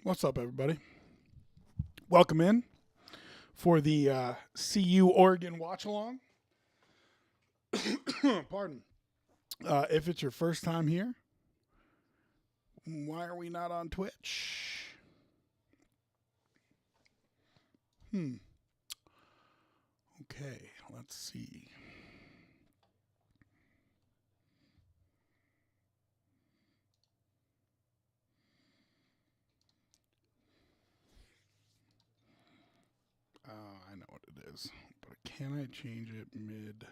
What's up, everybody? Welcome in for the CU Oregon watch along. Pardon. If it's your first time here, why are we not on Twitch? Okay, let's see. I know what it is, but can I change it mid?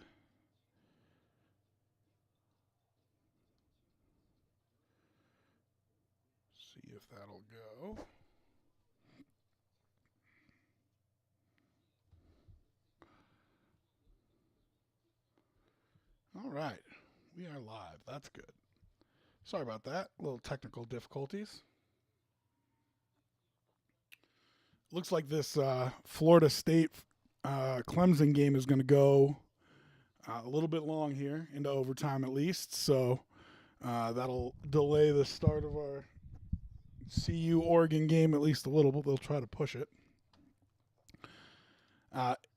See if that'll go. All right, we are live. That's good. Sorry about that. Little technical difficulties. Looks like this Florida State Clemson game is going to go a little bit long here into overtime at least. So that'll delay the start of our CU Oregon game at least a little bit. They'll try to push it.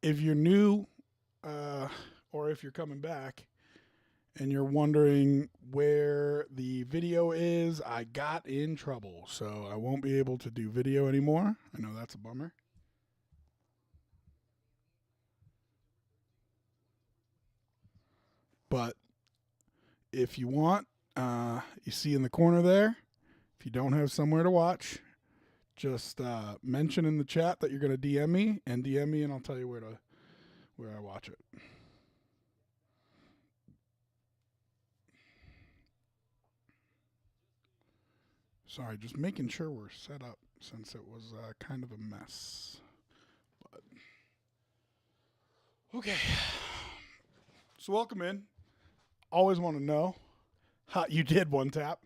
If you're new or if you're coming back and you're wondering where the video is, I got in trouble. So I won't be able to do video anymore. I know that's a bummer. But if you want, you see in the corner there, if you don't have somewhere to watch, just mention in the chat that you're going to DM me, and I'll tell you where I watch it. Sorry, just making sure we're set up since it was kind of a mess. But okay, so welcome in. Always want to know how you did one tap.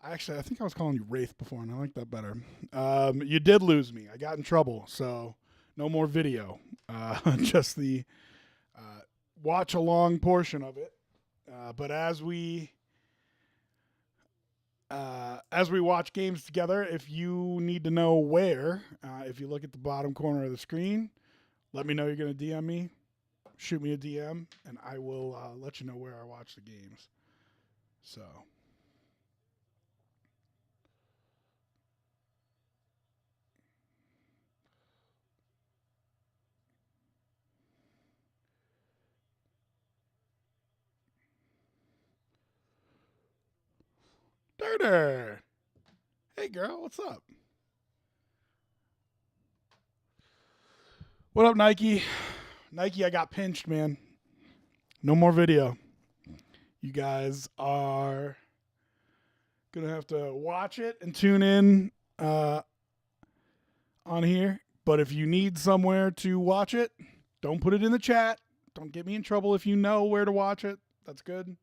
Actually, I think I was calling you Wraith before, and I like that better. You did lose me. I got in trouble, so no more video. Just the watch along portion of it. But as we watch games together, if you need to know where, if you look at the bottom corner of the screen, let me know you're going to DM me. Shoot me a DM, and I will let you know where I watch the games. So. Dirter! Hey, girl, what's up? What up, Nike? Nike, I got pinched, man. No more video. You guys are going to have to watch it and tune in on here. But if you need somewhere to watch it, don't put it in the chat. Don't get me in trouble if you know where to watch it. That's good.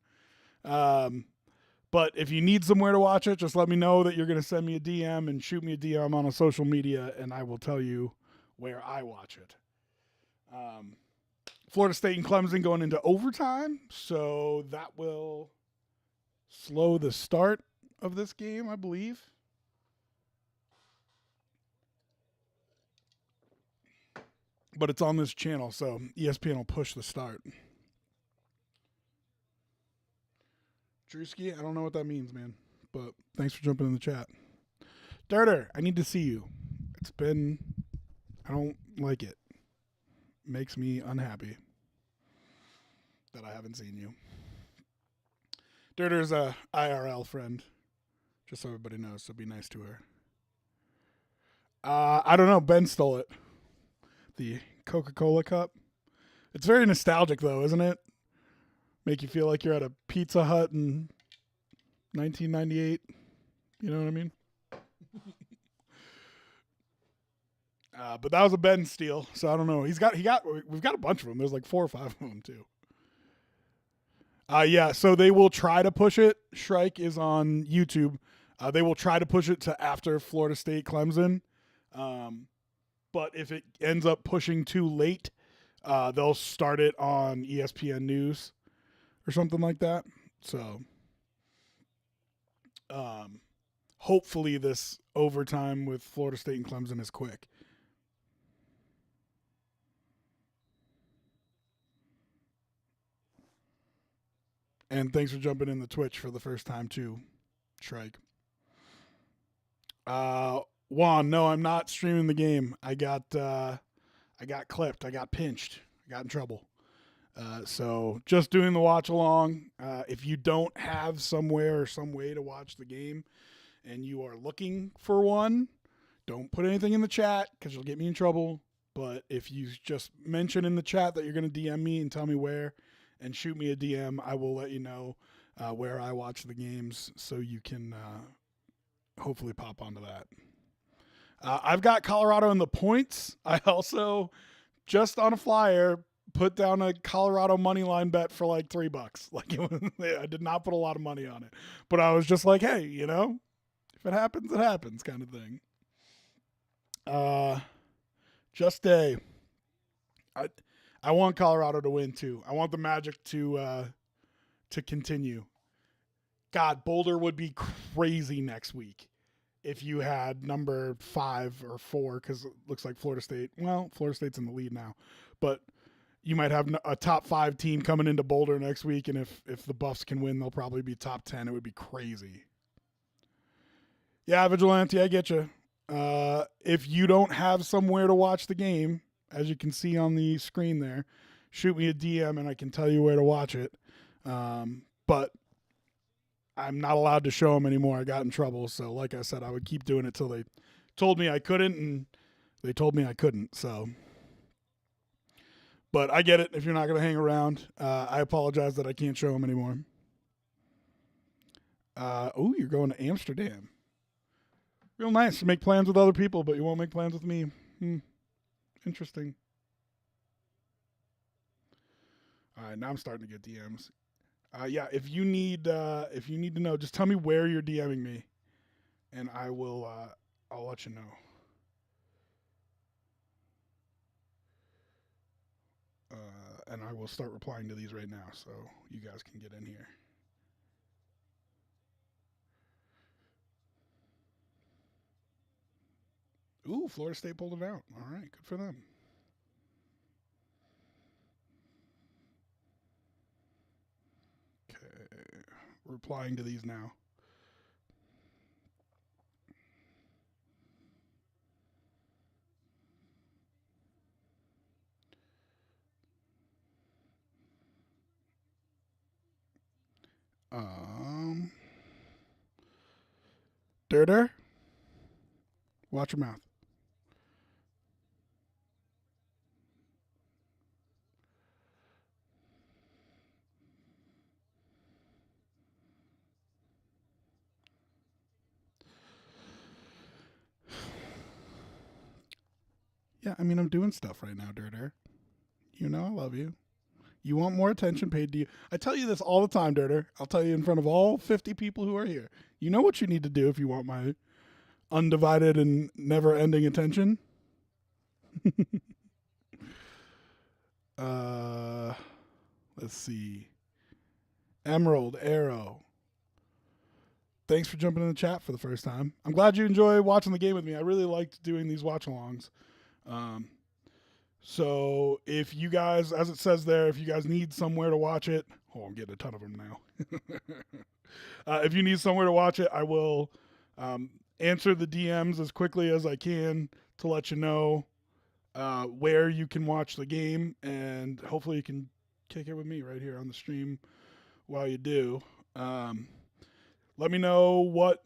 But if you need somewhere to watch it, just let me know that you're going to send me a DM and shoot me a DM on a social media, and I will tell you where I watch it. Florida State and Clemson going into overtime, so that will slow the start of this game, I believe. But it's on this channel, so ESPN will push the start. Drewski, I don't know what that means, man, but thanks for jumping in the chat. Dirter, I need to see you. I don't like it. Makes me unhappy that I haven't seen you. Dirter's a IRL friend, just so everybody knows, so be nice to her. I don't know. Ben stole it. The Coca-Cola cup. It's very nostalgic, though, isn't it? Make you feel like you're at a Pizza Hut in 1998. You know what I mean? But that was a Ben steal, so I don't know. We've got a bunch of them. There's like 4 or 5 of them too. Yeah, so they will try to push it. Shrike is on YouTube. They will try to push it to after Florida State Clemson. But if it ends up pushing too late, they'll start it on ESPN News or something like that. So hopefully this overtime with Florida State and Clemson is quick. And thanks for jumping in the Twitch for the first time too, Shrike. Juan, no, I'm not streaming the game. I got clipped. I got pinched. I got in trouble. So just doing the watch along. If you don't have somewhere or some way to watch the game, and you are looking for one, don't put anything in the chat because you'll get me in trouble. But if you just mention in the chat that you're going to DM me and tell me where, and shoot me a DM, I will let you know where I watch the games, so you can hopefully pop onto that. I've got Colorado in the points. I also, just on a flyer, put down a Colorado money line bet for like $3. Like, I did not put a lot of money on it, but I was just like, hey, if it happens, it happens, kind of thing. Just I want Colorado to win too. I want the magic to continue. God, Boulder would be crazy next week if you had number 5 or 4, because it looks like Florida State. Well, Florida State's in the lead now, but you might have a top 5 team coming into Boulder next week, and if the Buffs can win, they'll probably be top 10. It would be crazy. Yeah, Vigilante, I get you. If you don't have somewhere to watch the game, as you can see on the screen there, shoot me a DM and I can tell you where to watch it. But I'm not allowed to show them anymore. I got in trouble. So like I said, I would keep doing it till they told me I couldn't, and they told me I couldn't. So, but I get it. If you're not going to hang around, I apologize that I can't show them anymore. You're going to Amsterdam. Real nice to make plans with other people, but you won't make plans with me. Interesting. All right, now I'm starting to get DMs. Yeah, if you need to know, just tell me where you're DMing me, and I will. I'll let you know. And I will start replying to these right now, so you guys can get in here. Ooh, Florida State pulled it out. All right, good for them. Okay, replying to these now. Dirter, watch your mouth. Yeah, I mean, I'm doing stuff right now, Dirter. You know I love you. You want more attention paid to you. I tell you this all the time, Dirter. I'll tell you in front of all 50 people who are here. You know what you need to do if you want my undivided and never-ending attention? Let's see. Emerald, Arrow. Thanks for jumping in the chat for the first time. I'm glad you enjoy watching the game with me. I really liked doing these watch-alongs. So if you guys, as it says there, if you guys need somewhere to watch it, I'm getting a ton of them now. If you need somewhere to watch it, I will answer the DMs as quickly as I can to let you know where you can watch the game, and hopefully you can kick it with me right here on the stream while you do. Let me know what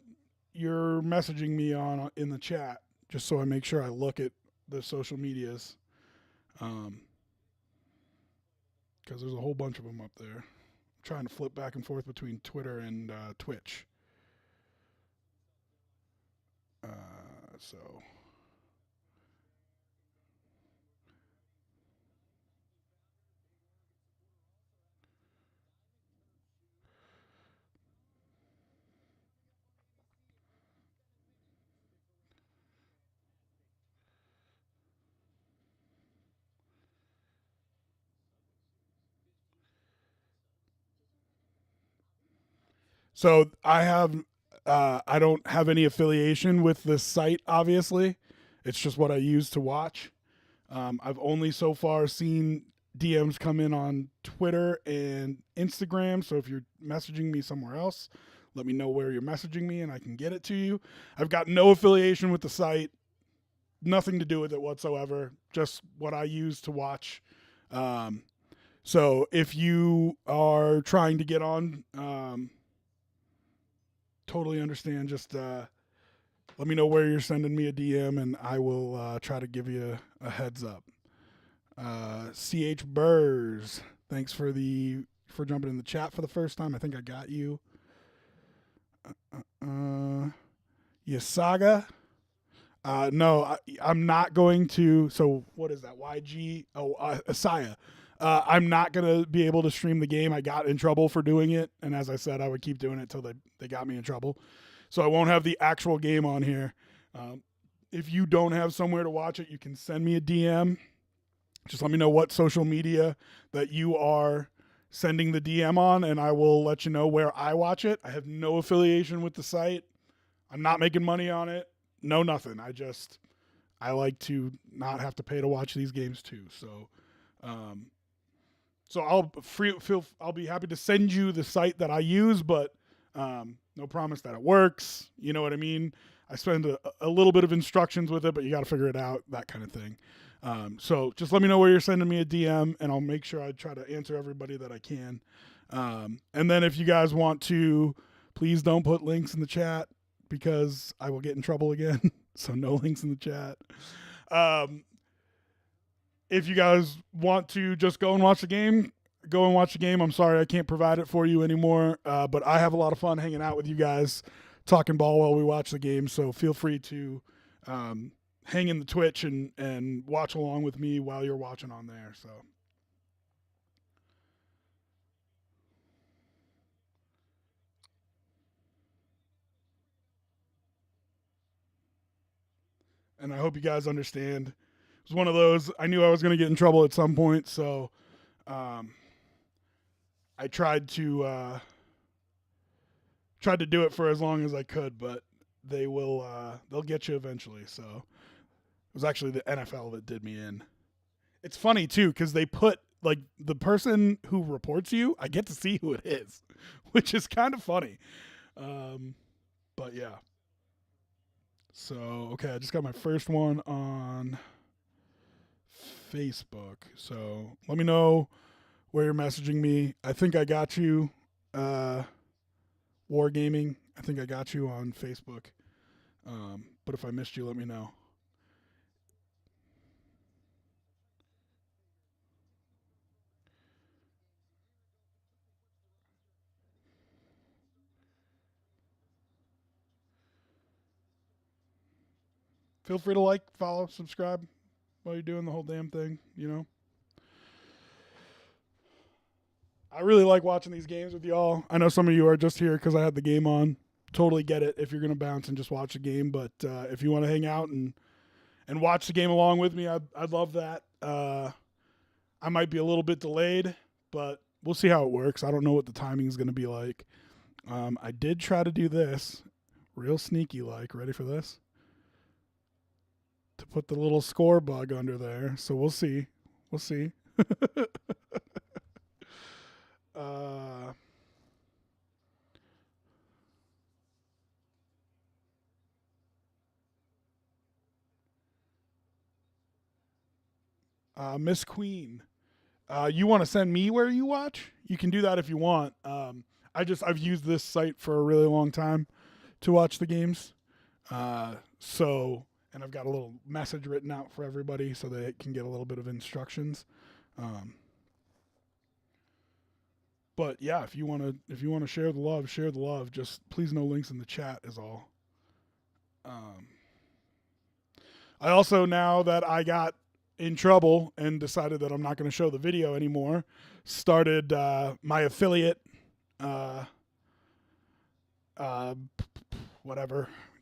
you're messaging me on in the chat, just so I make sure I look at the social medias. Because there's a whole bunch of them up there. I'm trying to flip back and forth between Twitter and Twitch. So I have I don't have any affiliation with this site, obviously. It's just what I use to watch. I've only so far seen DMs come in on Twitter and Instagram. So if you're messaging me somewhere else, let me know where you're messaging me and I can get it to you. I've got no affiliation with the site, nothing to do with it whatsoever, just what I use to watch. So if you are trying to get on, totally understand. Just let me know where you're sending me a DM and I will try to give you a heads up. CH Burrs, thanks for jumping in the chat for the first time. I think I got you. Yasaga. No, I'm not going to. So what is that? YG? Oh, Asaya. I'm not going to be able to stream the game. I got in trouble for doing it. And as I said, I would keep doing it till they got me in trouble. So I won't have the actual game on here. If you don't have somewhere to watch it, you can send me a DM. Just let me know what social media that you are sending the DM on, and I will let you know where I watch it. I have no affiliation with the site. I'm not making money on it. No, nothing. I like to not have to pay to watch these games too. So, I'll be happy to send you the site that I use, but no promise that it works. You know what I mean? I spend a little bit of instructions with it, but you got to figure it out, that kind of thing. So just let me know where you're sending me a DM, and I'll make sure I try to answer everybody that I can. And then if you guys want to, please don't put links in the chat because I will get in trouble again. So no links in the chat. If you guys want to just go and watch the game, go and watch the game. I'm sorry I can't provide it for you anymore, but I have a lot of fun hanging out with you guys, talking ball while we watch the game. So feel free to hang in the Twitch and watch along with me while you're watching on there. So. And I hope you guys understand. It was one of those, I knew I was going to get in trouble at some point, so I tried to do it for as long as I could, but they'll get you eventually. So it was actually the NFL that did me in. It's funny too, because they put like the person who reports you, I get to see who it is, which is kind of funny. But yeah. So, okay, I just got my first one on Facebook. So let me know where you're messaging me. I think I got you, Wargaming. I think I got you on Facebook. But if I missed you, let me know. Feel free to like, follow, subscribe while you're doing the whole damn thing, you know. I really like watching these games with y'all. I know some of you are just here because I had the game on. Totally get it if you're going to bounce and just watch the game. But if you want to hang out and watch the game along with me, I'd love that. I might be a little bit delayed, but we'll see how it works. I don't know what the timing is going to be like. I did try to do this real sneaky like. Ready for this? To put the little score bug under there. So we'll see. We'll see. Miss Queen, you want to send me where you watch? You can do that if you want. I've used this site for a really long time to watch the games. And I've got a little message written out for everybody so they can get a little bit of instructions. But yeah, if you want to share the love, share the love. Just please no links in the chat is all. I also, now that I got in trouble and decided that I'm not going to show the video anymore, started my affiliate,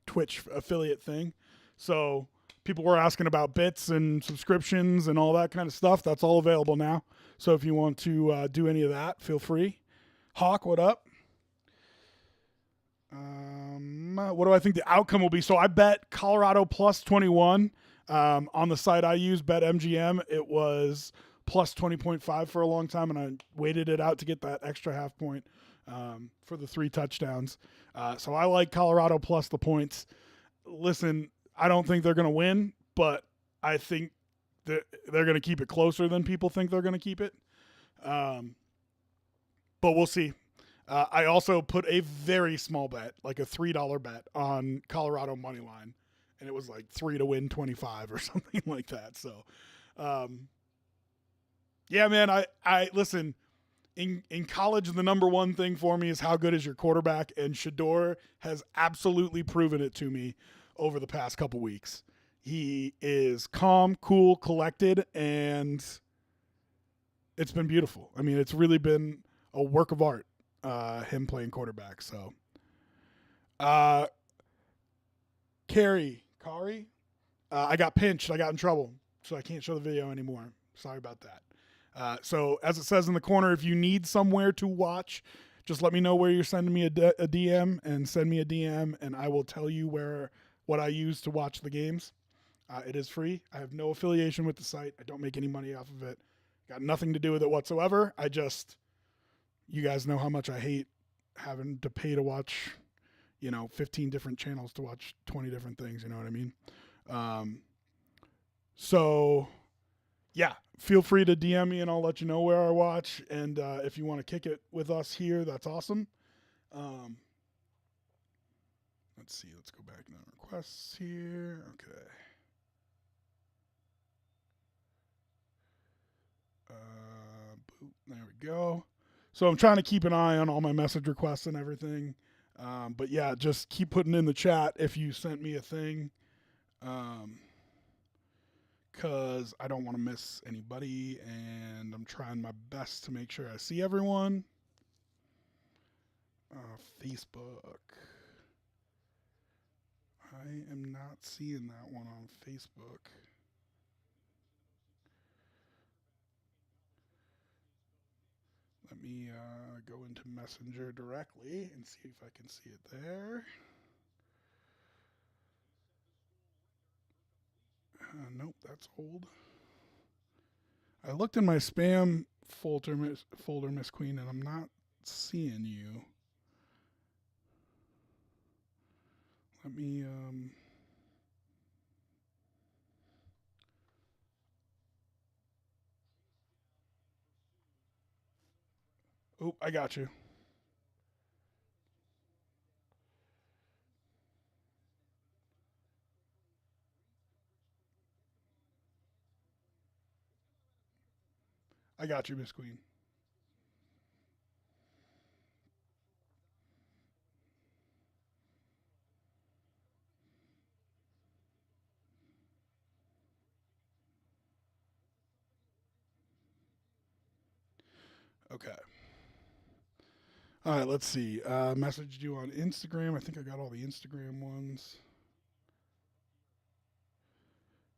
Twitch affiliate thing. So people were asking about bits and subscriptions and all that kind of stuff. That's all available now. So if you want to do any of that, feel free. Hawk, what up? What do I think the outcome will be? So I bet Colorado plus 21 on the site I use, BetMGM. It was plus 20.5 for a long time, and I waited it out to get that extra half point for the 3 touchdowns. So I like Colorado plus the points. Listen, I don't think they're going to win, but I think that they're going to keep it closer than people think they're going to keep it. But we'll see. I also put a very small bet, like a $3 bet on Colorado money line, and it was like 3 to win 25 or something like that. So, yeah, man, I listen, in college, the number one thing for me is how good is your quarterback, and Shador has absolutely proven it to me over the past couple weeks. He is calm, cool, collected, and it's been beautiful. I mean, it's really been a work of art, him playing quarterback. So, Kari, I got pinched. I got in trouble, so I can't show the video anymore. Sorry about that. So, as it says in the corner, if you need somewhere to watch, just let me know where you're sending me a DM, and send me a DM, and I will tell you what I use to watch the games. It is free. I have no affiliation with the site. I don't make any money off of it. Got nothing to do with it whatsoever. You guys know how much I hate having to pay to watch, 15 different channels to watch 20 different things. You know what I mean? So, yeah, feel free to DM me and I'll let you know where I watch. And if you want to kick it with us here, that's awesome. Let's see. Let's go back to the requests here. Okay. There we go. So I'm trying to keep an eye on all my message requests and everything. But yeah, just keep putting in the chat if you sent me a thing. Because I don't want to miss anybody, and I'm trying my best to make sure I see everyone. Facebook. I am not seeing that one on Facebook. Let me go into Messenger directly and see if I can see it there. Nope, that's old. I looked in my spam folder, Miss Queen, and I'm not seeing you. Let me Oh, I got you. I got you, Miss Queen. Okay. All right, let's see. Messaged you on Instagram. I think I got all the Instagram ones.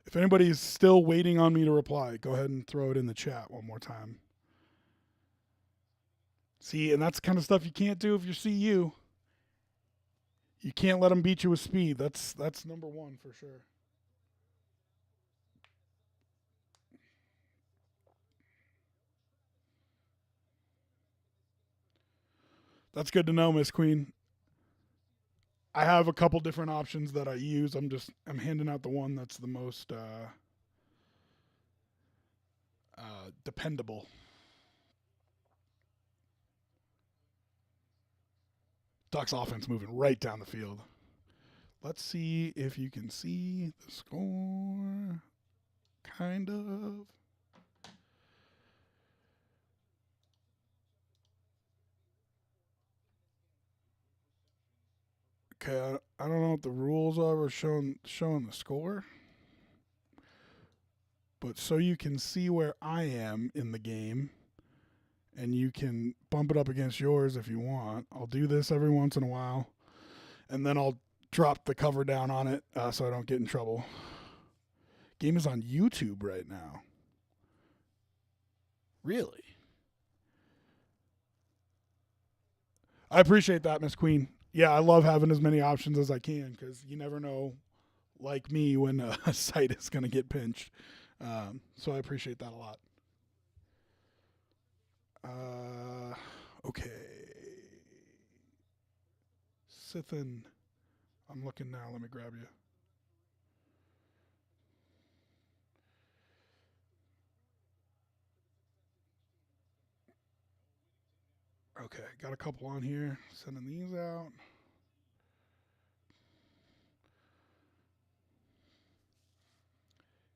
If anybody's still waiting on me to reply, go ahead and throw it in the chat one more time. See, and that's the kind of stuff you can't do if you're CU. You can't let them beat you with speed. That's number one for sure. That's good to know, Miss Queen. I have a couple different options that I use. I'm handing out the one that's the most dependable. Ducks offense moving right down the field. Let's see if you can see the score. Kind of. Okay, I don't know what the rules are for showing the score. But so you can see where I am in the game, and you can bump it up against yours if you want. I'll do this every once in a while, and then I'll drop the cover down on it so I don't get in trouble. Game is on YouTube right now. Really? I appreciate that, Miss Queen. yeah, I love having as many options as I can because you never know, like me, when a site is going to get pinched. So I appreciate that a lot. Okay. Sithin. I'm looking now. Let me grab you. Okay, got a couple on here. Sending these out.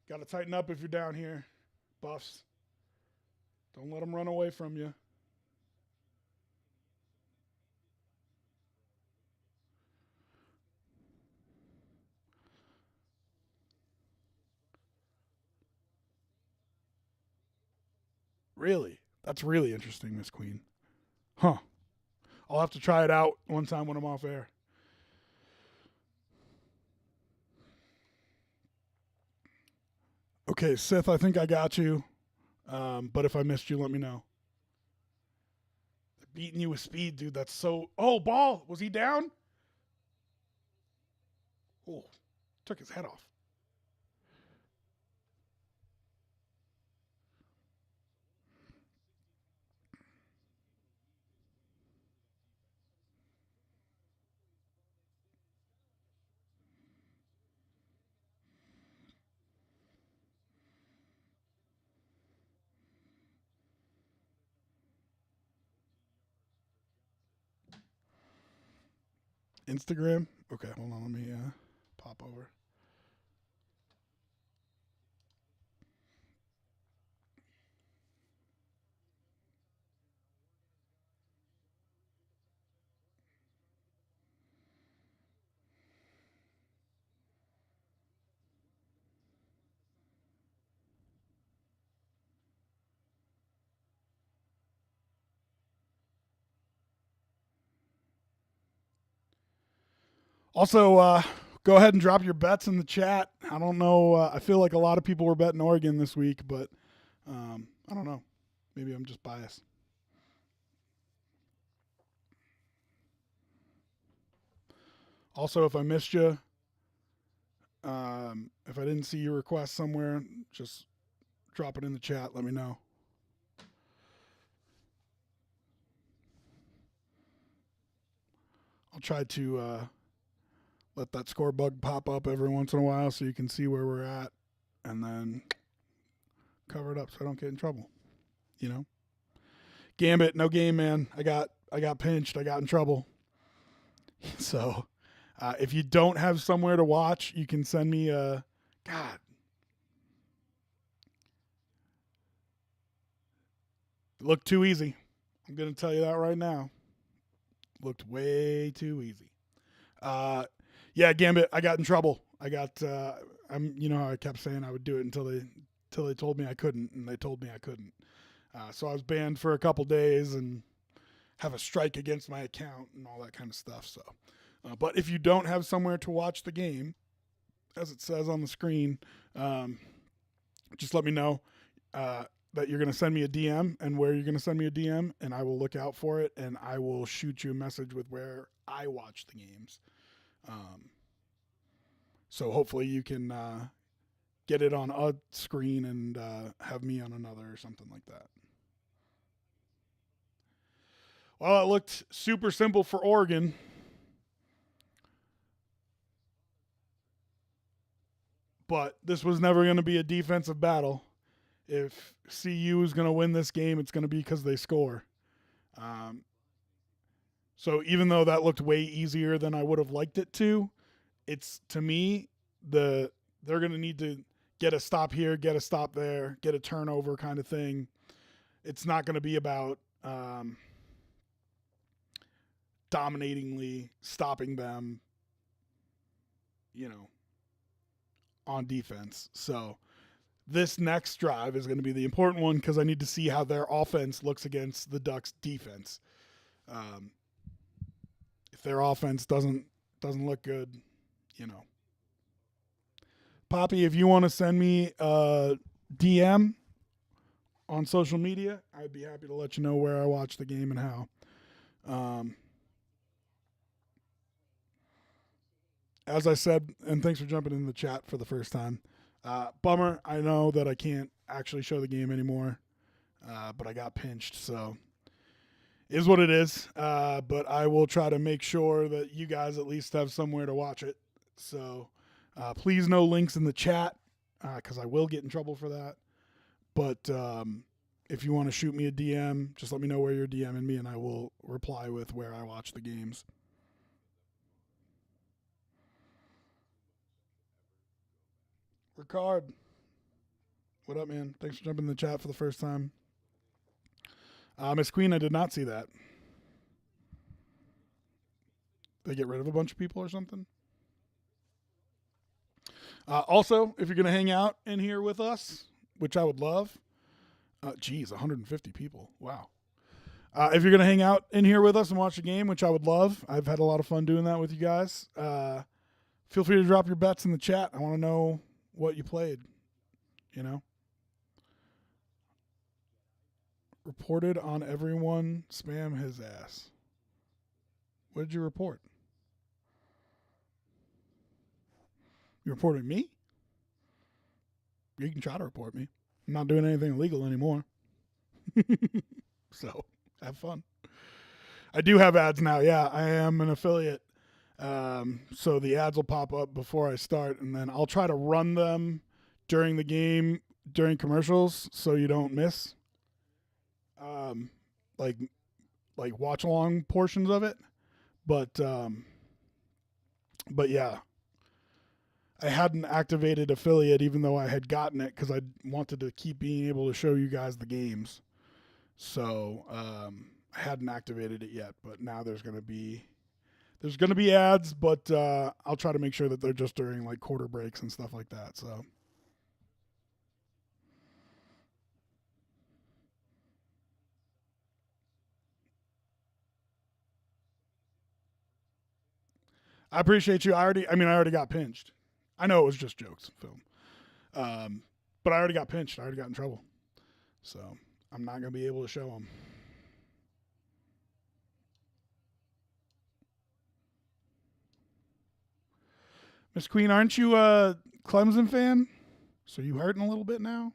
Got to tighten up if you're down here, buffs. Don't let them run away from you. Really? That's really interesting, Miss Queen. Huh. I'll have to try it out one time when I'm off air. Okay, Sith, I think I got you. But if I missed you, let me know. Beating you with speed, dude. That's so. Oh, ball. Was he down? Oh, took his head off. Instagram? Okay, hold on. Let me pop over. Also, go ahead and drop your bets in the chat. I don't know. I feel like a lot of people were betting Oregon this week, but I don't know. Maybe I'm just biased. Also, if I missed you, if I didn't see your request somewhere, just drop it in the chat. Let me know. I'll try to let that score bug pop up every once in a while so you can see where we're at and then cover it up so I don't get in trouble. You know? Gambit, no game, man. I got pinched. I got in trouble. So if you don't have somewhere to watch, you can send me a God. It looked too easy. I'm gonna tell you that right now. Looked way too easy. Yeah, Gambit, I got in trouble. I got I'm you know how I kept saying I would do it until they told me I couldn't, and they told me I couldn't. So I was banned for a couple days and have a strike against my account and all that kind of stuff. So, but if you don't have somewhere to watch the game, as it says on the screen, just let me know that you're going to send me a DM and where you're going to send me a DM, and I will look out for it, and I will shoot you a message with where I watch the games. So hopefully you can get it on a screen and have me on another or something like that. Well, it looked super simple for Oregon. But this was never going to be a defensive battle. If CU is going to win this game, it's going to be because they score. Um, so even though that looked way easier than I would have liked it to, it's to me they're going to need to get a stop here, get a stop there, get a turnover kind of thing. It's not going to be about dominatingly stopping them, you know, on defense. So this next drive is going to be the important one because I need to see how their offense looks against the Ducks' defense. If their offense doesn't look good, you know. Poppy, if you want to send me a DM on social media, I'd be happy to let you know where I watch the game and how. as I said, and thanks for jumping in the chat for the first time. Bummer. I know that I can't actually show the game anymore, but I got pinched, so is what it is. But I will try to make sure that you guys at least have somewhere to watch it. So please no links in the chat because I will get in trouble for that. But if you want to shoot me a DM, just let me know where you're DMing me, and I will reply with where I watch the games. Ricard, what up, man? Thanks for jumping in the chat for the first time. Miss Queen, I did not see that. They get rid of a bunch of people or something? Also, if you're going to hang out in here with us, which I would love. 150 people. Wow. If you're going to hang out in here with us and watch the game, which I would love, I've had a lot of fun doing that with you guys. Feel free to drop your bets in the chat. I want to know what you played, you know? Reported on everyone, spam his ass. What did you report? You reported me? You can try to report me. I'm not doing anything illegal anymore. So, have fun. I do have ads now. Yeah, I am an affiliate. So the ads will pop up before I start, and then I'll try to run them during the game, during commercials, so you don't miss like watch along portions of it. But yeah, I hadn't activated affiliate even though I had gotten it because I wanted to keep being able to show you guys the games. So I hadn't activated it yet, but now there's gonna be ads, but I'll try to make sure that they're just during like quarter breaks and stuff like that. So. I appreciate you. I already got pinched. I know it was just jokes, film. But I already got pinched. I already got in trouble. So I'm not going to be able to show them. Miss Queen, aren't you a Clemson fan? So you hurting a little bit now?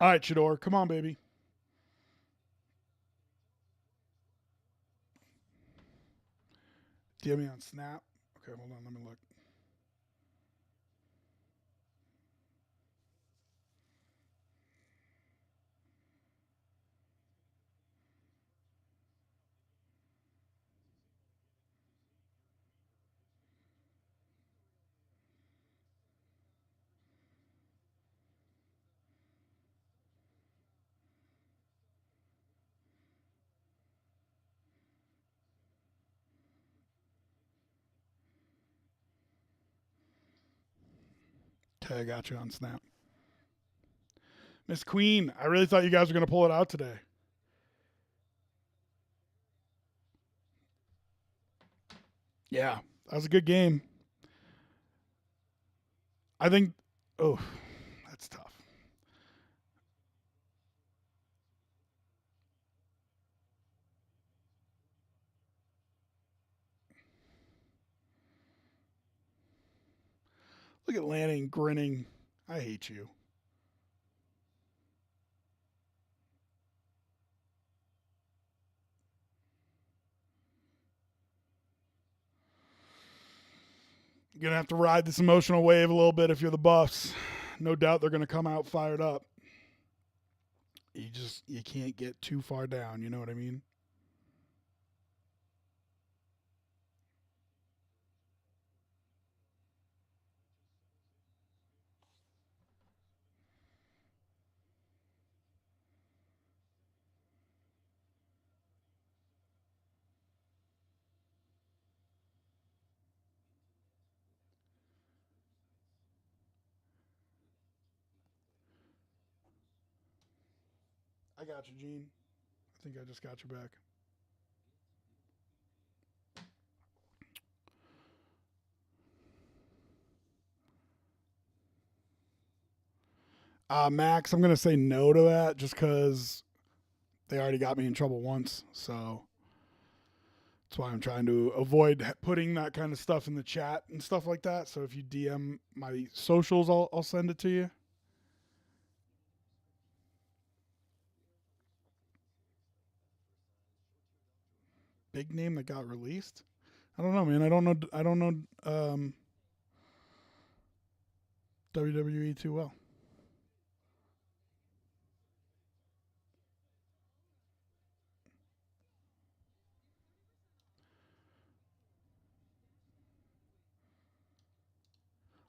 All right, Shador, come on, baby. DM me on Snap. Okay, hold on. Let me look. Okay, I got you on Snap. Miss Queen, I really thought you guys were going to pull it out today. Yeah, that was a good game. I think, that's tough. Look at Lanning grinning. I hate you. You're going to have to ride this emotional wave a little bit if you're the Buffs. No doubt they're going to come out fired up. You can't get too far down, you know what I mean? I got you, Gene. I think I just got you back. Max, I'm going to say no to that just because they already got me in trouble once. So that's why I'm trying to avoid putting that kind of stuff in the chat and stuff like that. So if you DM my socials, I'll send it to you. Big name that got released? I don't know, man. I don't know WWE too well.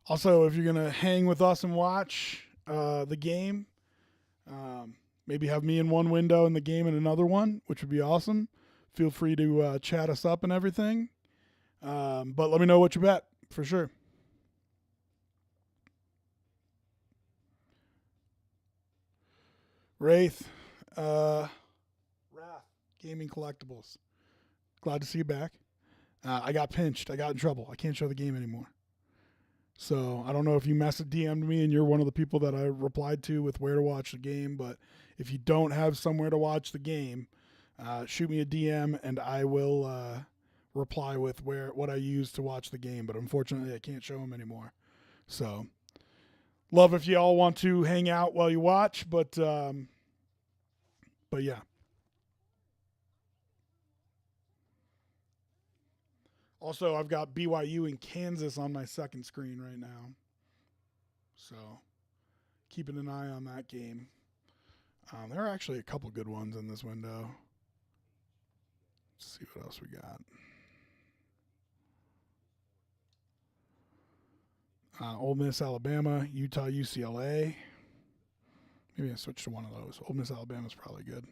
Also, if you're gonna hang with us and watch the game, maybe have me in one window and the game in another one, which would be awesome. Feel free to chat us up and everything. But let me know what you bet for sure. Wraith, Wrath Gaming Collectibles. Glad to see you back. I got pinched. I got in trouble. I can't show the game anymore. So I don't know if you DM'd me and you're one of the people that I replied to with where to watch the game. But if you don't have somewhere to watch the game, shoot me a DM and I will reply with what I use to watch the game. But unfortunately, I can't show them anymore. So love if you all want to hang out while you watch, but yeah. Also, I've got BYU in Kansas on my second screen right now. So keeping an eye on that game. There are actually a couple good ones in this window. Let's see what else we got. Ole Miss, Alabama, Utah, UCLA. Maybe I switch to one of those. Ole Miss, Alabama is probably good.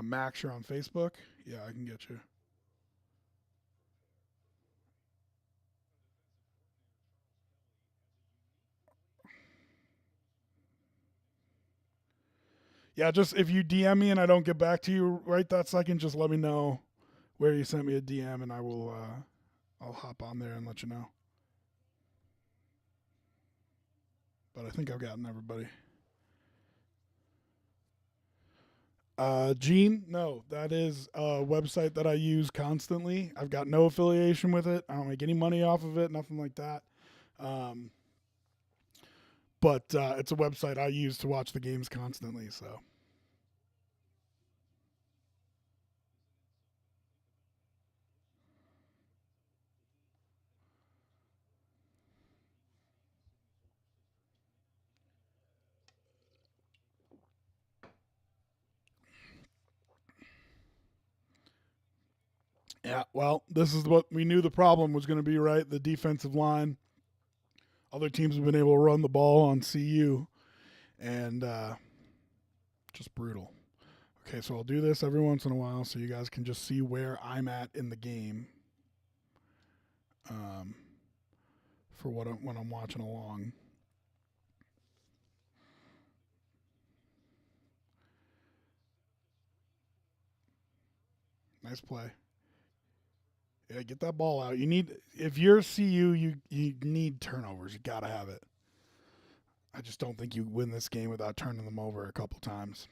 Max, you're on Facebook? Yeah, I can get you. Yeah, just if you DM me and I don't get back to you right that second, just let me know where you sent me a DM and I will I'll hop on there and let you know. But I think I've gotten everybody. Gene, no, that is a website that I use constantly. I've got no affiliation with it. I don't make any money off of it, nothing like that. But it's a website I use to watch the games constantly. So yeah, well, this is what we knew the problem was going to be, right? The defensive line. Other teams have been able to run the ball on CU, and just brutal. Okay, so I'll do this every once in a while so you guys can just see where I'm at in the game for when I'm watching along. Nice play. Yeah, get that ball out. You need if you're CU, you need turnovers. You gotta have it. I just don't think you win this game without turning them over a couple times.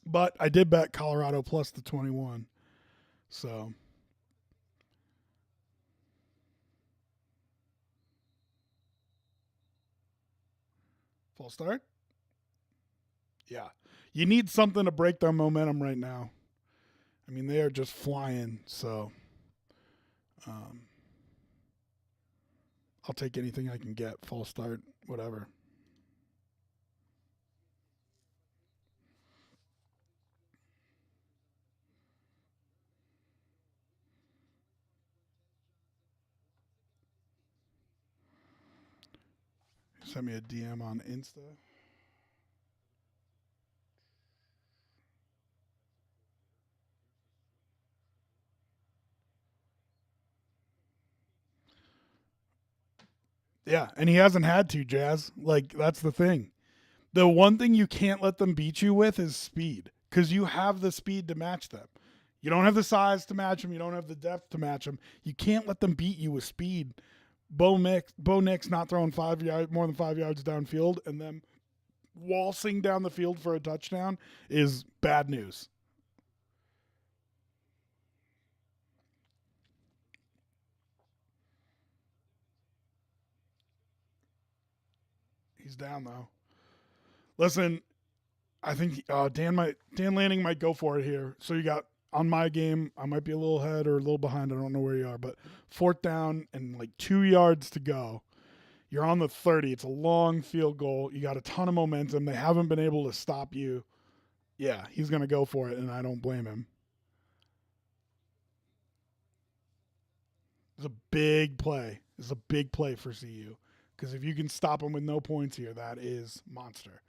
But I did bet Colorado plus the 21. So false start? Yeah. You need something to break their momentum right now. I mean, they are just flying, so I'll take anything I can get. False start, whatever. Send me a DM on Insta. Yeah, and he hasn't had to, Jazz. Like, that's the thing. The one thing you can't let them beat you with is speed because you have the speed to match them. You don't have the size to match them. You don't have the depth to match them. You can't let them beat you with speed Bo Nix not throwing more than 5 yards downfield, and them waltzing down the field for a touchdown is bad news. He's down though. Listen, I think Dan Lanning might go for it here. So you got on my game, I might be a little ahead or a little behind. I don't know where you are, but 4th down and like 2 yards to go. You're on the 30. It's a long field goal. You got a ton of momentum. They haven't been able to stop you. Yeah, he's going to go for it, and I don't blame him. It's a big play. It's a big play for CU. Because if you can stop him with no points here, that is monster.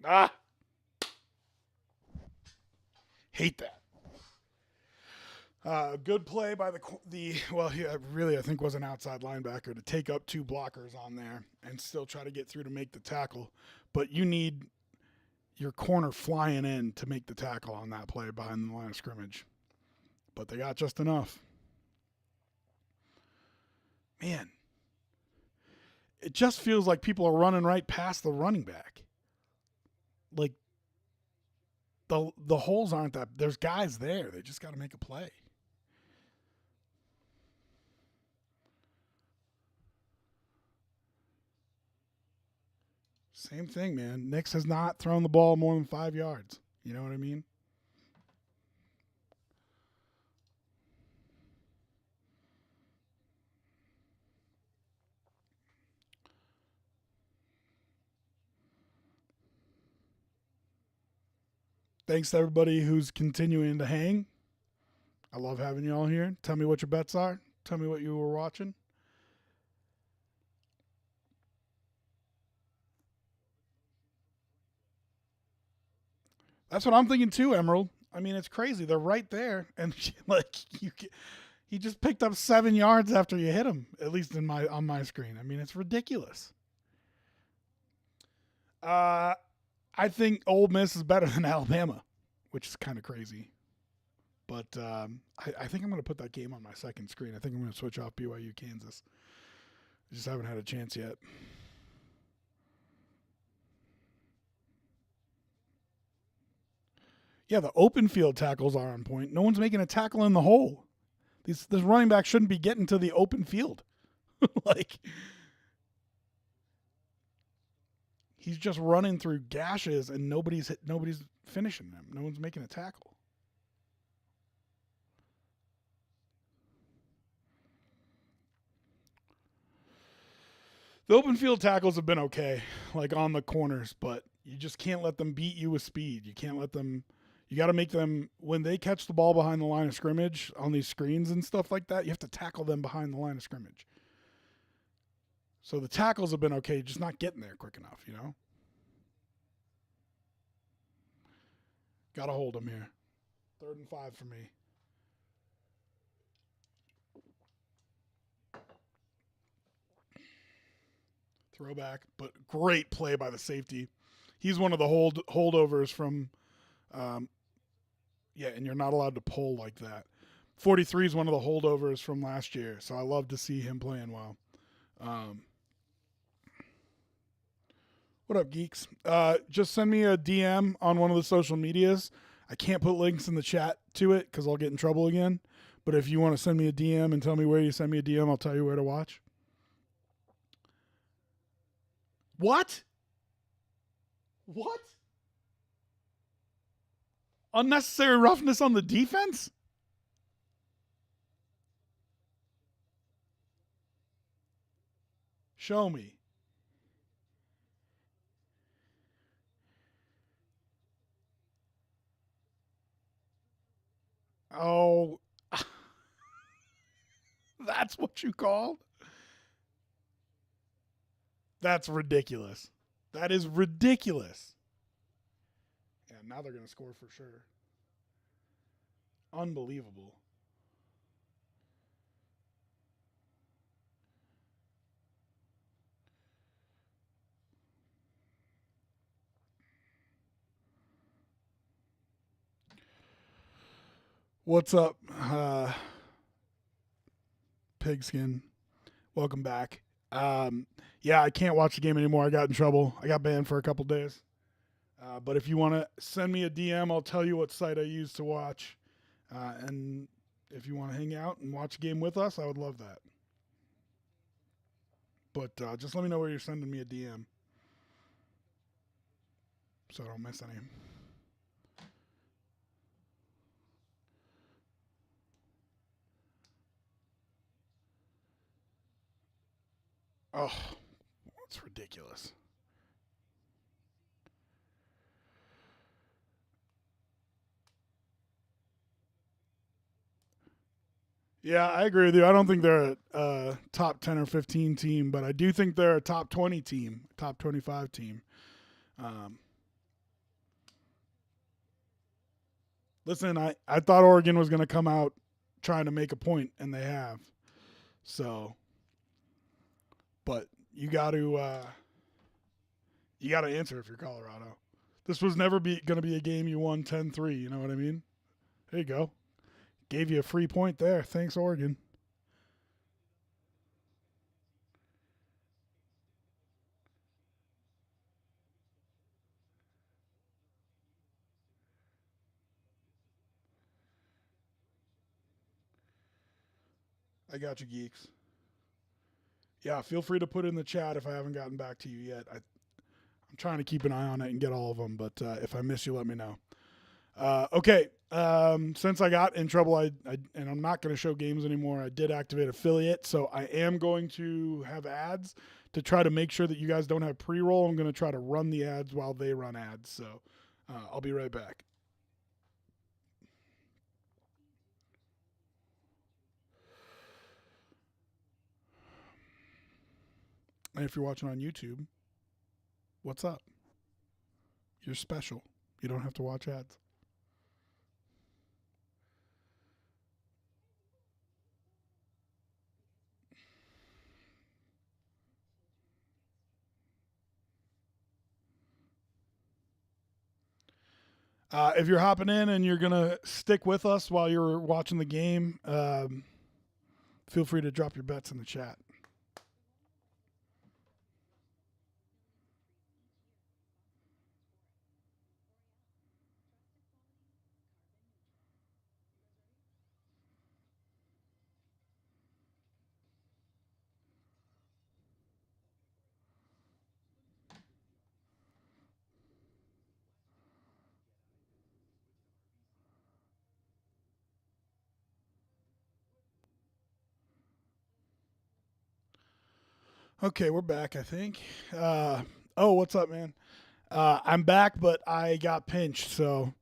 Ah! Hate that. Good play by I think was an outside linebacker to take up 2 blockers on there and still try to get through to make the tackle. But you need your corner flying in to make the tackle on that play behind the line of scrimmage. But they got just enough. Man, it just feels like people are running right past the running back. Like the holes aren't that. There's guys there. They just got to make a play. Same thing, man. Nix has not thrown the ball more than 5 yards. You know what I mean? Thanks to everybody who's continuing to hang. I love having you all here. Tell me what your bets are. Tell me what you were watching. That's what I'm thinking too, Emerald. I mean, it's crazy. They're right there, and he just picked up 7 yards after you hit him. At least on my screen. I mean, it's ridiculous. I think Ole Miss is better than Alabama, which is kind of crazy. But I think I'm going to put that game on my second screen. I think I'm going to switch off BYU Kansas. I just haven't had a chance yet. Yeah, the open field tackles are on point. No one's making a tackle in the hole. This running back shouldn't be getting to the open field. Like, he's just running through gashes and nobody's finishing them. No one's making a tackle. The open field tackles have been okay, like on the corners, but you just can't let them beat you with speed. You can't let them. You got to make them, when they catch the ball behind the line of scrimmage on these screens and stuff like that, you have to tackle them behind the line of scrimmage. So the tackles have been okay, just not getting there quick enough, you know? Got to hold them here. 3rd and 5 for me. Throwback, but great play by the safety. He's one of the holdovers from, and you're not allowed to pull like that. 43 is one of the holdovers from last year, so I love to see him playing well. What up, geeks? Just send me a DM on one of the social medias. I can't put links in the chat to it because I'll get in trouble again. But if you want to send me a DM and tell me where you send me a DM, I'll tell you where to watch. What? What? Unnecessary roughness on the defense? Show me. Oh, that's what you called? That's ridiculous. That is ridiculous. Yeah, now they're going to score for sure. Unbelievable. What's up, Pigskin? Welcome back. Yeah, I can't watch the game anymore. I got in trouble. I got banned for a couple days. But if you want to send me a DM, I'll tell you what site I use to watch. And if you want to hang out and watch a game with us, I would love that. But just let me know where you're sending me a DM so I don't miss any. Oh, it's ridiculous. Yeah, I agree with you. I don't think they're a top 10 or 15 team, but I do think they're a top 20 team, top 25 team. Um, Listen, I thought Oregon was going to come out trying to make a point, and they have. So, but you got to answer if you're Colorado. This was never going to be a game you won 10-3, you know what I mean? There you go. Gave you a free point there. Thanks, Oregon. I got you, geeks. Yeah, feel free to put in the chat if I haven't gotten back to you yet. I'm trying to keep an eye on it and get all of them, but if I miss you, let me know. Okay, since I got in trouble, and I'm not going to show games anymore. I did activate affiliate, so I am going to have ads to try to make sure that you guys don't have pre-roll. I'm going to try to run the ads while they run ads. So I'll be right back. And if you're watching on YouTube, what's up? You're special. You don't have to watch ads. If you're hopping in and you're gonna stick with us while you're watching the game, feel free to drop your bets in the chat. Okay, we're back. I think. Oh, what's up, man? I'm back, but I got pinched, so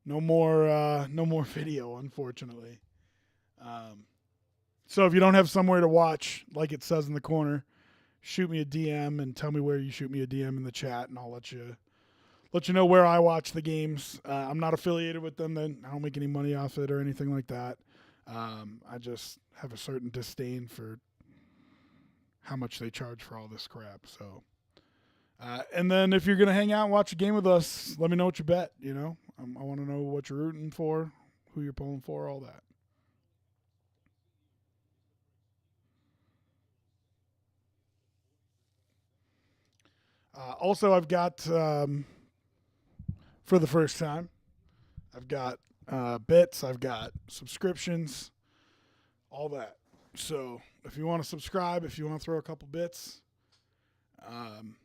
no more video, unfortunately. Um, so if you don't have somewhere to watch, like it says in the corner, shoot me a DM and tell me where you shoot me a DM in the chat, and I'll let you know where I watch the games. I'm not affiliated with them. Then I don't make any money off it or anything like that. I just have a certain disdain for how much they charge for all this crap. So, and then if you're gonna hang out and watch a game with us, let me know what you bet. You know, I want to know what you're rooting for, who you're pulling for, all that. Also, I've got for the first time, I've got bits, I've got subscriptions, all that. So if you want to subscribe, if you want to throw a couple bits, um,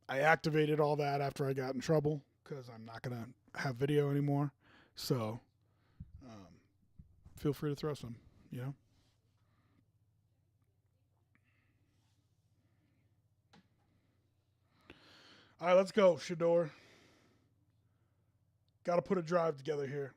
I activated all that after I got in trouble because I'm not gonna have video anymore. So um, feel free to throw some. You know. All right, let's go, Shador. Got to put a drive together here.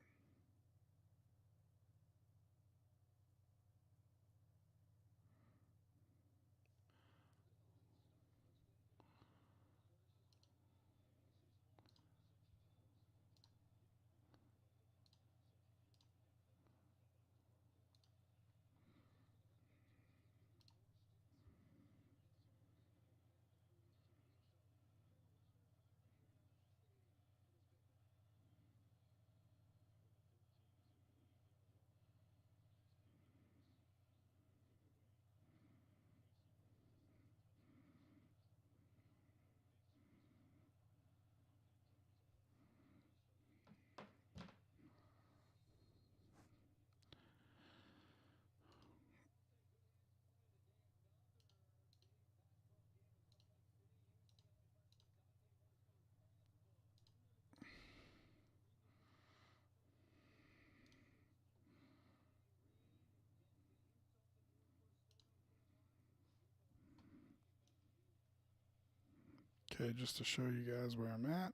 Okay, just to show you guys where I'm at.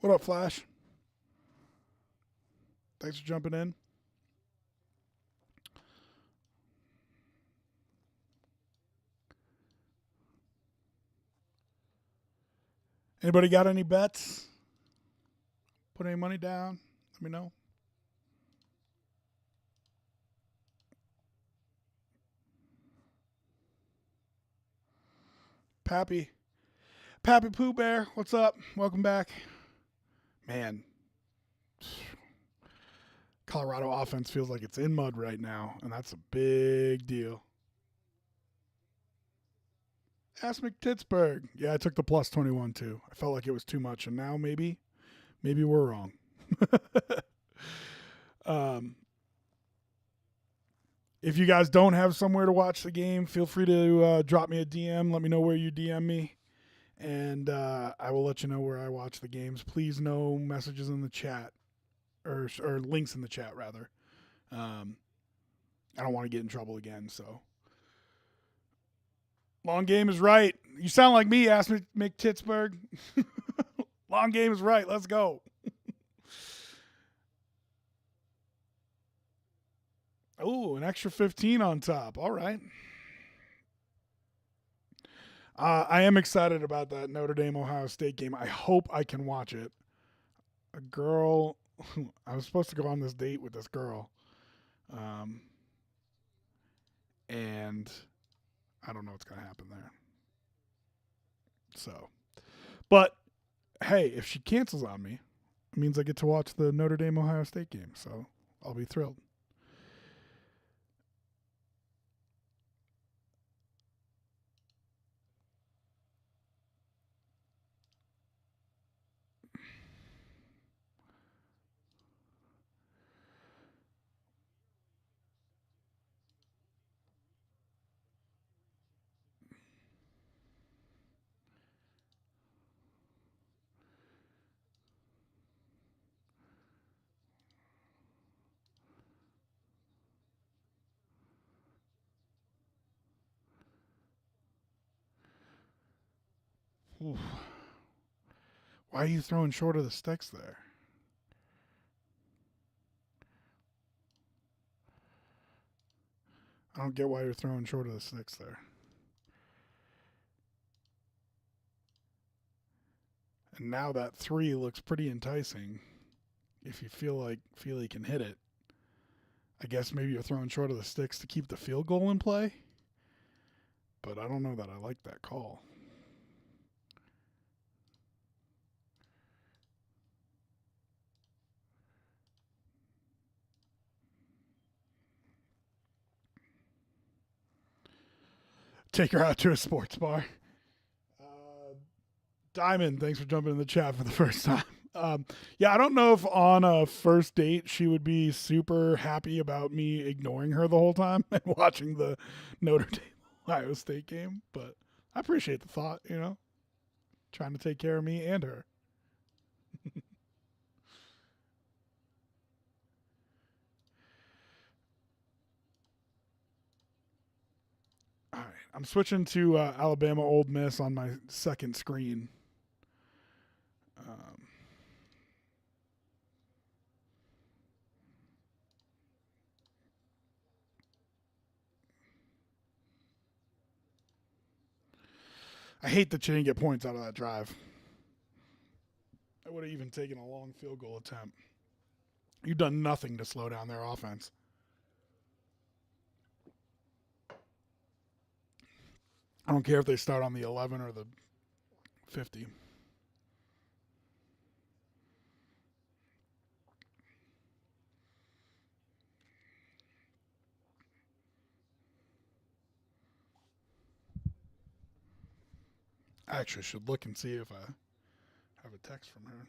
What up, Flash? Thanks for jumping in. Anybody got any bets? Put any money down? Let me know. Pappy Pooh Bear, what's up? Welcome back. Man, Colorado offense feels like it's in mud right now, and that's a big deal. Ask McTitsburg. Yeah, I took the plus 21 too. I felt like it was too much, and now maybe we're wrong. If you guys don't have somewhere to watch the game, feel free to drop me a DM. Let me know where you DM me, and I will let you know where I watch the games. Please, no messages in the chat, or links in the chat rather. I don't want to get in trouble again. So, long game is right. You sound like me. Ask McTitsburg. Long game is right. Let's go. Oh, an extra 15 on top. All right. I am excited about that Notre Dame Ohio State game. I hope I can watch it. A girl, I was supposed to go on this date with this girl, and I don't know what's going to happen there. So, but hey, if she cancels on me, it means I get to watch the Notre Dame Ohio State game. So I'll be thrilled. Oof. Why are you throwing short of the sticks there? I don't get why you're throwing short of the sticks there. And now that 3 looks pretty enticing. If you feel you can hit it. I guess maybe you're throwing short of the sticks to keep the field goal in play. But I don't know that I like that call. Take her out to a sports bar. Diamond, thanks for jumping in the chat for the first time. Yeah, I don't know if on a first date she would be super happy about me ignoring her the whole time and watching the Notre Dame Ohio State game, but I appreciate the thought, trying to take care of me and her. All right, I'm switching to Alabama Ole Miss on my second screen. I hate that you didn't get points out of that drive. I would have even taken a long field goal attempt. You've done nothing to slow down their offense. I don't care if they start on the 11 or the 50. I actually should look and see if I have a text from her.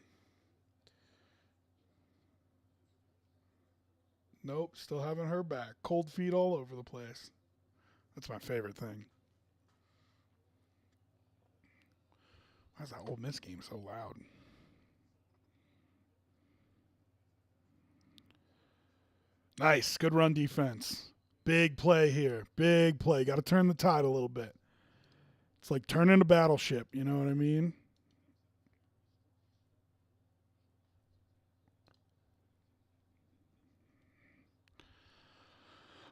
Nope, still haven't heard back. Cold feet all over the place. That's my favorite thing. Why is that Ole Miss game so loud? Nice. Good run defense. Big play here. Big play. Got to turn the tide a little bit. It's like turning a battleship. You know what I mean?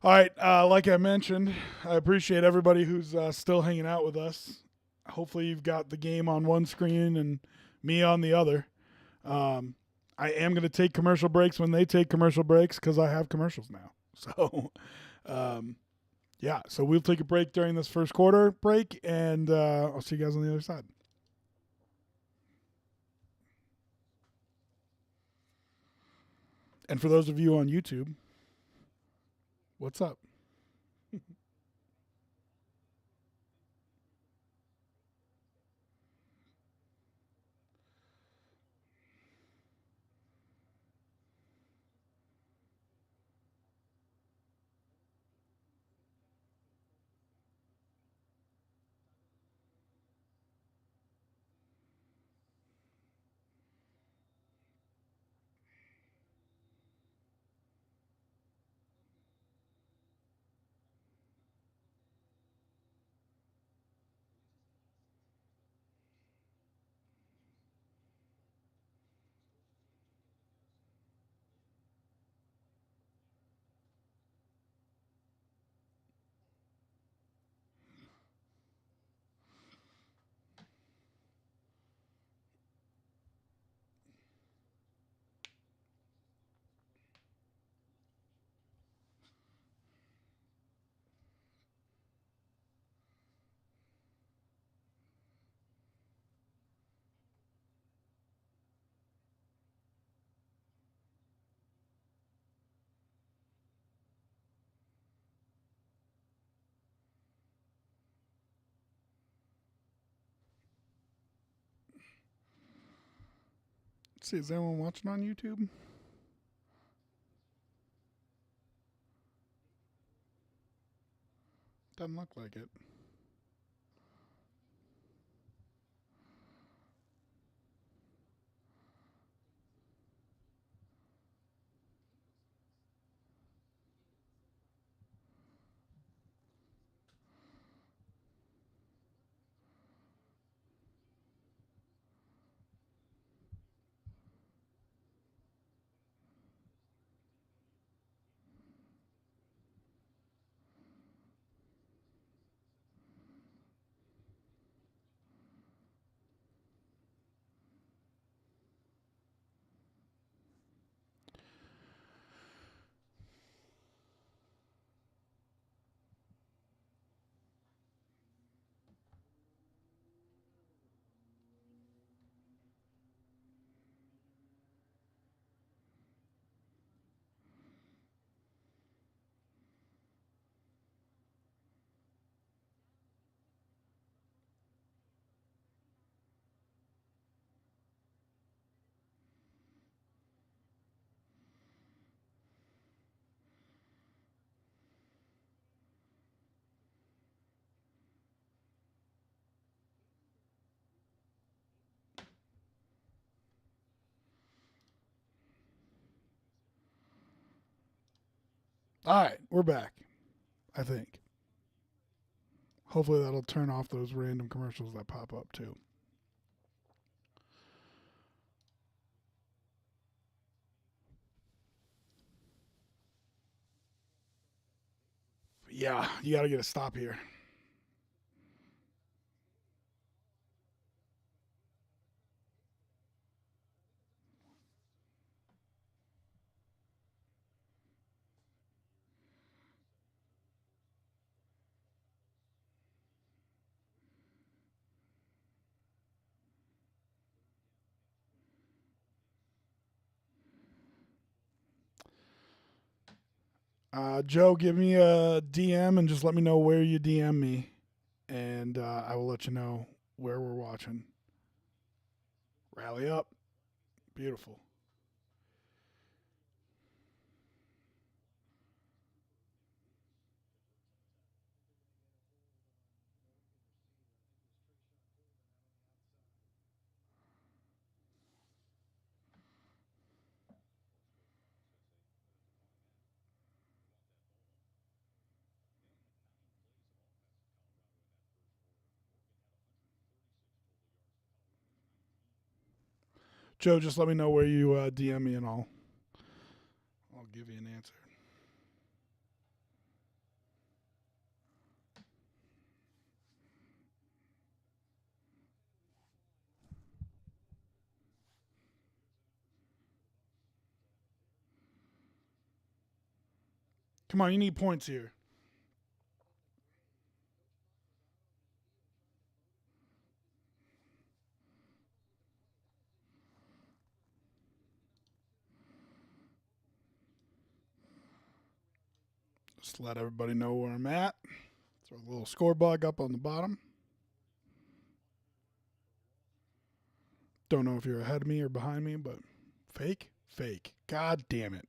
All right. Like I mentioned, I appreciate everybody who's still hanging out with us. Hopefully, you've got the game on one screen and me on the other. Um, I am going to take commercial breaks when they take commercial breaks because I have commercials now. So, um, yeah. So we'll take a break during this first quarter break, and I'll see you guys on the other side. And for those of you on YouTube, what's up? Let's see, is anyone watching on YouTube? Doesn't look like it. All right, we're back, I think. Hopefully that'll turn off those random commercials that pop up too. Yeah, you got to get a stop here. Joe, give me a DM and just let me know where you DM me, and I will let you know where we're watching. Rally up. Beautiful. Joe, just let me know where you DM me and I'll give you an answer. Come on, you need points here. Just let everybody know where I'm at. Throw a little score bug up on the bottom. Don't know if you're ahead of me or behind me, but fake, fake. God damn it.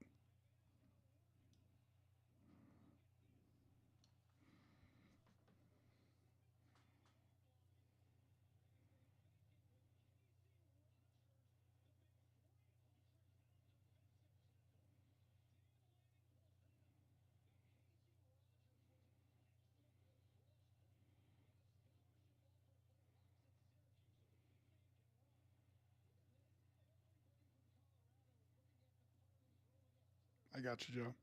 I got you, Joe.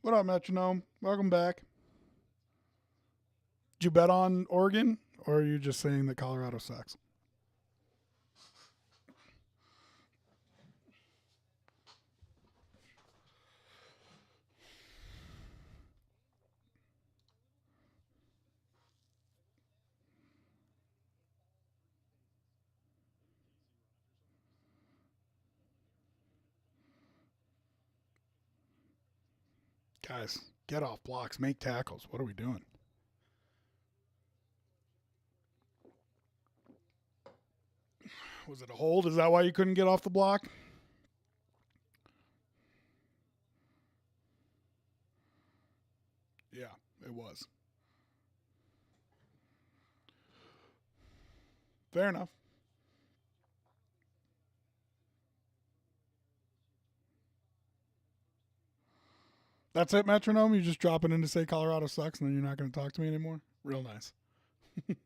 What up, Metronome? Welcome back. Did you bet on Oregon, or are you just saying that Colorado sucks? Guys, get off blocks, make tackles. What are we doing? Was it a hold? Is that why you couldn't get off the block? Yeah, it was. Fair enough. That's it, Metronome? You just dropping in to say Colorado sucks and then you're not going to talk to me anymore? Real nice. All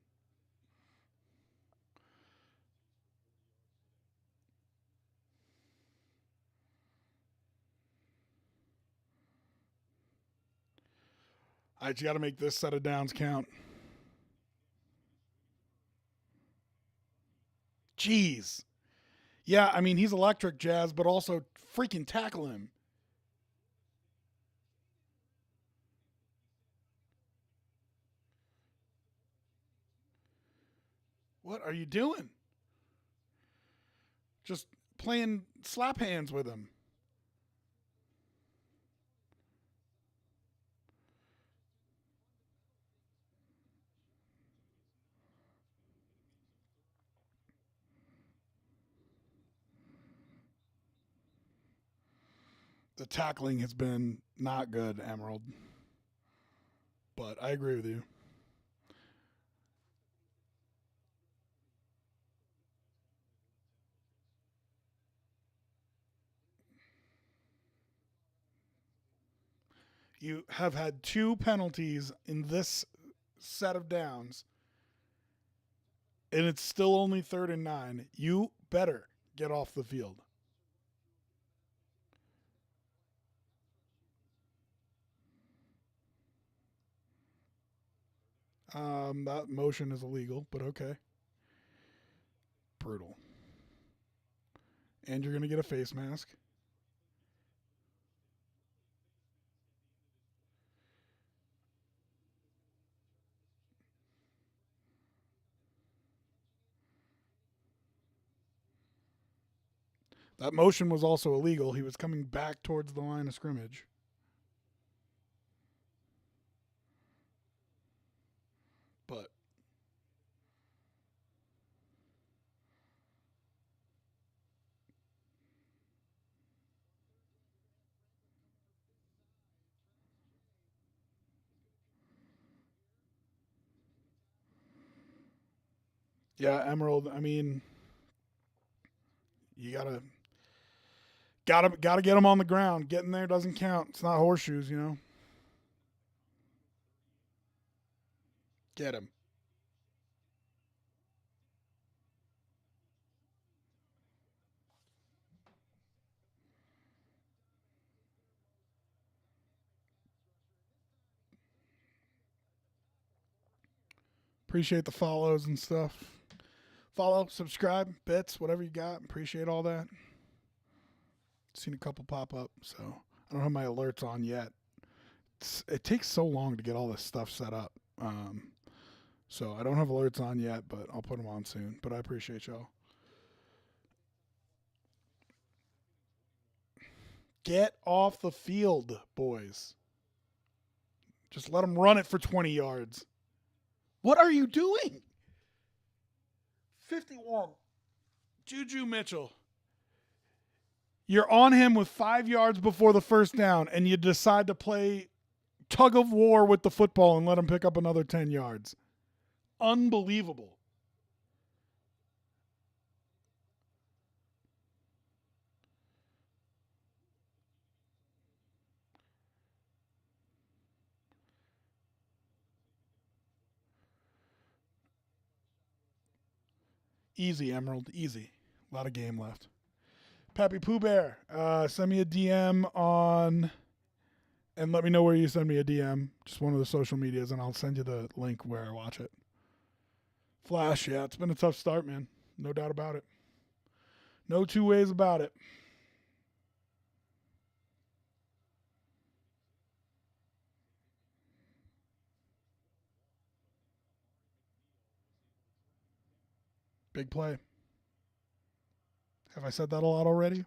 right, you got to make this set of downs count. Jeez. Yeah, I mean, he's electric, Jazz, but also freaking tackle him. What are you doing? Just playing slap hands with him. The tackling has been not good, Emerald. But I agree with you. You have had two penalties in this set of downs, and it's still only 3rd and 9. You better get off the field. That motion is illegal, but okay. Brutal. And you're going to get a face mask. That motion was also illegal. He was coming back towards the line of scrimmage. But Yeah, Emerald. I mean, you gotta get them on the ground. Getting there doesn't count. It's not horseshoes, you know. Get him. Appreciate the follows and stuff. Follow, subscribe, bits, whatever you got. Appreciate all that. Seen a couple pop up, so I don't have my alerts on yet. It takes so long to get all this stuff set up. So I don't have alerts on yet, but I'll put them on soon. But I appreciate y'all. Get off the field, boys. Just let them run it for 20 yards. What are you doing? 51. Juju Mitchell. You're on him with 5 yards before the first down, and you decide to play tug of war with the football and let him pick up another 10 yards. Unbelievable. Easy, Emerald. Easy. A lot of game left. Pappy Pooh Bear, send me a DM on, and let me know where you send me a DM. Just one of the social medias, and I'll send you the link where I watch it. Flash, yeah, it's been a tough start, man. No doubt about it. No two ways about it. Big play. Have I said that a lot already?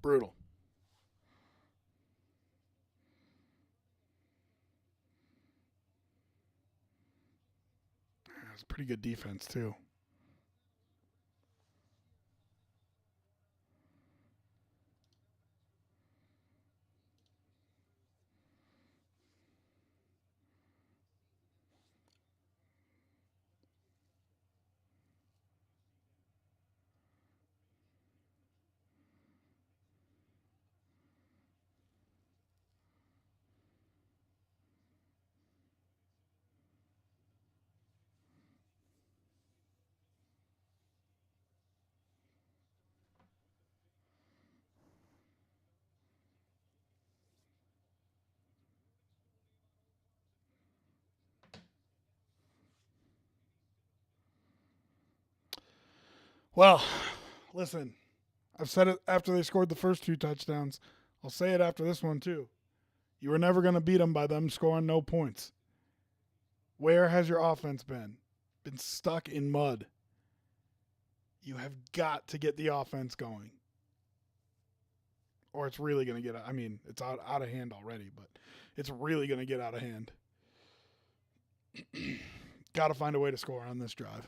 Brutal. It's pretty good defense, too. Well, listen, I've said it after they scored the first 2 touchdowns. I'll say it after this one, too. You were never going to beat them by them scoring no points. Where has your offense been? Been stuck in mud. You have got to get the offense going. Or it's really going to get, I mean, it's out of hand already, but it's really going to get out of hand. Got to find a way to score on this drive.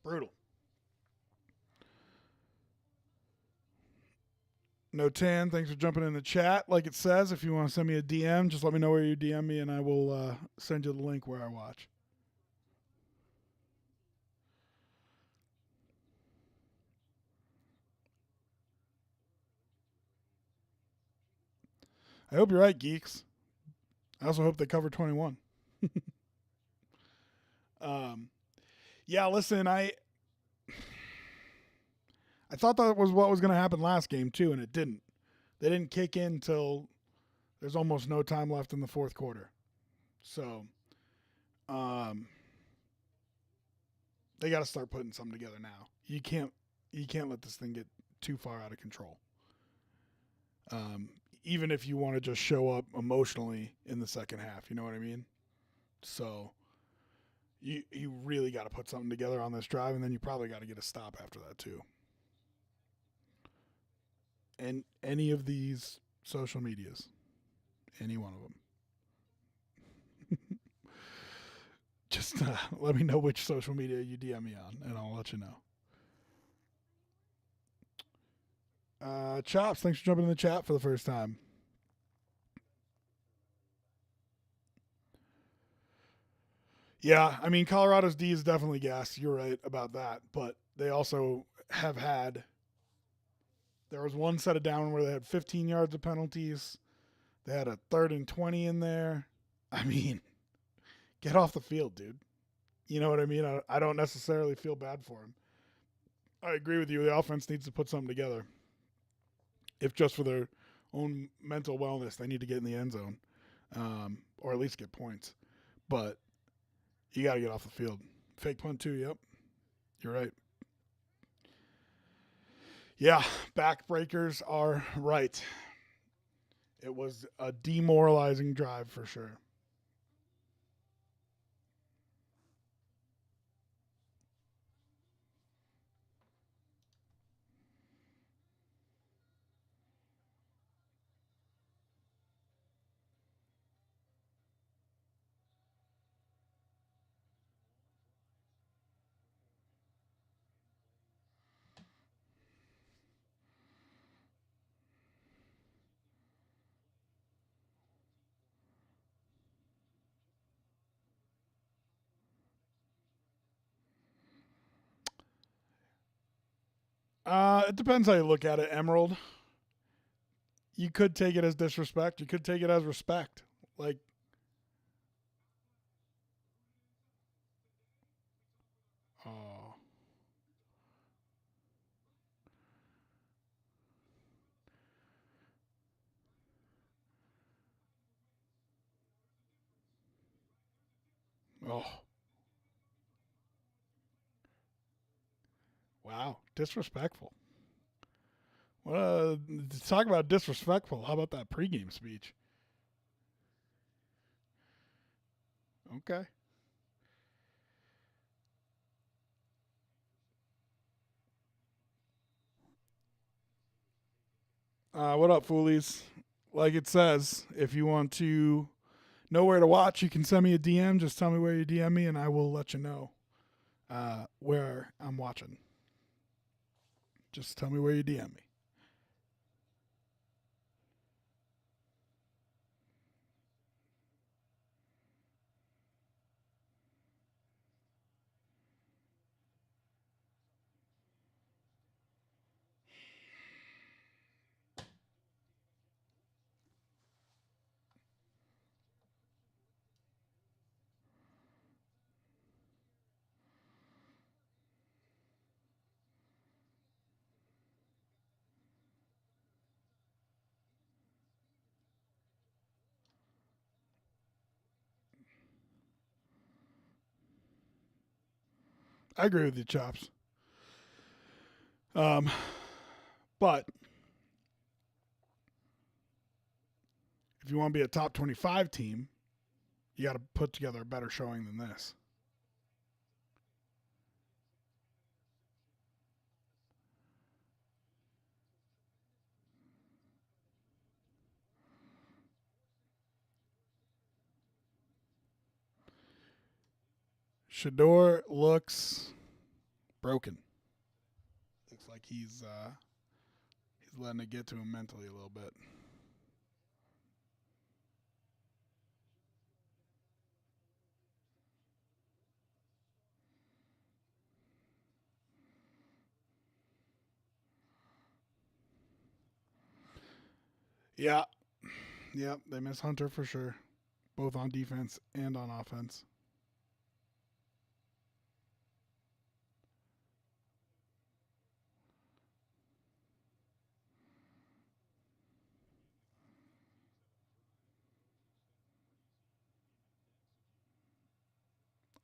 Brutal. No Tan, thanks for jumping in the chat. Like it says, if you want to send me a DM, just let me know where you DM me, and I will send you the link where I watch. I hope you're right, geeks. I also hope they cover 21. Yeah, listen, I thought that was what was going to happen last game too, and it didn't. They didn't kick in till there's almost no time left in the fourth quarter. So, they got to start putting something together now. You can't let this thing get too far out of control. Um, Even if you want to just show up emotionally in the second half, you know what I mean? So you really got to put something together on this drive, and then you probably got to get a stop after that too. And any of these social medias, any one of them, just let me know which social media you DM me on, and I'll let you know. Chops, thanks for jumping in the chat for the first time. Yeah, I mean, Colorado's D is definitely gas. You're right about that. But they also have had, there was one set of down where they had 15 yards of penalties. They had a 3rd and 20 in there. I mean, get off the field, dude. You know what I mean? I don't necessarily feel bad for him. I agree with you. The offense needs to put something together. If just for their own mental wellness, they need to get in the end zone, or at least get points. But you got to get off the field. Fake punt too. Yep, you're right. Yeah, backbreakers are right. It was a demoralizing drive for sure. It depends how you look at it, Emerald. You could take it as disrespect. You could take it as respect. Like, oh, oh, wow, disrespectful. Well, talk about disrespectful. How about that pregame speech? Okay. What up, foolies? Like it says, if you want to know where to watch, you can send me a DM. Just tell me where you DM me, and I will let you know where I'm watching. Just tell me where you DM me. I agree with you, Chops. Um, but if you want to be a top 25 team, you got to put together a better showing than this. Shador looks broken. Looks like he's letting it get to him mentally a little bit. Yeah, yeah, they miss Hunter for sure, both on defense and on offense.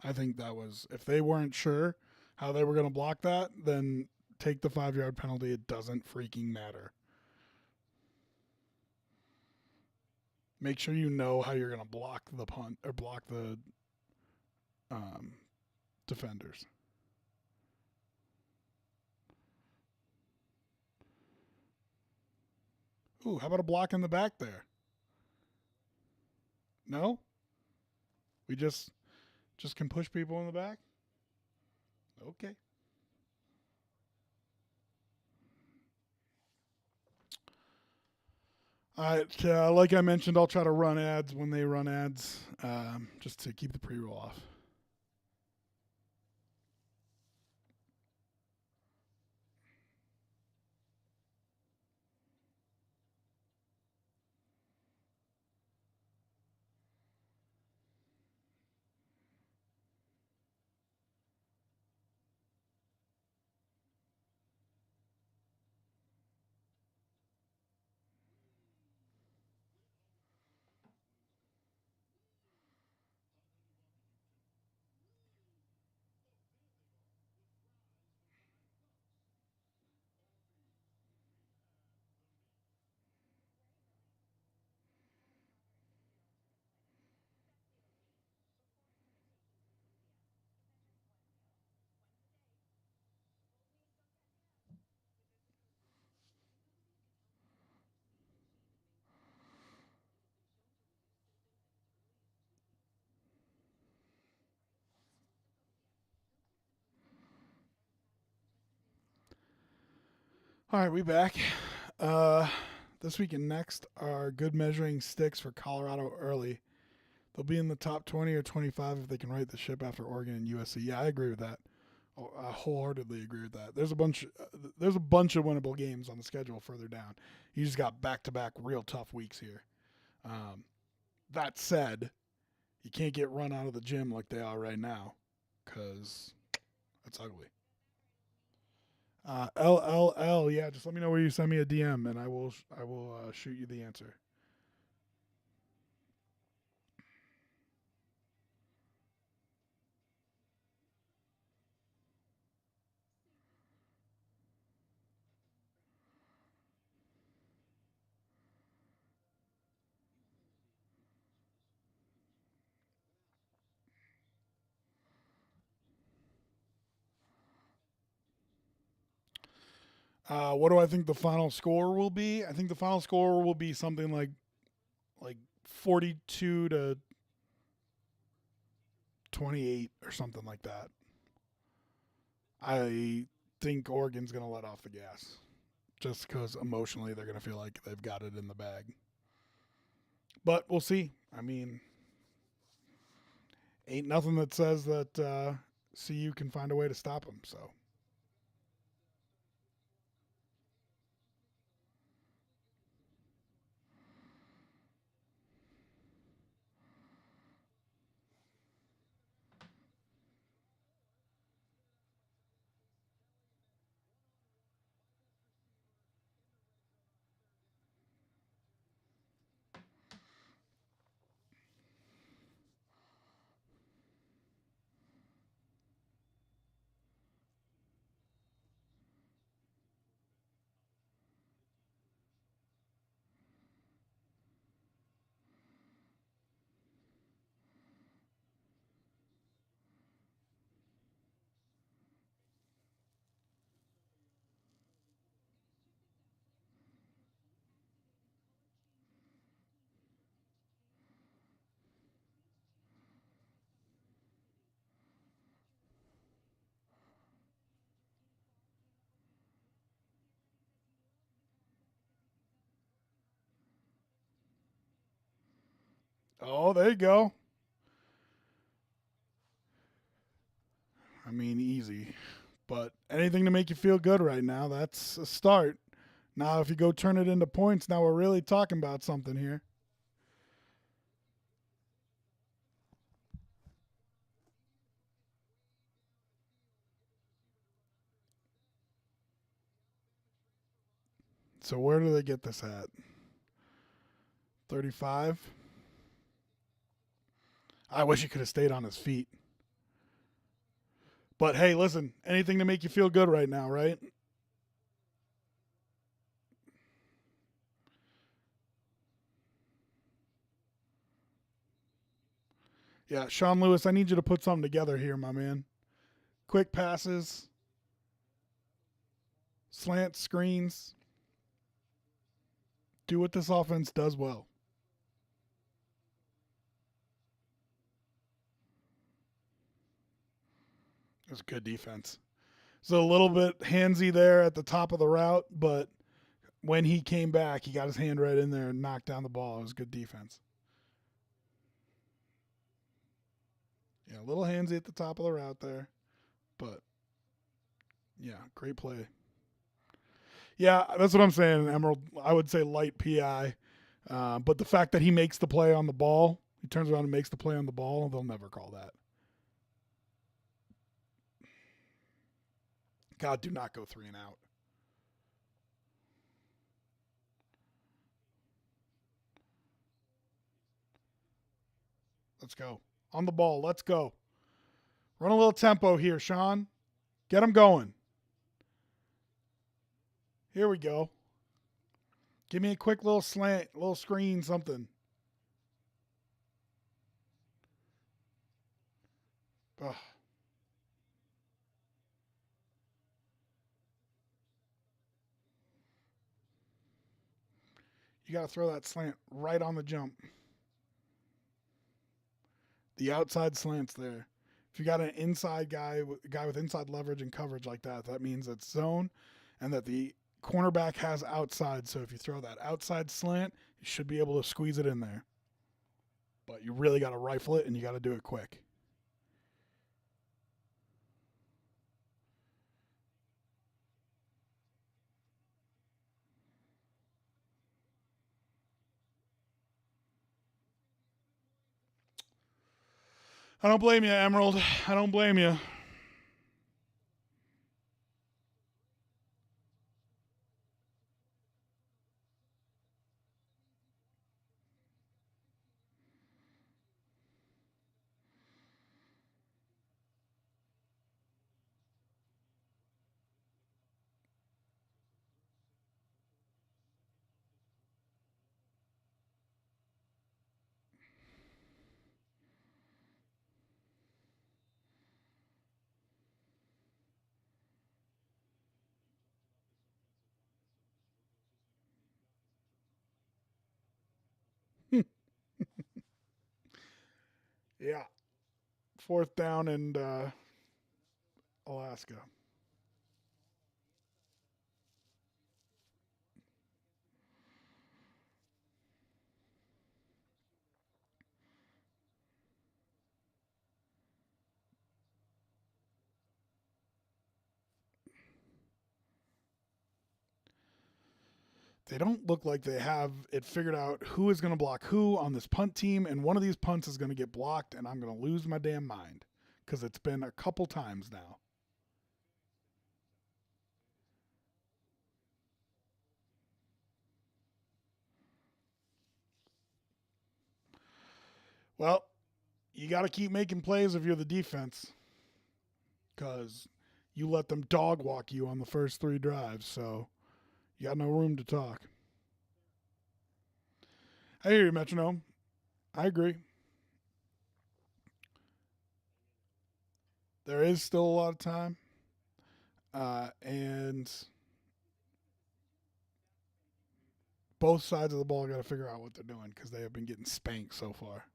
I think that was if they weren't sure how they were going to block that, then take the 5 yard penalty. It doesn't freaking matter. Make sure you know how you're going to block the punt or block the um, defenders. Ooh, how about a block in the back there? No? We just can push people in the back? Okay. All right. Like I mentioned, I'll try to run ads when they run ads, just to keep the pre-roll off. All right, we back. This week and next are good measuring sticks for Colorado early. They'll be in the top 20 or 25 if they can right the ship after Oregon and USC. Yeah, I agree with that. I wholeheartedly agree with that. There's a bunch of winnable games on the schedule further down. You just got back-to-back real tough weeks here. That said, you can't get run out of the gym like they are right now, because that's ugly. LLL, yeah. Just let me know where you send me a DM, and I will shoot you the answer. What do I think the final score will be? I think the final score will be something like 42 to 28 or something like that. I think Oregon's going to let off the gas just because emotionally they're going to feel like they've got it in the bag. But we'll see. I mean, ain't nothing that says that CU can find a way to stop them. So. Oh, there you go. I mean, easy. But anything to make you feel good right now, that's a start. Now, if you go turn it into points, now we're really talking about something here. So, where do they get this at? 35? I wish he could have stayed on his feet. But hey, listen, anything to make you feel good right now, right? Yeah, Sean Lewis, I need you to put something together here, my man. Quick passes, slant screens. Do what this offense does well. It was a good defense. So a little bit handsy there at the top of the route, but when he came back, he got his hand right in there and knocked down the ball. It was good defense. Yeah, a little handsy at the top of the route there, but yeah, great play. Yeah, that's what I'm saying, Emerald. I would say light PI, but the fact that he makes the play on the ball, he turns around and makes the play on the ball, they'll never call that. God, do not go 3 and out. Let's go. On the ball. Let's go. Run a little tempo here, Sean. Get him going. Here we go. Give me a quick little slant, little screen, something. Ugh. You got to throw that slant right on the jump. The outside slant's there. If you got an inside guy with inside leverage and coverage like that, that means it's zone and that the cornerback has outside. So if you throw that outside slant, you should be able to squeeze it in there. But you really got to rifle it and you got to do it quick. I don't blame you, Emerald. I don't blame you. Yeah. 4th down and Alaska. They don't look like they have it figured out who is going to block who on this punt team, and one of these punts is going to get blocked, and I'm going to lose my damn mind because it's been a couple times now. Well, you got to keep making plays if you're the defense because you let them dog walk you on the first 3 drives, so you got no room to talk. I hear you, Metronome. I agree. There is still a lot of time. And both sides of the ball got to figure out what they're doing because they have been getting spanked so far.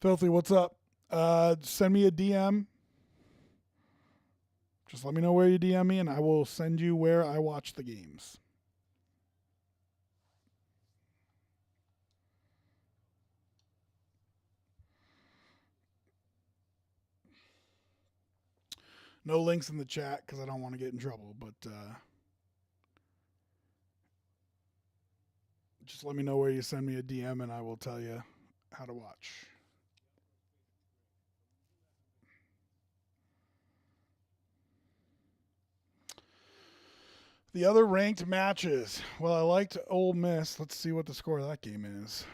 Filthy, what's up? Send me a DM. Just let me know where you DM me, and I will send you where I watch the games. No links in the chat because I don't want to get in trouble, but just let me know where you send me a DM, and I will tell you how to watch. The other ranked matches. Well, I liked Ole Miss. Let's see what the score of that game is.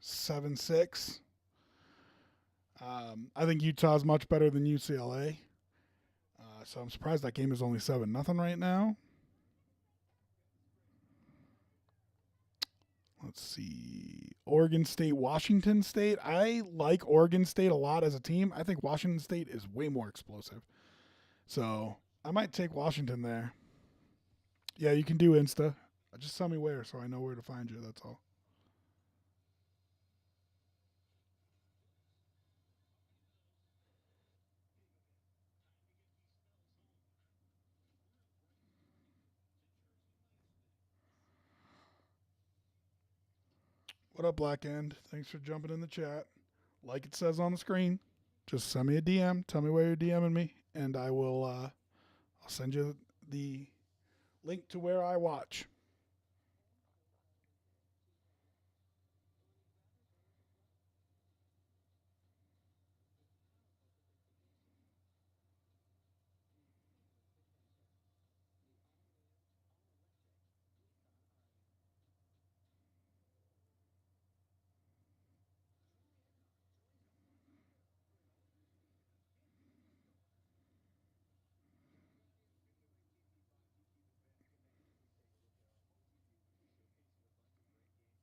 7-6. I think Utah's much better than UCLA. So I'm surprised that game is only 7-0 right now. Let's see. Oregon State, Washington State. I like Oregon State a lot as a team. I think Washington State is way more explosive. So I might take Washington there. Yeah, you can do Insta. Just tell me where so I know where to find you. That's all. What up, Black End? Thanks for jumping in the chat. Like it says on the screen, just send me a DM. Tell me where you're DMing me, and I will. I'll send you the link to where I watch.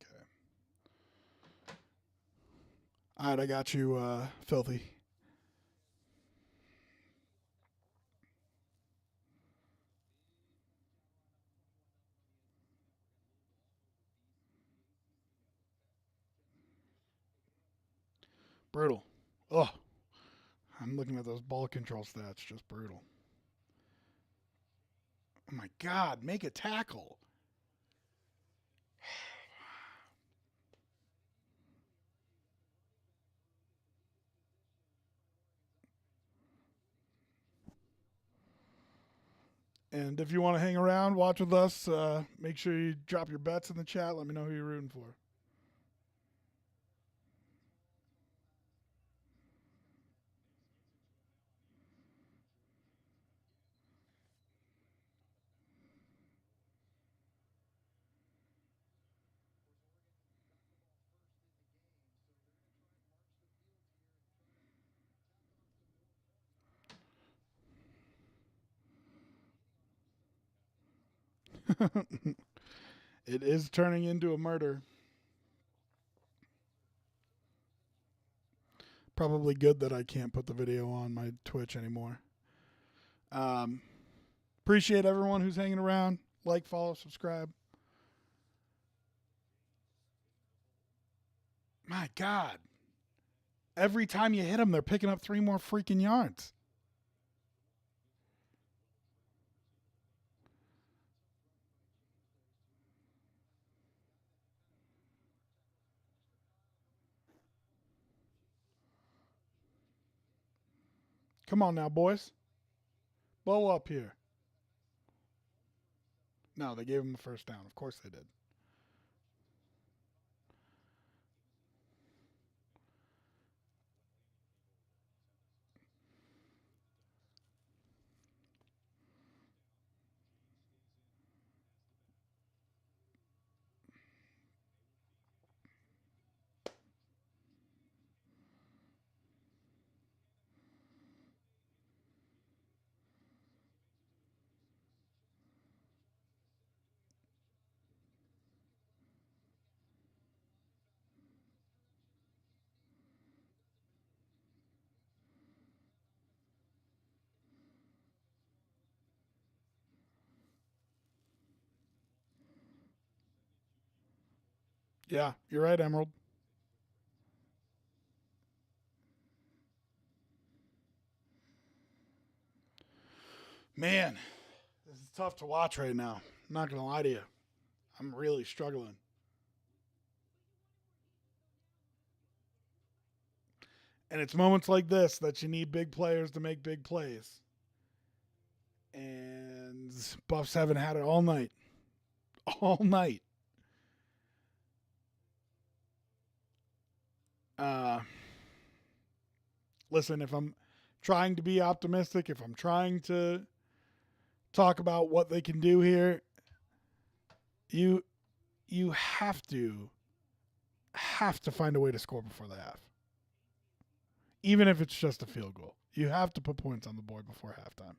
Okay. All right, I got you, Filthy. Brutal. Oh, I'm looking at those ball control stats. Just brutal. Oh my God, make a tackle. And if you want to hang around, watch with us, make sure you drop your bets in the chat. Let me know who you're rooting for. It is turning into a murder. Probably good that I can't put the video on my Twitch anymore. Appreciate everyone who's hanging around. Like, follow, subscribe. My God. Every time you hit them, they're picking up 3 more freaking yards. Come on now, boys. Blow up here. No, they gave him the first down. Of course they did. Yeah, you're right, Emerald. Man, this is tough to watch right now. I'm not going to lie to you. I'm really struggling. And it's moments like this that you need big players to make big plays. And Buffs haven't had it all night. All night. Listen, if I'm trying to be optimistic, if I'm trying to talk about what they can do here, you have to find a way to score before the half. Even if it's just a field goal. You have to put points on the board before halftime.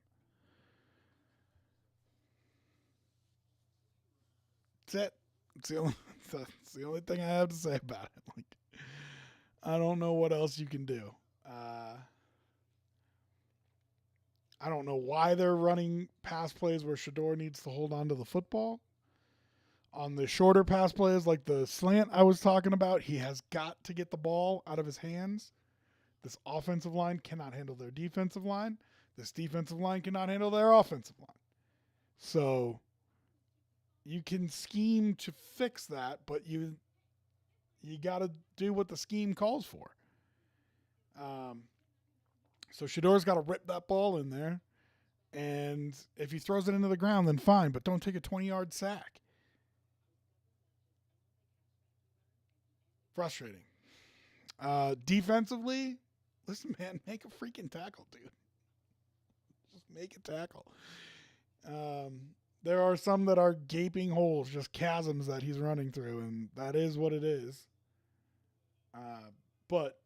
That's it. It's the only, that's the only thing I have to say about it. Like, I don't know what else you can do. I don't know why they're running pass plays where Shador needs to hold on to the football. On the shorter pass plays, like the slant I was talking about, he has got to get the ball out of his hands. This offensive line cannot handle their defensive line. This defensive line cannot handle their offensive line. So you can scheme to fix that, but you got to do what the scheme calls for. So Shador's got to rip that ball in there, and if he throws it into the ground, then fine, but don't take a 20-yard sack. Frustrating. Defensively, listen, man, make a freaking tackle, dude. Just make a tackle. There are some that are gaping holes, just chasms that he's running through, and that is what it is. But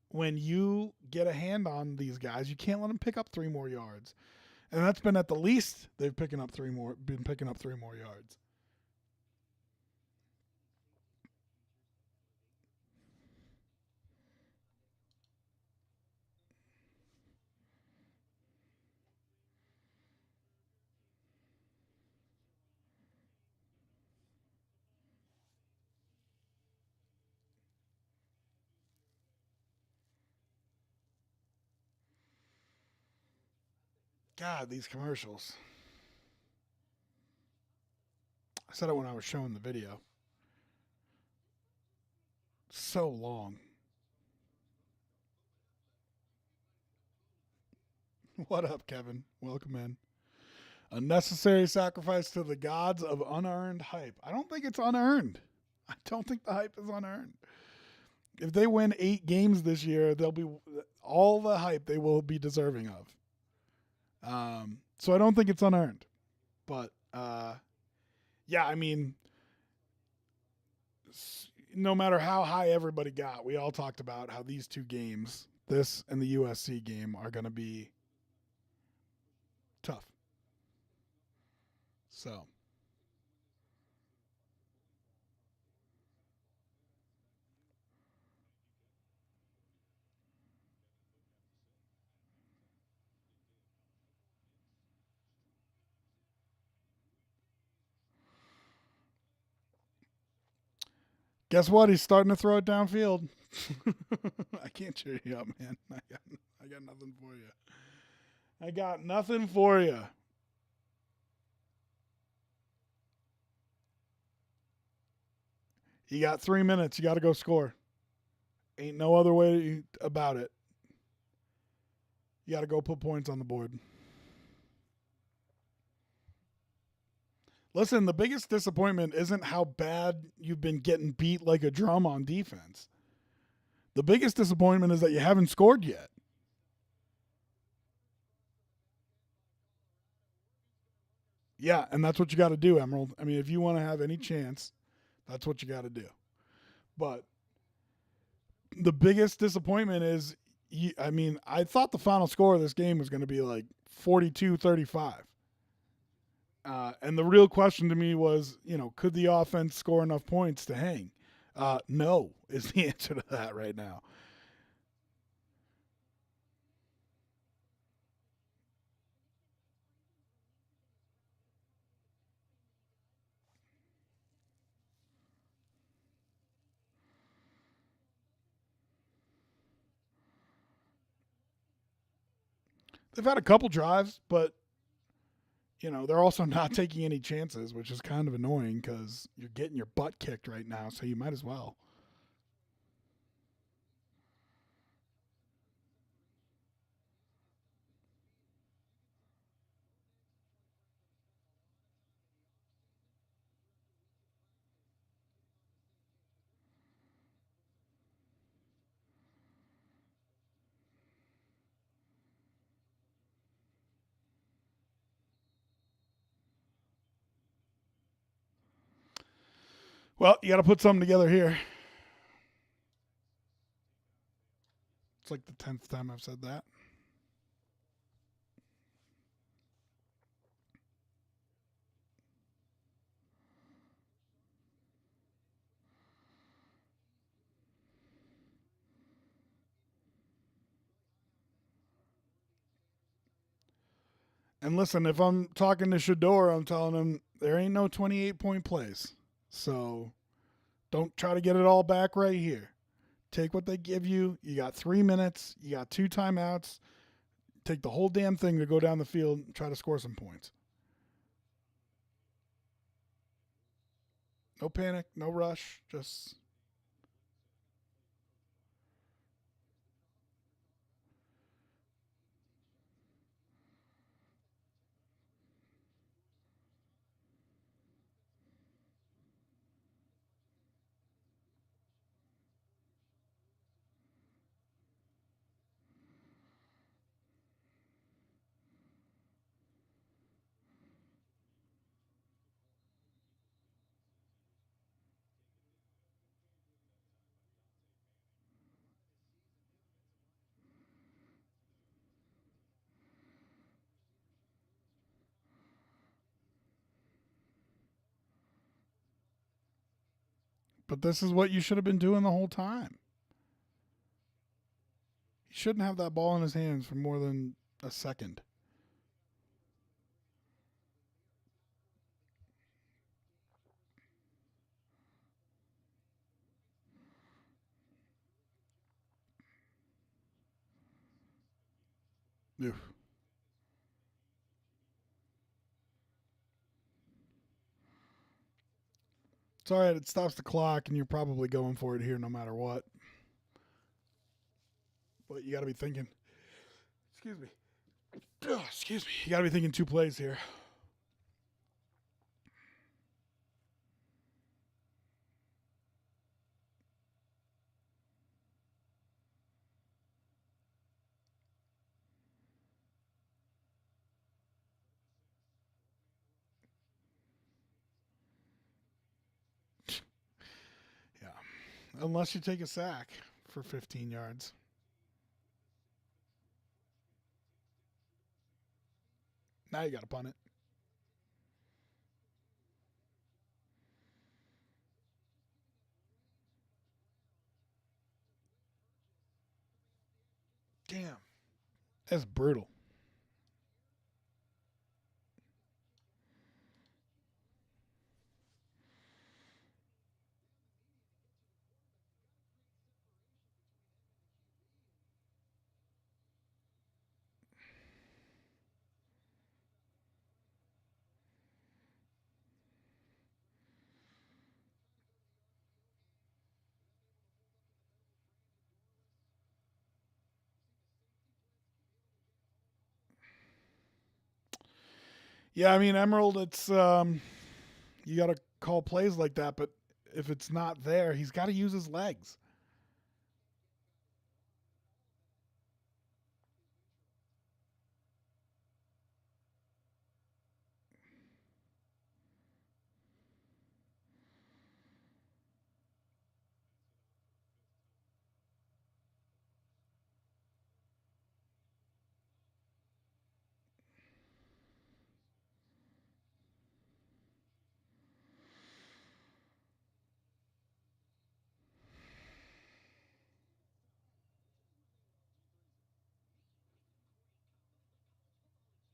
when you get a hand on these guys, you can't let them pick up 3 more yards. And that's been at the least they've been picking up 3 more yards. God, these commercials. I said it when I was showing the video. So long. What up, Kevin? Welcome in. A necessary sacrifice to the gods of unearned hype. I don't think it's unearned. I don't think the hype is unearned. If they win 8 games this year, they'll be all the hype they will be deserving of. So I don't think it's unearned. But yeah, I mean, no matter how high everybody got, we all talked about how these 2 games, this and the USC game, are going to be tough. So. Guess what? He's starting to throw it downfield. I can't cheer you up, man. I got nothing for you. I got nothing for you. You got 3 minutes. You got to go score. Ain't no other way about it. You got to go put points on the board. Listen, the biggest disappointment isn't how bad you've been getting beat like a drum on defense. The biggest disappointment is that you haven't scored yet. Yeah, and that's what you got to do, Emerald. I mean, if you want to have any chance, that's what you got to do. But the biggest disappointment is, I mean, I thought the final score of this game was going to be like 42-35. And the real question to me was, could the offense score enough points to hang? No, is the answer to that right now. They've had a couple drives, but they're also not taking any chances, which is kind of annoying because you're getting your butt kicked right now, so you might as well. Well, you got to put something together here. It's like the 10th time I've said that. And listen, if I'm talking to Shador, I'm telling him there ain't no 28-point plays. So don't try to get it all back right here. Take what they give you. You got 3 minutes. You got 2 timeouts. Take the whole damn thing to go down the field and try to score some points. No panic, no rush. Just but this is what you should have been doing the whole time. He shouldn't have that ball in his hands for more than a second. Oof. It's all right. It stops the clock, and you're probably going for it here no matter what. But you got to be thinking. Excuse me. Excuse me. You got to be thinking 2 plays here. Yeah. Unless you take a sack for 15 yards. Now you got to punt it. Damn. That's brutal. Yeah, I mean, Emerald, it's you got to call plays like that, but if it's not there, he's got to use his legs.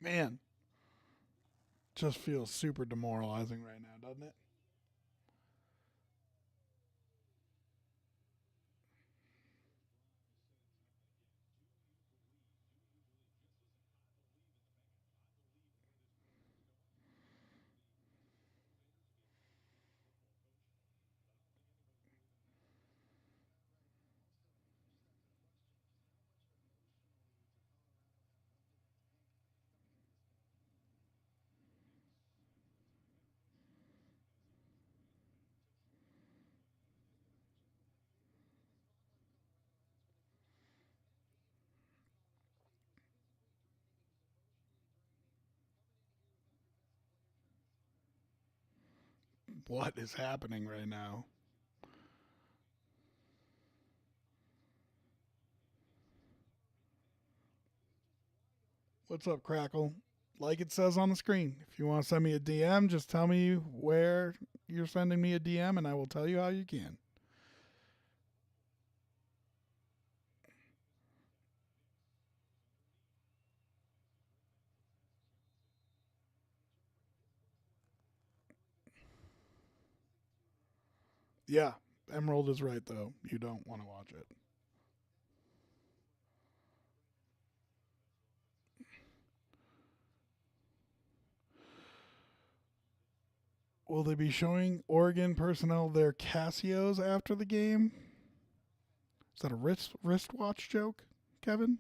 Man, just feels super demoralizing right now, doesn't it? What is happening right now? What's up, Crackle? Like it says on the screen. If you want to send me a DM, just tell me where you're sending me a DM and I will tell you how you can. Yeah, Emerald is right, though. You don't want to watch it. Will they be showing Oregon personnel their Casios after the game? Is that a wristwatch joke, Kevin?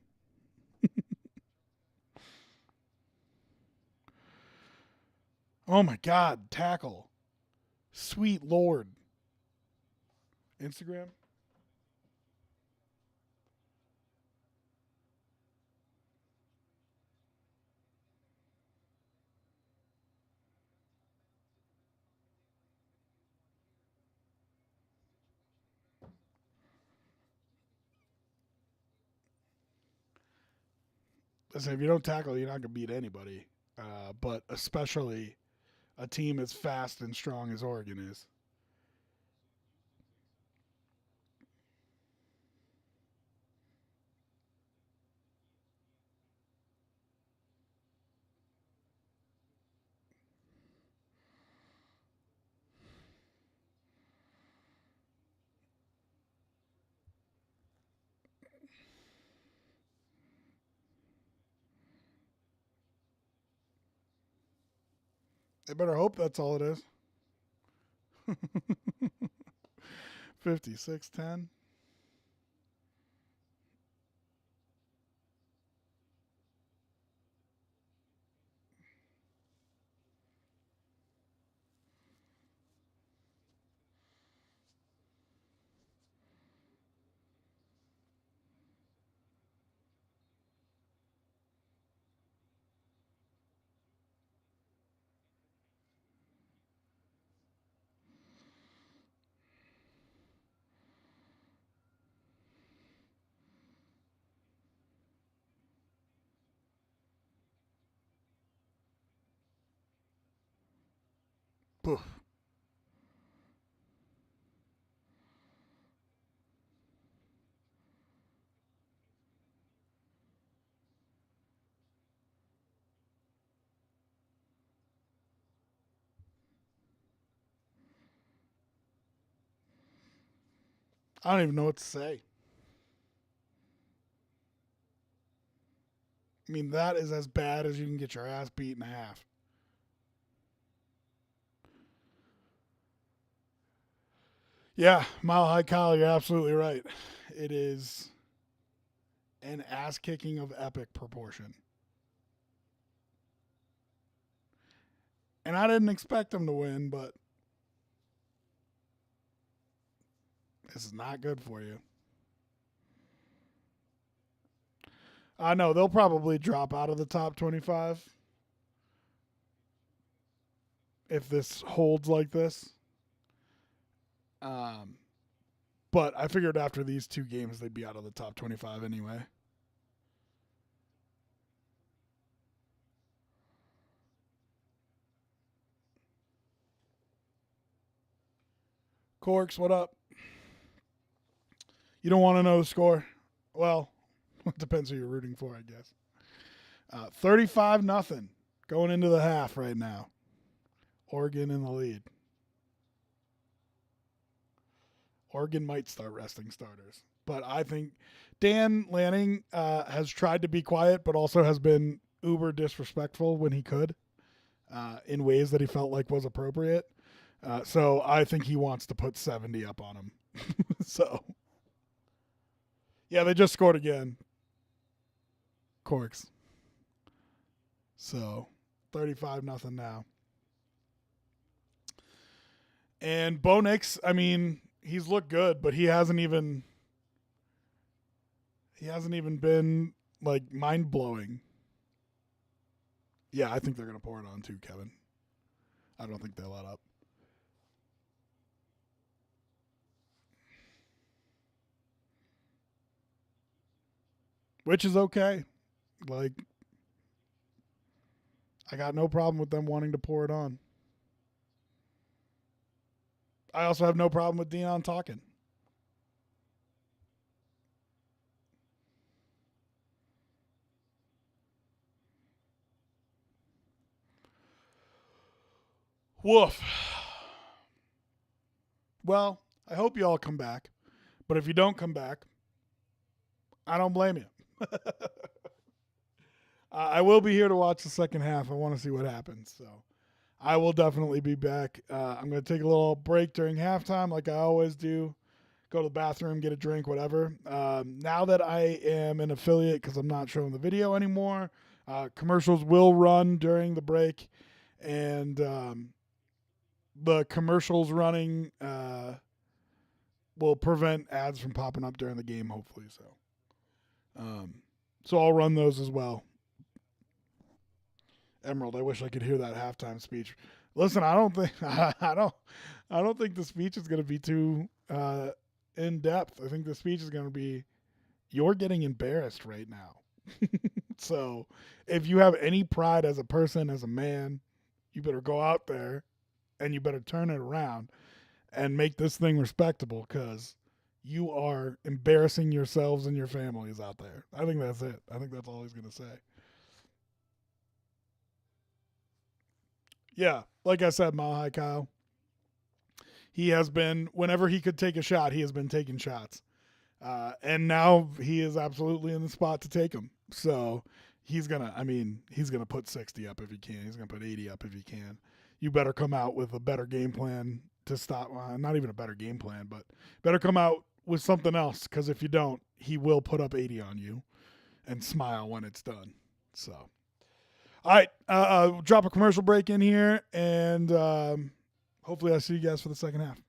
Oh my God, tackle. Sweet Lord. Instagram? Listen, if you don't tackle, you're not going to beat anybody. But especially a team as fast and strong as Oregon is. They better hope that's all it is. 56-10. Poof. I don't even know what to say. I mean, that is as bad as you can get your ass beat in half. Yeah, Mile High Kyle, you're absolutely right. It is an ass kicking of epic proportion. And I didn't expect them to win, but this is not good for you. I know they'll probably drop out of the top 25 if this holds like this. Um, but I figured after these two games they'd be out of the top 25 anyway. Corks, what up? You don't want to know the score? Well, it depends who you're rooting for, I guess. 35 nothing going into the half right now. Oregon in the lead. Oregon might start resting starters, but I think Dan Lanning has tried to be quiet, but also has been uber disrespectful when he could, in ways that he felt like was appropriate. So I think he wants to put 70 up on him. So, yeah, they just scored again. Corks. So 35 nothing now. And Bo Nix, I mean, he's looked good, but he hasn't even been like mind blowing. Yeah, I think they're gonna pour it on too, Kevin. I don't think they'll let up. Which is okay. Like, I got no problem with them wanting to pour it on. I also have no problem with Deion talking. Woof. Well, I hope you all come back. But if you don't come back, I don't blame you. I will be here to watch the second half. I want to see what happens. So I will definitely be back. I'm going to take a little break during halftime, like I always do. Go to the bathroom, get a drink, whatever. Now that I am an affiliate, because I'm not showing the video anymore, commercials will run during the break. And the commercials running will prevent ads from popping up during the game, hopefully. So I'll run those as well. Emerald, I wish I could hear that halftime speech. Listen, I don't think I don't think the speech is going to be too in depth. I think the speech is going to be, you're getting embarrassed right now. So if you have any pride as a person, as a man, you better go out there and you better turn it around and make this thing respectable, because you are embarrassing yourselves and your families out there. I think that's it. I think that's all he's going to say. Yeah, like I said, Mile High Kyle, he has been, whenever he could take a shot, he has been taking shots. And now he is absolutely in the spot to take them. So he's gonna put 60 up if he can. He's gonna put 80 up if he can. You better come out with a better game plan to stop. Not even a better game plan, but better come out with something else. Because if you don't, he will put up 80 on you and smile when it's done. So, all right, drop a commercial break in here, and hopefully I see you guys for the second half.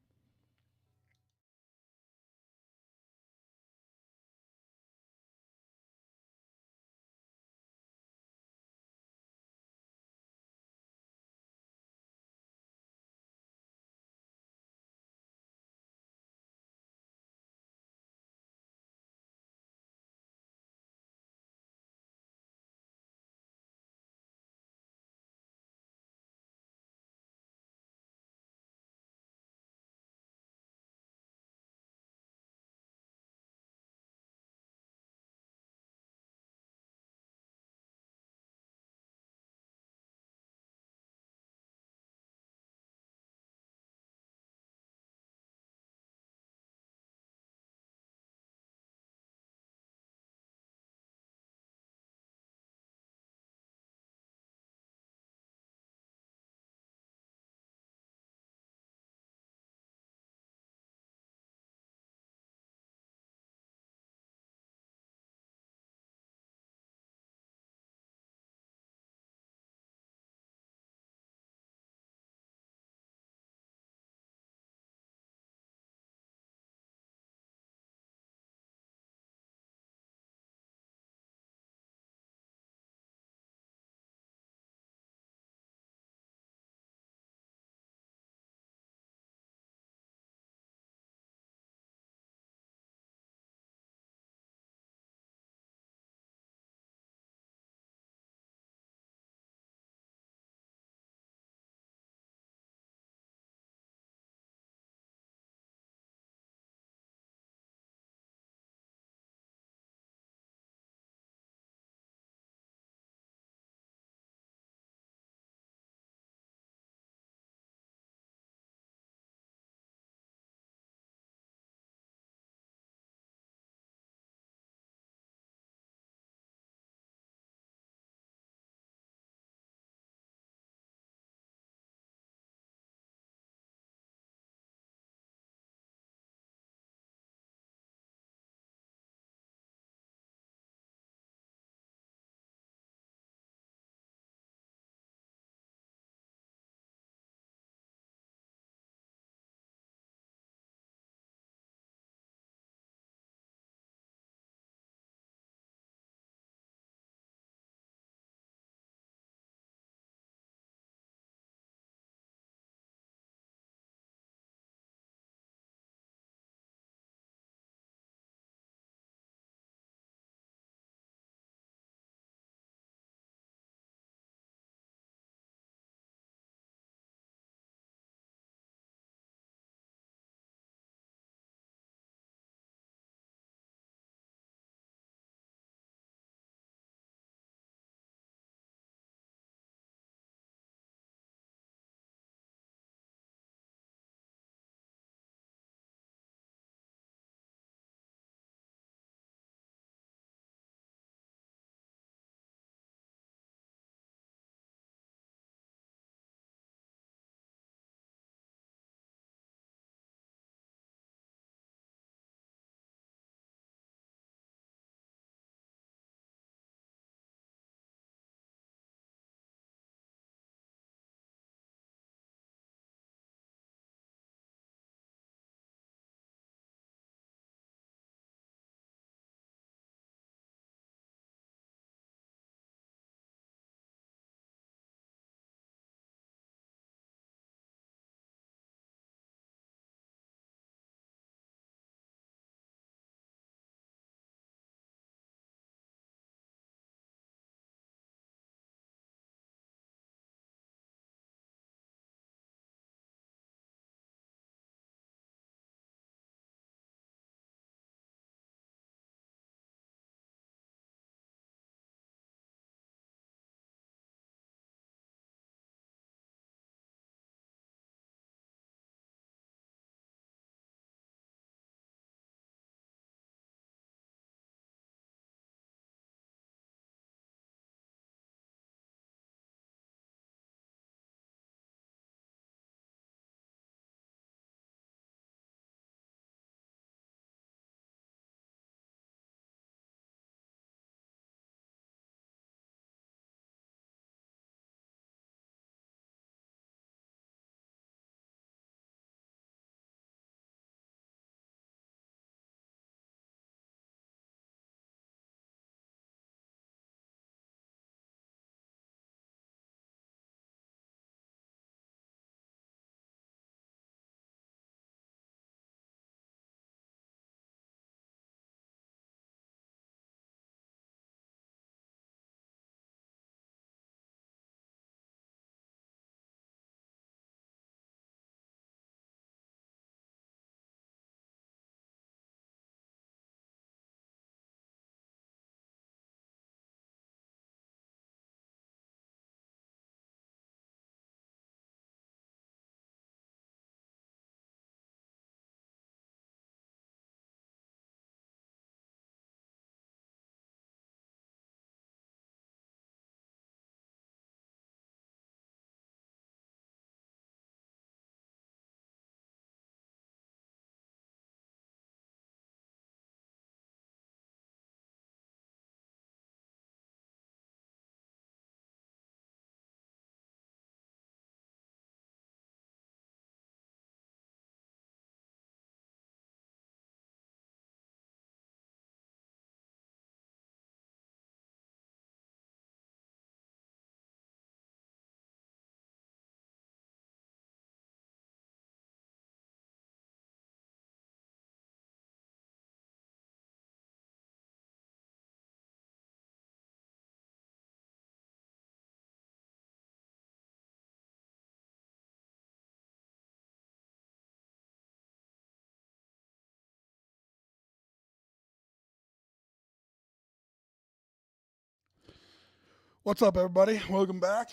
What's up, everybody? Welcome back.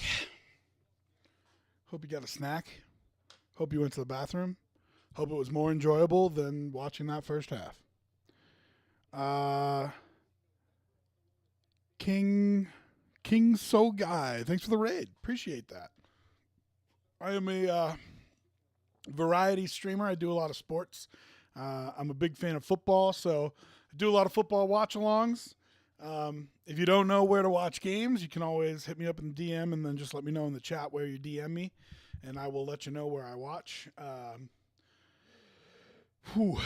Hope you got a snack. Hope you went to the bathroom. Hope it was more enjoyable than watching that first half. King So Guy, thanks for the raid. Appreciate that. I am a variety streamer. I do a lot of sports. I'm a big fan of football, so I do a lot of football watch-alongs. If you don't know where to watch games, you can always hit me up in the DM and then just let me know in the chat where you DM me, and I will let you know where I watch.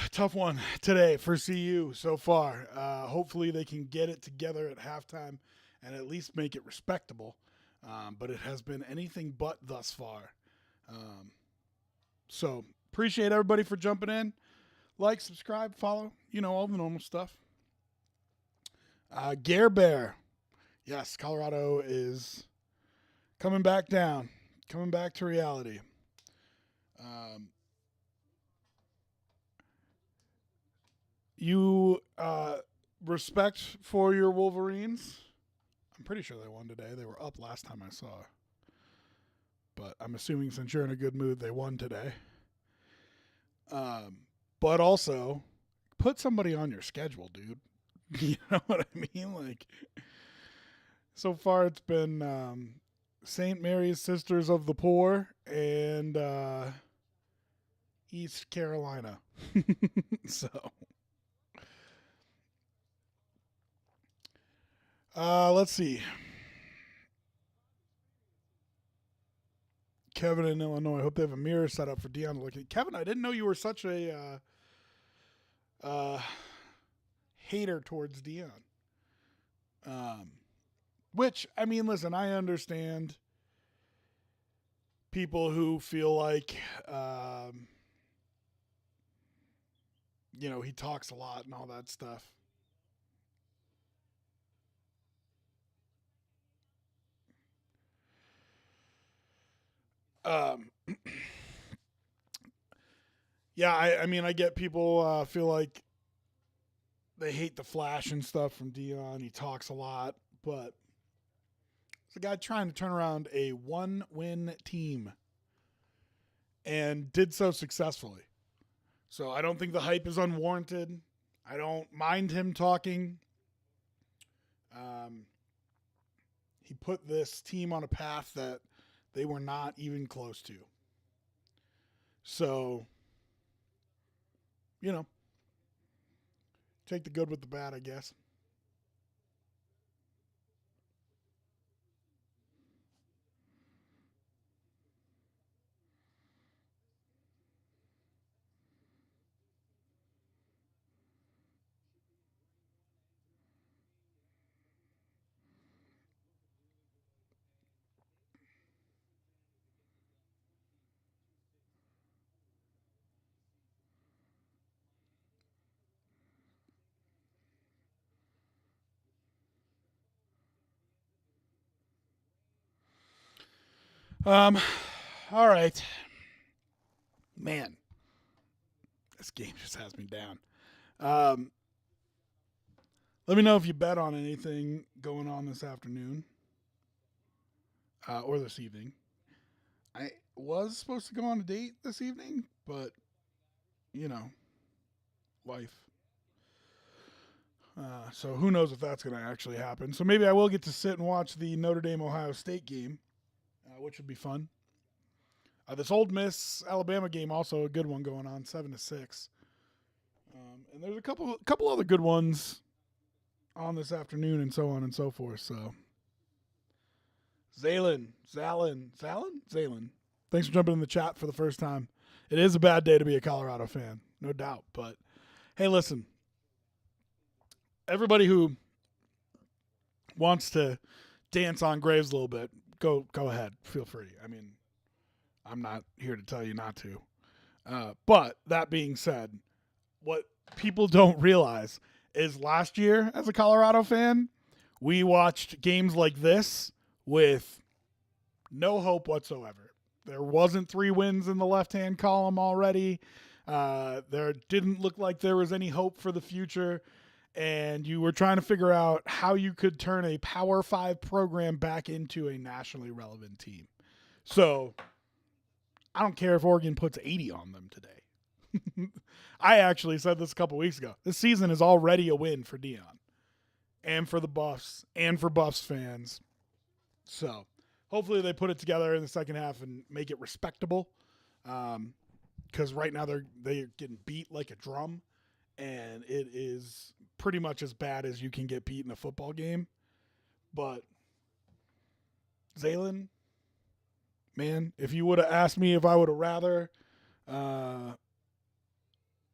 Tough one today for CU so far. Hopefully they can get it together at halftime and at least make it respectable. But it has been anything but thus far. So appreciate everybody for jumping in. Like, subscribe, follow, all the normal stuff. Gare Bear. Yes, Colorado is coming back down, coming back to reality. You respect for your Wolverines. I'm pretty sure they won today. They were up last time I saw. But I'm assuming since you're in a good mood, they won today. But also, put somebody on your schedule, dude. You know what I mean? Like, so far it's been St. Mary's Sisters of the Poor and East Carolina. So, let's see. Kevin in Illinois. I hope they have a mirror set up for Deion to look at. Kevin, I didn't know you were such a hater towards Deion. Which, I mean, listen, I understand people who feel like, he talks a lot and all that stuff. Yeah, I mean, I get people feel like they hate the flash and stuff from Deion. He talks a lot, but it's a guy trying to turn around a one-win team and did so successfully. So I don't think the hype is unwarranted. I don't mind him talking. He put this team on a path that they were not even close to. So, take the good with the bad, I guess. All right. Man, this game just has me down. Let me know if you bet on anything going on this afternoon or this evening. I was supposed to go on a date this evening, but, life. So who knows if that's going to actually happen. So maybe I will get to sit and watch the Notre Dame-Ohio State game, which would be fun. This Ole Miss Alabama game, also a good one going on, 7-6. And there's a couple other good ones on this afternoon, and so on and so forth. So, Zalen. Thanks for jumping in the chat for the first time. It is a bad day to be a Colorado fan, no doubt. But hey, listen, everybody who wants to dance on graves a little bit, go ahead, feel free. I mean, I'm not here to tell you not to. But that being said, what people don't realize is last year as a Colorado fan, we watched games like this with no hope whatsoever. There wasn't 3 wins in the left-hand column already. There didn't look like there was any hope for the future. and you were trying to figure out how you could turn a Power 5 program back into a nationally relevant team. So I don't care if Oregon puts 80 on them today. I actually said this a couple weeks ago. This season is already a win for Deion and for the Buffs and for Buffs fans. So hopefully they put it together in the second half and make it respectable. Because right now they're getting beat like a drum, and it is pretty much as bad as you can get beat in a football game. But Zaylen, man, if you would have asked me if I would have rather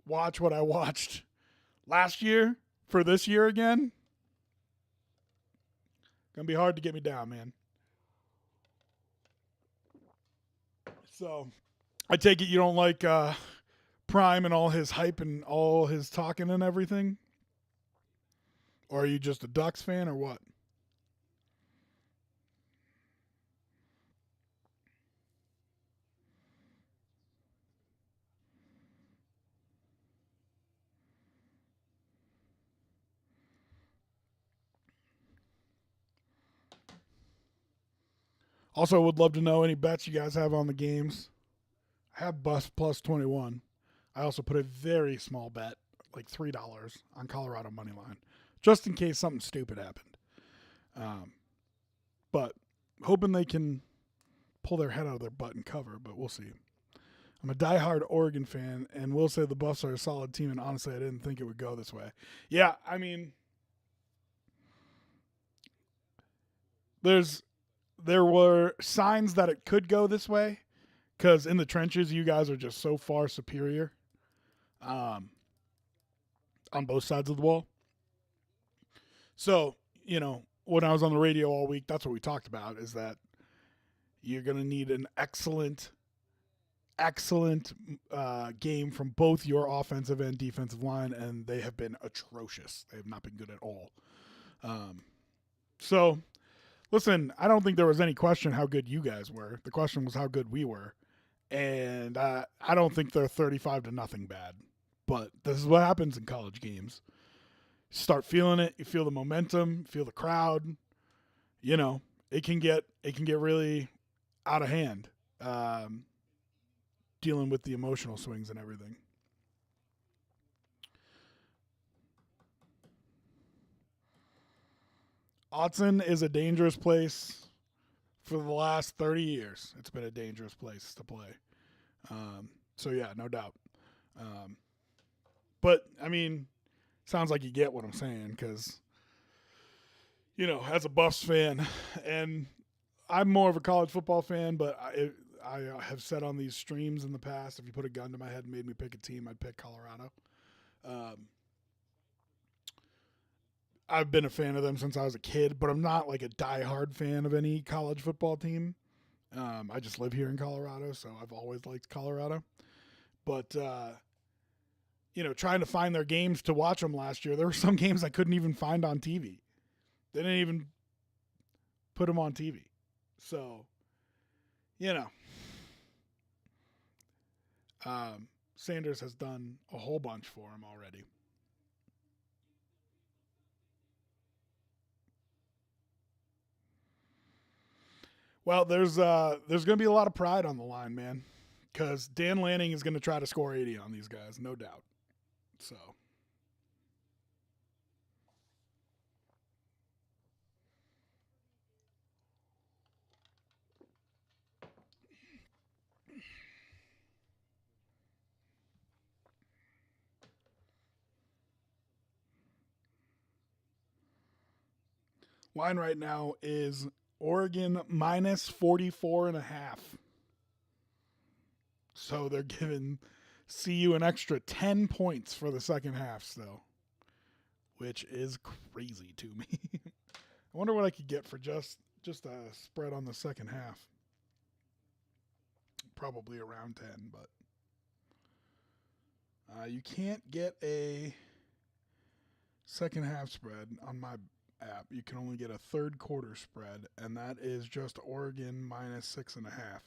watch what I watched last year for this year again, gonna be hard to get me down, man. So I take it you don't like Prime and all his hype and all his talking and everything? Or are you just a Ducks fan or what? Also, would love to know any bets you guys have on the games. I have Bus plus 21. I also put a very small bet, like $3, on Colorado money line, just in case something stupid happened. But hoping they can pull their head out of their butt and cover, but we'll see. I'm a diehard Oregon fan, and will say the Buffs are a solid team, and honestly, I didn't think it would go this way. Yeah, I mean, there were signs that it could go this way, because in the trenches, you guys are just so far superior on both sides of the ball. So, when I was on the radio all week, that's what we talked about, is that you're going to need an excellent game from both your offensive and defensive line, and they have been atrocious. They have not been good at all. So, listen, I don't think there was any question how good you guys were. The question was how good we were. And I don't think they're 35-0 bad. But this is what happens in college games. You start feeling it. You feel the momentum. Feel the crowd. It can get really out of hand. Dealing with the emotional swings and everything. Autzen is a dangerous place. For the last 30 years, it's been a dangerous place to play. So, yeah, no doubt. But, I mean, sounds like you get what I'm saying because, as a Buffs fan, and I'm more of a college football fan, but I have said on these streams in the past, if you put a gun to my head and made me pick a team, I'd pick Colorado. I've been a fan of them since I was a kid, but I'm not like a diehard fan of any college football team. I just live here in Colorado, so I've always liked Colorado. But, trying to find their games to watch them last year, there were some games I couldn't even find on TV. They didn't even put them on TV. So, Sanders has done a whole bunch for him already. Well, there's going to be a lot of pride on the line, man, because Dan Lanning is going to try to score 80 on these guys, no doubt. So, line right now is Oregon minus 44.5. So they're giving CU an extra 10 points for the second half still, which is crazy to me. I wonder what I could get for just a spread on the second half. Probably around 10, but you can't get a second half spread on my app. You can only get a third quarter spread, and that is just Oregon minus 6.5. I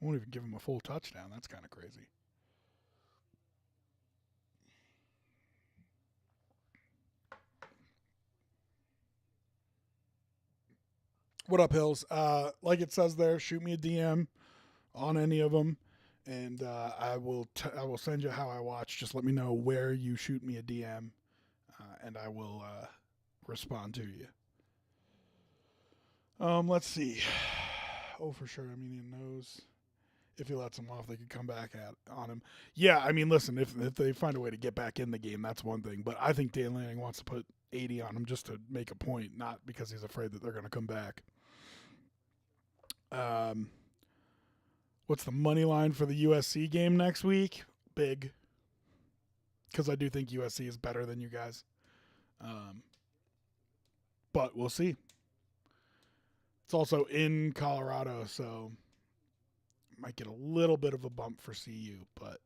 won't even give them a full touchdown. That's kind of crazy. What up, Hills? Like it says there, shoot me a DM on any of them, and I will send you how I watch. Just let me know where you shoot me a DM, and I will respond to you. Let's see. Oh, for sure. I mean, he knows if he lets him off, they could come back on him. Yeah, I mean, listen, if they find a way to get back in the game, that's one thing. But I think Dan Lanning wants to put 80 on him just to make a point, not because he's afraid that they're going to come back. What's the money line for the USC game next week? Big, because I do think USC is better than you guys. But we'll see. It's also in Colorado, so might get a little bit of a bump for CU. But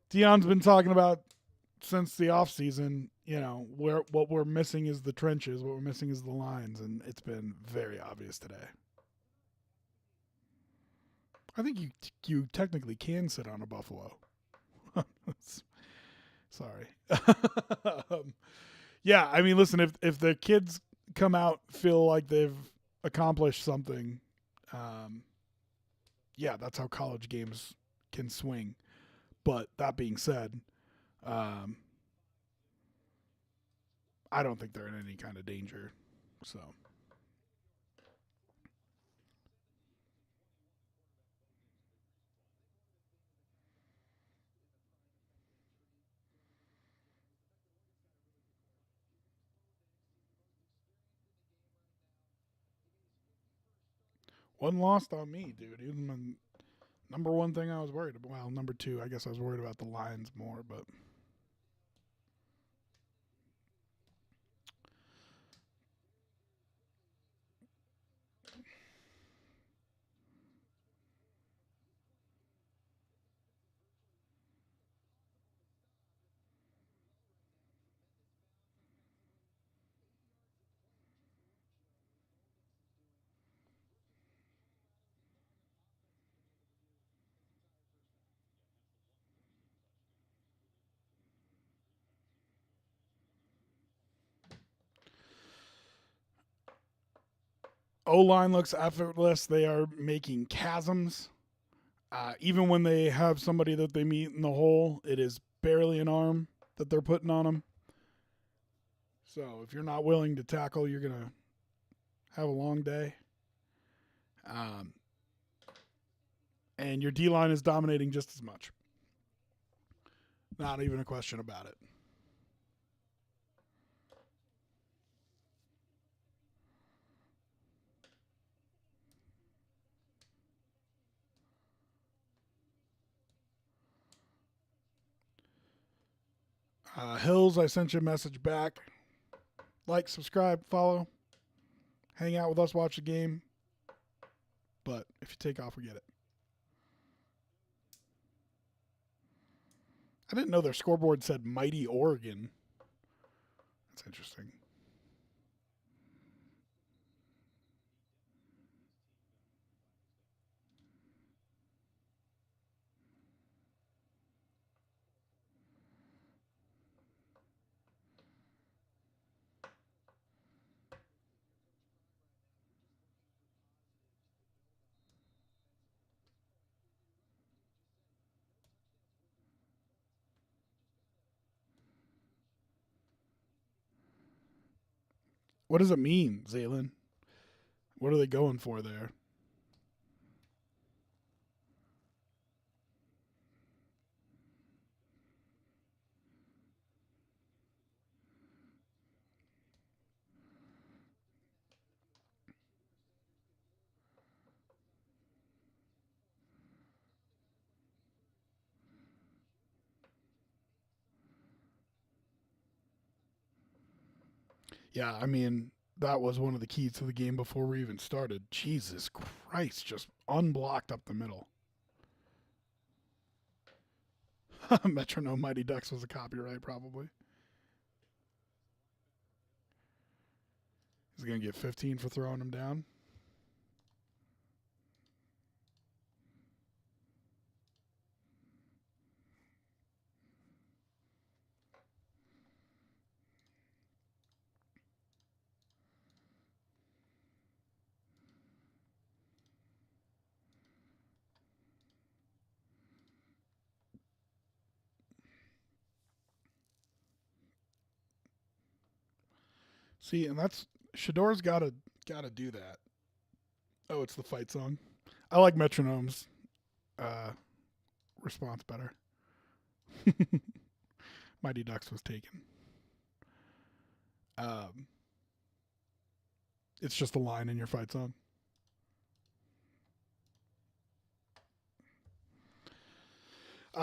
Deion's been talking about since the offseason, what we're missing is the trenches, what we're missing is the lines, and it's been very obvious today. I think you technically can sit on a buffalo. Sorry. Yeah, I mean, listen, if the kids come out feel like they've accomplished something, yeah, that's how college games can swing. But that being said, I don't think they're in any kind of danger. So. One lost on me, dude. He was my number one thing I was worried about. Well, number two, I guess I was worried about the Lions more, but. O-line looks effortless. They are making chasms. Even when they have somebody that they meet in the hole, it is barely an arm that they're putting on them. So if you're not willing to tackle, you're going to have a long day. And your D-line is dominating just as much. Not even a question about it. Hills, I sent you a message back. Like, subscribe, follow. Hang out with us, watch the game. But if you take off, we get it. I didn't know their scoreboard said Mighty Oregon. That's interesting. What does it mean, Zaylen? What are they going for there? Yeah, I mean, that was one of the keys to the game before we even started. Jesus Christ, just unblocked up the middle. Metronome Mighty Ducks was a copyright, probably. He's going to get 15 for throwing him down. See, and that's Shador's gotta do that. Oh, it's the fight song. I like Metronome's uh, response better. Mighty Ducks was taken. It's just a line in your fight song.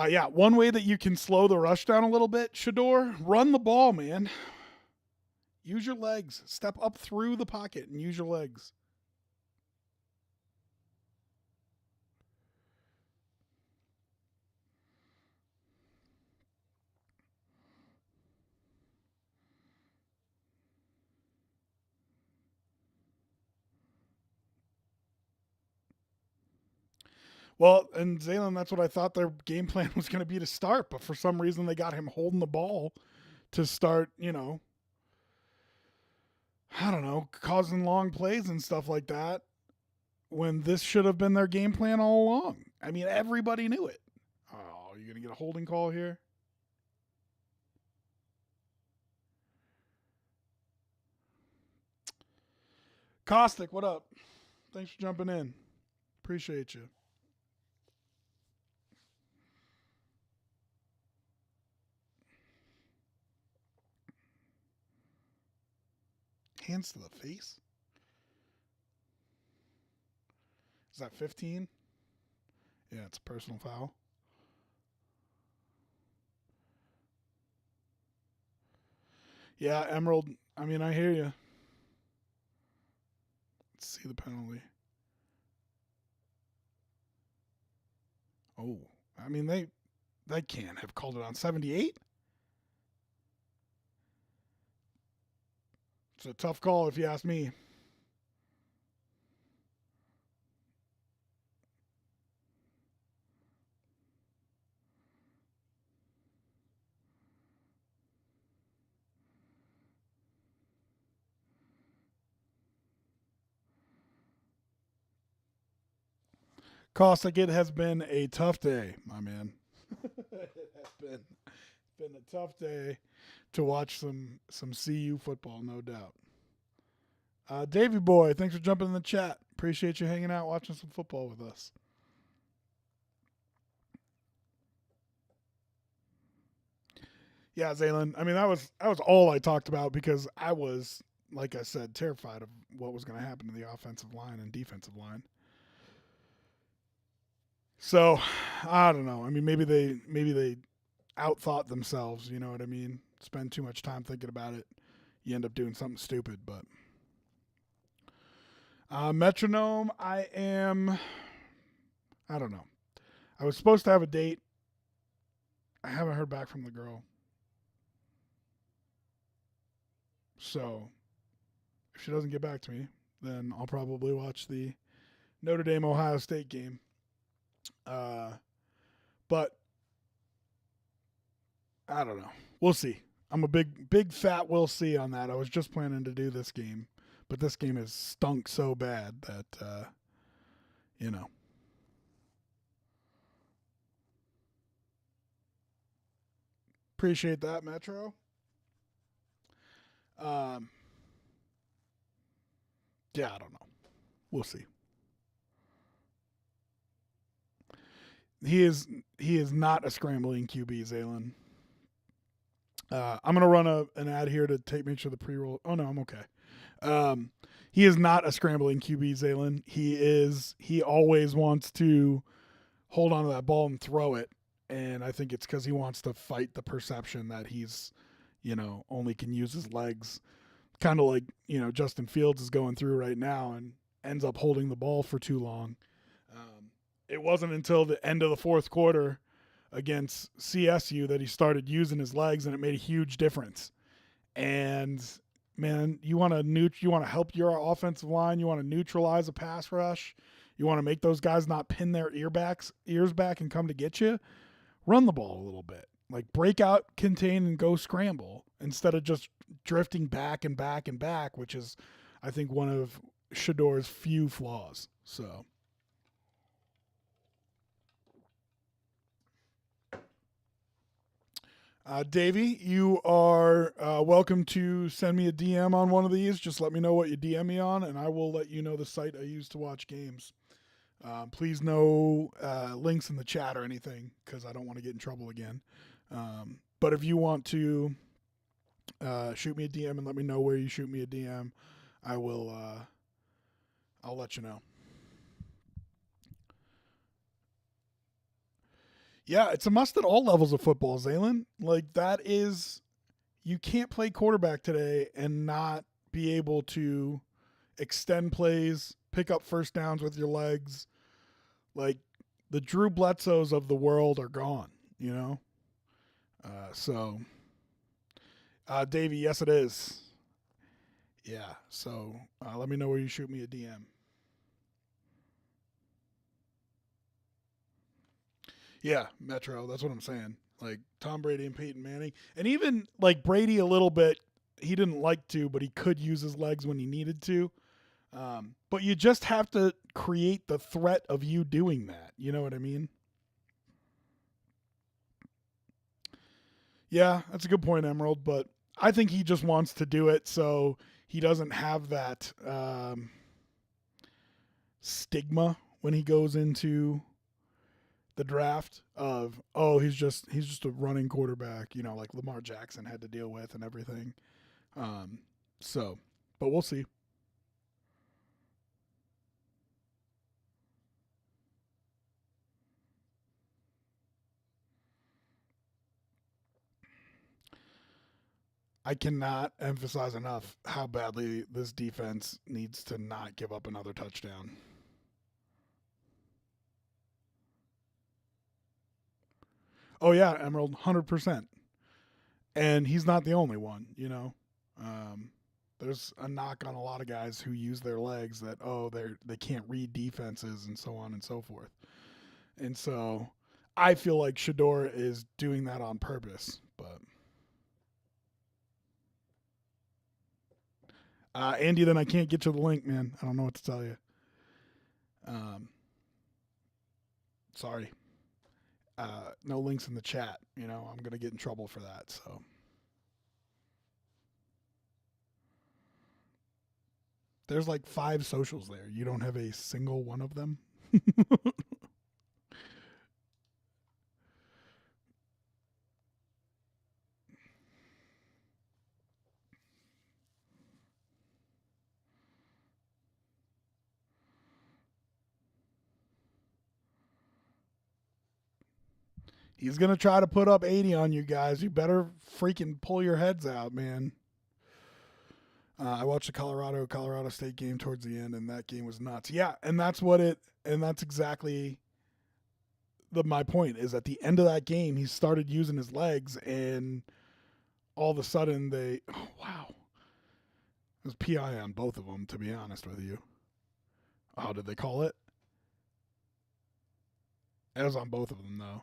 Yeah, one way that you can slow the rush down a little bit, Shador, run the ball, man. Use your legs. Step up through the pocket and use your legs. Well, and Zaylen, that's what I thought their game plan was going to be to start, but for some reason they got him holding the ball to start, I don't know, causing long plays and stuff like that when this should have been their game plan all along. I mean, everybody knew it. Oh, you're going to get a holding call here? Caustic, what up? Thanks for jumping in. Appreciate you. Hands to the face? Is that 15? Yeah, it's a personal foul. Yeah, Emerald. I mean, I hear you. Let's see the penalty. Oh, I mean, they can't have called it on 78. It's a tough call if you ask me. Caustic, it has been a tough day, my man. It has been a tough day to watch some CU football, no doubt. Davy boy, thanks for jumping in the chat. Appreciate you hanging out, watching some football with us. Yeah, Zaylin. I mean, that was all I talked about because I was, like I said, terrified of what was going to happen to the offensive line and defensive line. So, I don't know. I mean, maybe they outthought themselves. You know what I mean? Spend too much time thinking about it, you end up doing something stupid. But Metronome, I don't know. I was supposed to have a date. I haven't heard back from the girl. So, if she doesn't get back to me, then I'll probably watch the Notre Dame Ohio State game. But I don't know. We'll see. I'm a big fat we'll see on that. I was just planning to do this game, but this game has stunk so bad that you know. Appreciate that, Metro. Um, yeah, I don't know. We'll see. He is not a scrambling QB, Zaylen. I'm gonna run an ad here to make sure the pre-roll. Oh no, I'm okay. He is not a scrambling QB, Zaylen. He always wants to hold on to that ball and throw it, and I think it's because he wants to fight the perception that he's, only can use his legs, kind of like Justin Fields is going through right now, and ends up holding the ball for too long. It wasn't until the end of the fourth quarter against CSU that he started using his legs, and it made a huge difference. And man, you want to help your offensive line, you want to neutralize a pass rush, you want to make those guys not pin their ears back and come to get you. Run the ball a little bit, like break out, contain, and go scramble instead of just drifting back and back and back, which is, I think, one of Shador's few flaws. So. Davey, you are welcome to send me a DM on one of these. Just let me know what you DM me on, and I will let you know the site I use to watch games. Please no links in the chat or anything because I don't want to get in trouble again. But if you want to shoot me a DM and let me know where you shoot me a DM, I will. I'll let you know. Yeah, it's a must at all levels of football, Zaylen. Like that is, you can't play quarterback today and not be able to extend plays, pick up first downs with your legs. Like the Drew Bledsoes of the world are gone, you know? Davey, yes, it is. Yeah, so let me know where you shoot me a DM. Yeah, Metro. That's what I'm saying. Like Tom Brady and Peyton Manning, and even like Brady a little bit. He didn't like to, but he could use his legs when he needed to. But you just have to create the threat of you doing that. You know what I mean? Yeah, that's a good point, Emerald. But I think he just wants to do it so he doesn't have that stigma when he goes into the draft of he's just a running quarterback, you know, like Lamar Jackson had to deal with and everything. Um, so, but we'll see. I cannot emphasize enough how badly this defense needs to not give up another touchdown. Oh yeah, Emerald, 100%. And he's not the only one, you know. Um, there's a knock on a lot of guys who use their legs that they can't read defenses and so on and so forth. And so I feel like Shador is doing that on purpose. But Andy, then I can't get you the link, man. I don't know what to tell you. Um, sorry. No links in the chat. You know, I'm gonna get in trouble for that. So there's like 5 socials there. You don't have a single one of them. He's gonna try to put up 80 on you guys. You better freaking pull your heads out, man. I watched the Colorado State game towards the end, and that game was nuts. Yeah, and that's exactly my point. Is at the end of that game, he started using his legs, and all of a sudden wow, it was PI on both of them. To be honest with you, how did they call it? It was on both of them though.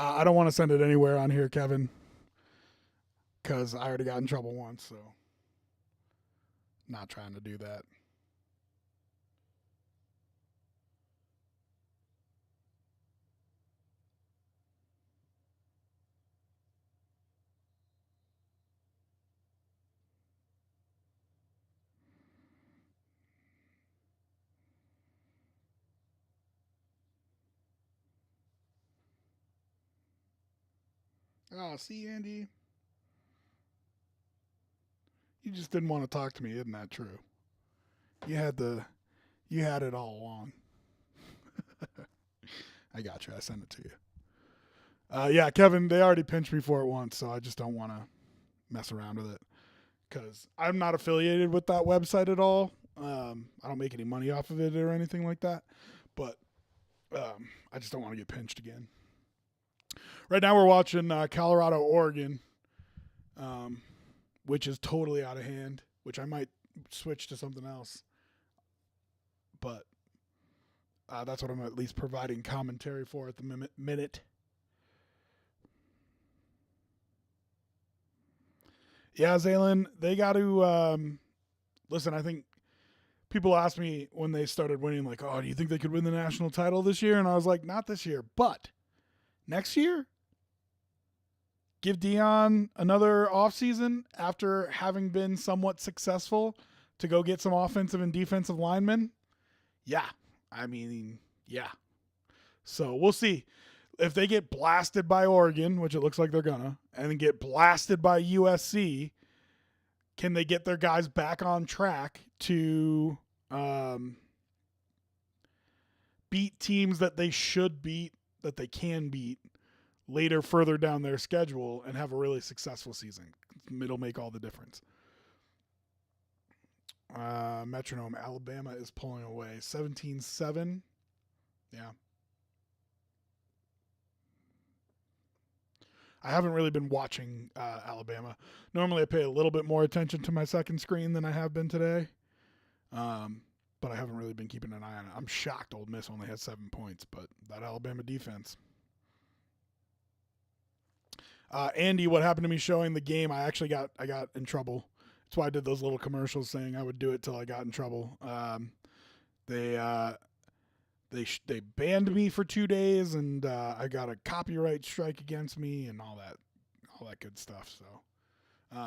I don't want to send it anywhere on here, Kevin, because I already got in trouble once. So, not trying to do that. Oh, see, Andy, you just didn't want to talk to me, isn't that true? You had the, you had it all along. I got you. I sent it to you. Yeah, Kevin, they already pinched me for it once, so I just don't want to mess around with it because I'm not affiliated with that website at all. I don't make any money off of it or anything like that, but I just don't want to get pinched again. Right now, we're watching Colorado, Oregon, which is totally out of hand. Which I might switch to something else. But that's what I'm at least providing commentary for at the minute. Yeah, Zaylen, they got to listen. I think people asked me when they started winning, like, "Oh, do you think they could win the national title this year?" And I was like, "Not this year, but next year." Give Deion another offseason after having been somewhat successful to go get some offensive and defensive linemen. Yeah. I mean, yeah. So we'll see. If they get blasted by Oregon, which it looks like they're gonna, and then get blasted by USC, can they get their guys back on track to beat teams that they should beat, that they can beat later, further down their schedule, and have a really successful season? It'll make all the difference. Metronome, Alabama is pulling away 17-7. Yeah. I haven't really been watching Alabama. Normally I pay a little bit more attention to my second screen than I have been today. But I haven't really been keeping an eye on it. I'm shocked Ole Miss only had 7 points, but that Alabama defense. Andy, what happened to me showing the game? I got in trouble. That's why I did those little commercials saying I would do it till I got in trouble. They banned me for 2 days, and I got a copyright strike against me, and all that good stuff. So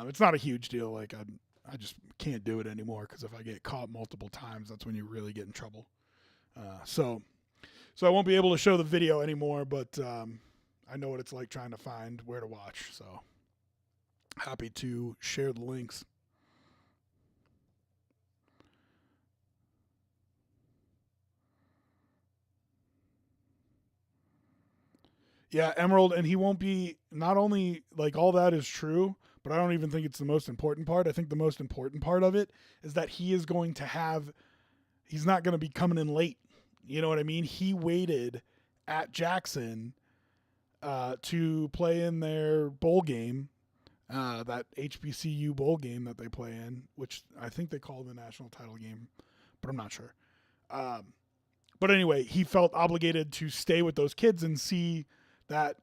it's not a huge deal. Like I just can't do it anymore, because if I get caught multiple times, that's when you really get in trouble. So I won't be able to show the video anymore, but I know what it's like trying to find where to watch. So happy to share the links. Yeah, Emerald, and he won't be, not only like all that is true, but I don't even think it's the most important part. I think the most important part of it is that he's not going to be coming in late. You know what I mean? He waited at Jackson to play in their bowl game, that HBCU bowl game that they play in, which I think they call the national title game, but I'm not sure. But anyway, he felt obligated to stay with those kids and see that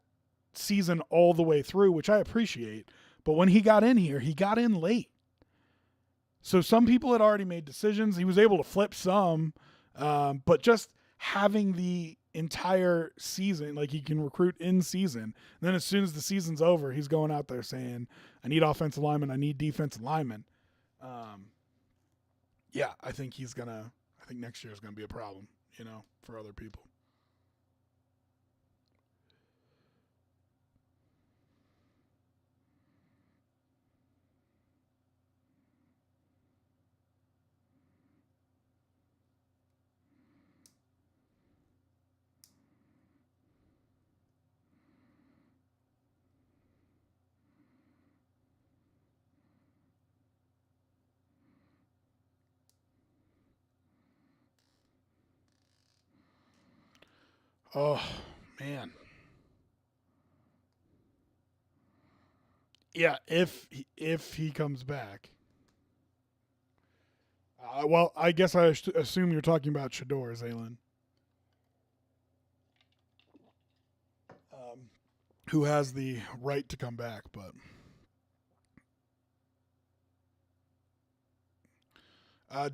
season all the way through, which I appreciate. But when he got in here, he got in late. So some people had already made decisions. He was able to flip some, but just having the entire season, like he can recruit in season. And then as soon as the season's over, he's going out there saying, I need offensive linemen, I need defensive linemen. Yeah, I think next year is going to be a problem, for other people. Oh, man. Yeah, if he comes back. Well, I guess I assume you're talking about Shador, Zaylen. Who has the right to come back, but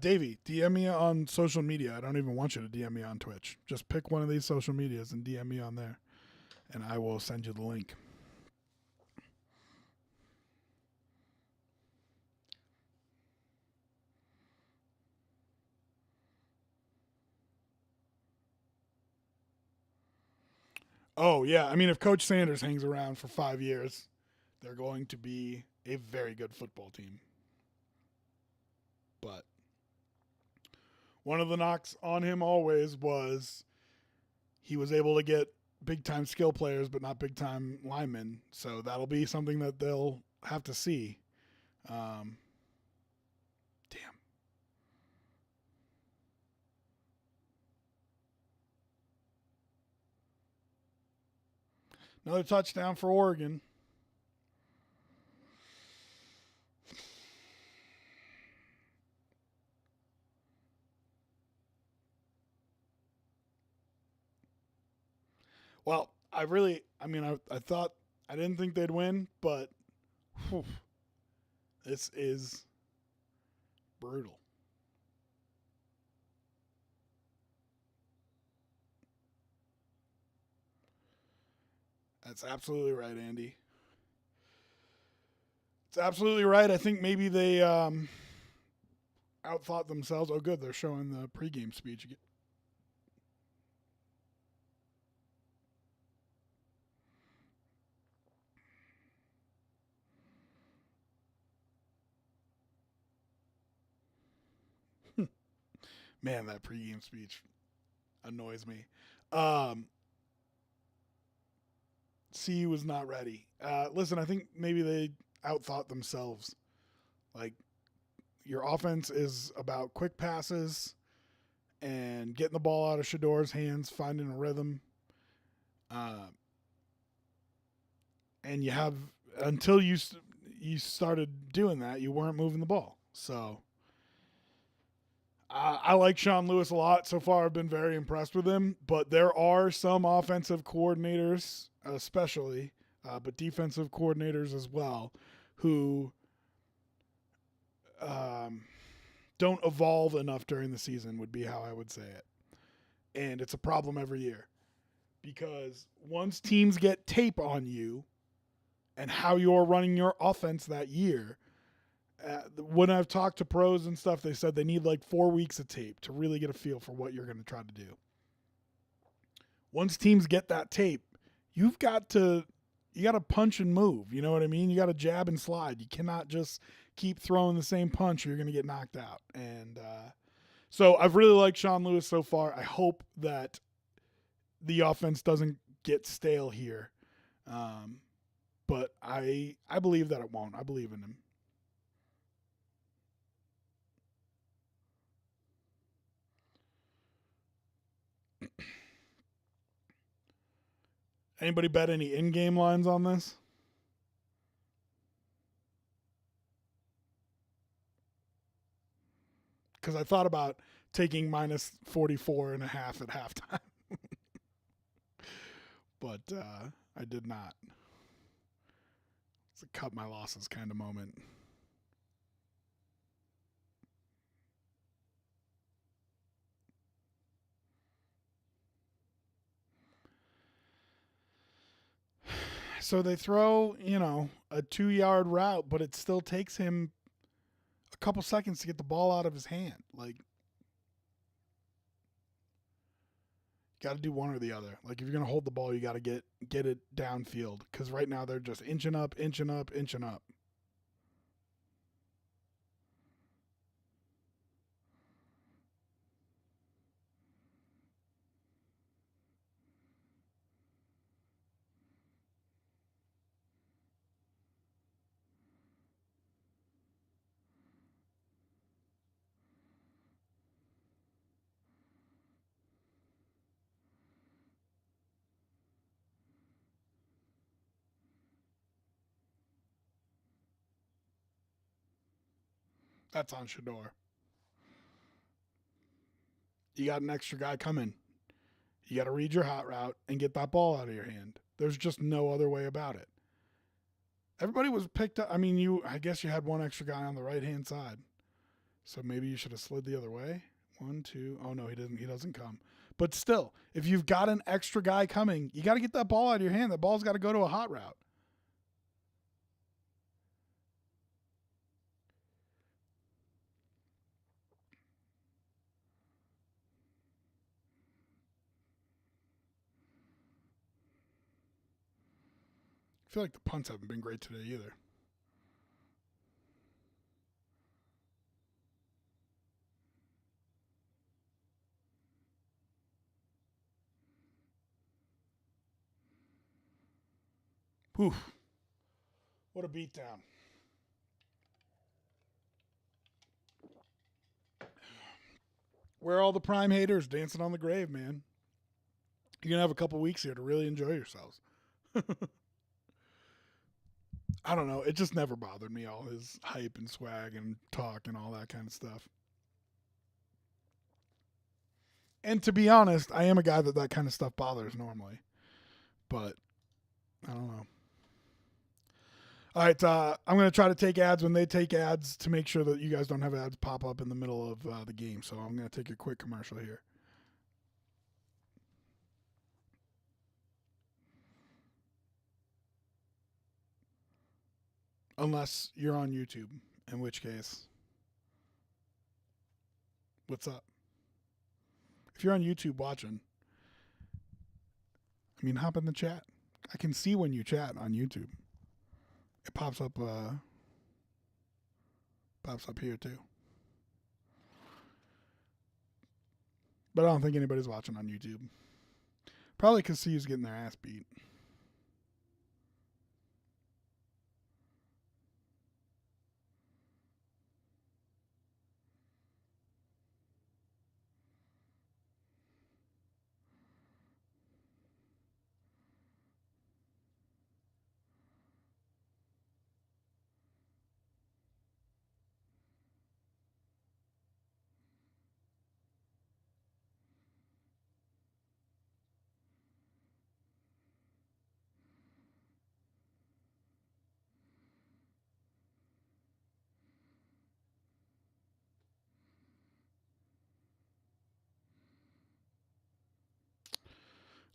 Davey, DM me on social media. I don't even want you to DM me on Twitch. Just pick one of these social medias and DM me on there, and I will send you the link. Oh, yeah. I mean, if Coach Sanders hangs around for 5 years, they're going to be a very good football team. But one of the knocks on him always was he was able to get big-time skill players, but not big-time linemen. So that'll be something that they'll have to see. Damn. Another touchdown for Oregon. Well, I thought, I didn't think they'd win, but whew, this is brutal. That's absolutely right, Andy. It's absolutely right. I think maybe they outthought themselves. Oh, good. They're showing the pregame speech again. Man, that pregame speech annoys me. Um, C was not ready. Listen, I think maybe they outthought themselves. Like, your offense is about quick passes and getting the ball out of Shador's hands, finding a rhythm. Uh, and you have, until you started doing that, you weren't moving the ball. So I like Sean Lewis a lot. So far, I've been very impressed with him. But there are some offensive coordinators, especially, but defensive coordinators as well, who um, don't evolve enough during the season, would be how I would say it. And it's a problem every year because once teams get tape on you and how you're running your offense that year, when I've talked to pros and stuff, they said they need like 4 weeks of tape to really get a feel for what you're going to try to do. Once teams get that tape, you got to punch and move. You know what I mean? You got to jab and slide. You cannot just keep throwing the same punch or you're going to get knocked out. And so I've really liked Sean Lewis so far. I hope that the offense doesn't get stale here. But I believe that it won't. I believe in him. Anybody bet any in-game lines on this? Because I thought about taking minus 44 and a half at halftime. But I did not. It's a cut my losses kind of moment. So they throw, a 2-yard route, but it still takes him a couple seconds to get the ball out of his hand. Like, got to do one or the other. Like, if you're going to hold the ball, you got to get it downfield. Because right now they're just inching up, inching up, inching up. That's on Shador. You got an extra guy coming. You got to read your hot route and get that ball out of your hand. There's just no other way about it. Everybody was picked up. I mean, I guess you had one extra guy on the right hand side, so maybe you should have slid the other way. 1, 2. Oh no, he doesn't. He doesn't come. But still, if you've got an extra guy coming, you got to get that ball out of your hand. That ball's got to go to a hot route. I feel like the punts haven't been great today either. Whew. What a beatdown. Where are all the prime haters dancing on the grave, man? You're going to have a couple weeks here to really enjoy yourselves. I don't know. It just never bothered me, all his hype and swag and talk and all that kind of stuff. And to be honest, I am a guy that kind of stuff bothers normally. but I don't know. All right, I'm going to try to take ads when they take ads to make sure that you guys don't have ads pop up in the middle of the game. So I'm going to take a quick commercial here. Unless you're on YouTube, in which case, what's up? If you're on YouTube watching, I mean, hop in the chat. I can see when you chat on YouTube. It pops up here too. But I don't think anybody's watching on YouTube. Probably because C's getting their ass beat.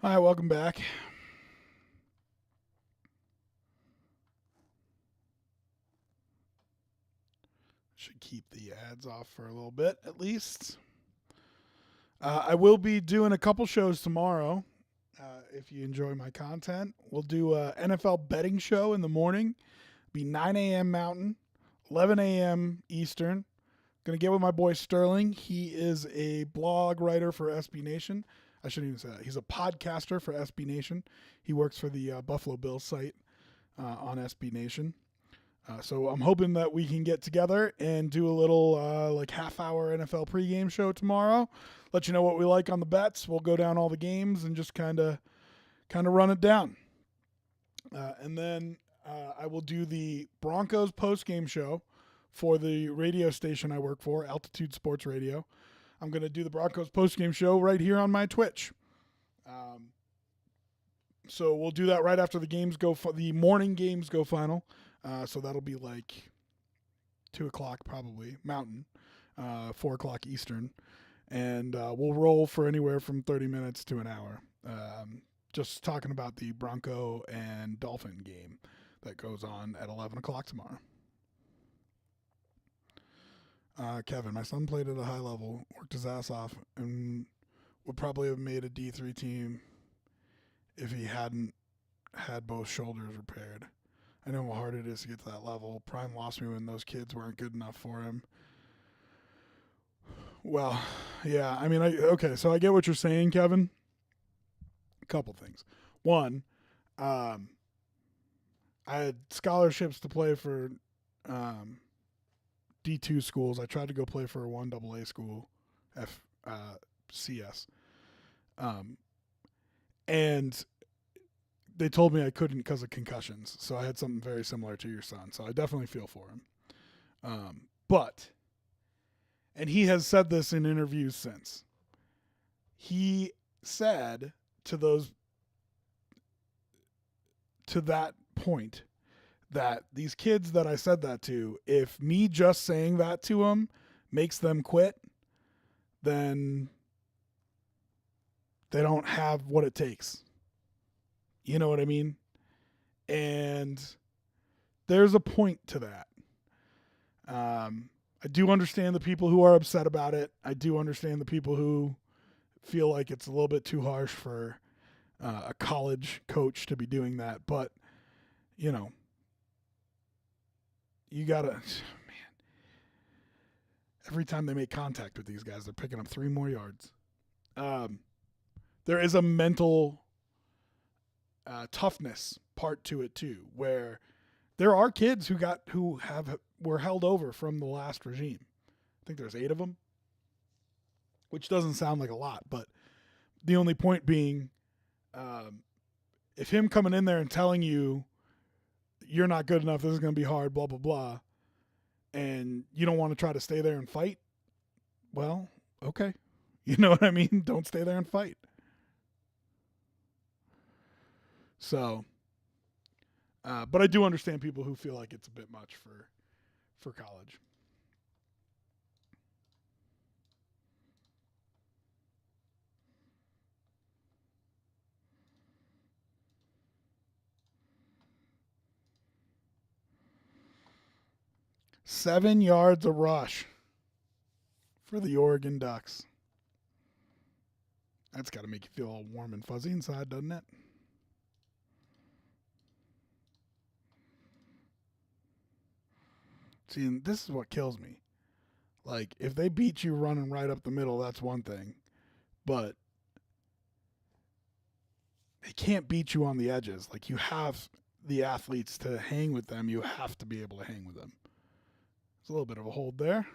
All right, welcome back. Should keep the ads off for a little bit at least. I will be doing a couple shows tomorrow. If you enjoy my content, we'll do a NFL betting show in the morning. Be 9 a.m. Mountain, 11 a.m. Eastern. Going to get with my boy Sterling. He is a blog writer for SB Nation. I shouldn't even say that. He's a podcaster for SB Nation. He works for the Buffalo Bills site on SB Nation. So I'm hoping that we can get together and do a little half-hour NFL pregame show tomorrow. Let you know what we like on the bets. We'll go down all the games and just kind of run it down. And then I will do the Broncos postgame show for the radio station I work for, Altitude Sports Radio. I'm going to do the Broncos postgame show right here on my Twitch. So we'll do that right after the morning games go final. So that'll be like 2 o'clock probably Mountain, 4 o'clock Eastern. And we'll roll for anywhere from 30 minutes to an hour. Just talking about the Bronco and Dolphin game that goes on at 11 o'clock tomorrow. Kevin, my son played at a high level, worked his ass off, and would probably have made a D3 team if he hadn't had both shoulders repaired. I know how hard it is to get to that level. Prime lost me when those kids weren't good enough for him. Well, yeah, I mean, okay, so I get what you're saying, Kevin. A couple things. One, I had scholarships to play for D2 schools. I tried to go play for a 1AA school, CS. And they told me I couldn't because of concussions. So I had something very similar to your son. So I definitely feel for him. And he has said this in interviews since. He said to that point that these kids that I said that to, if me just saying that to them makes them quit, then they don't have what it takes. You know what I mean? And there's a point to that. I do understand the people who are upset about it. I do understand the people who feel like it's a little bit too harsh for a college coach to be doing that. But, you know, you got to, man, every time they make contact with these guys, they're picking up 3 more yards. There is a mental toughness part to it too, where there are kids who were held over from the last regime. I think there's 8 of them, which doesn't sound like a lot, but the only point being, if him coming in there and telling you you're not good enough, this is going to be hard, blah, blah, blah, and you don't want to try to stay there and fight, well, okay. You know what I mean? Don't stay there and fight. So, but I do understand people who feel like it's a bit much for college. Seven yards a rush for the Oregon Ducks. That's got to make you feel all warm and fuzzy inside, doesn't it? See, and this is what kills me. Like, if they beat you running right up the middle, that's one thing. But they can't beat you on the edges. Like, you have the athletes to hang with them. You have to be able to hang with them. There's a little bit of a hold there.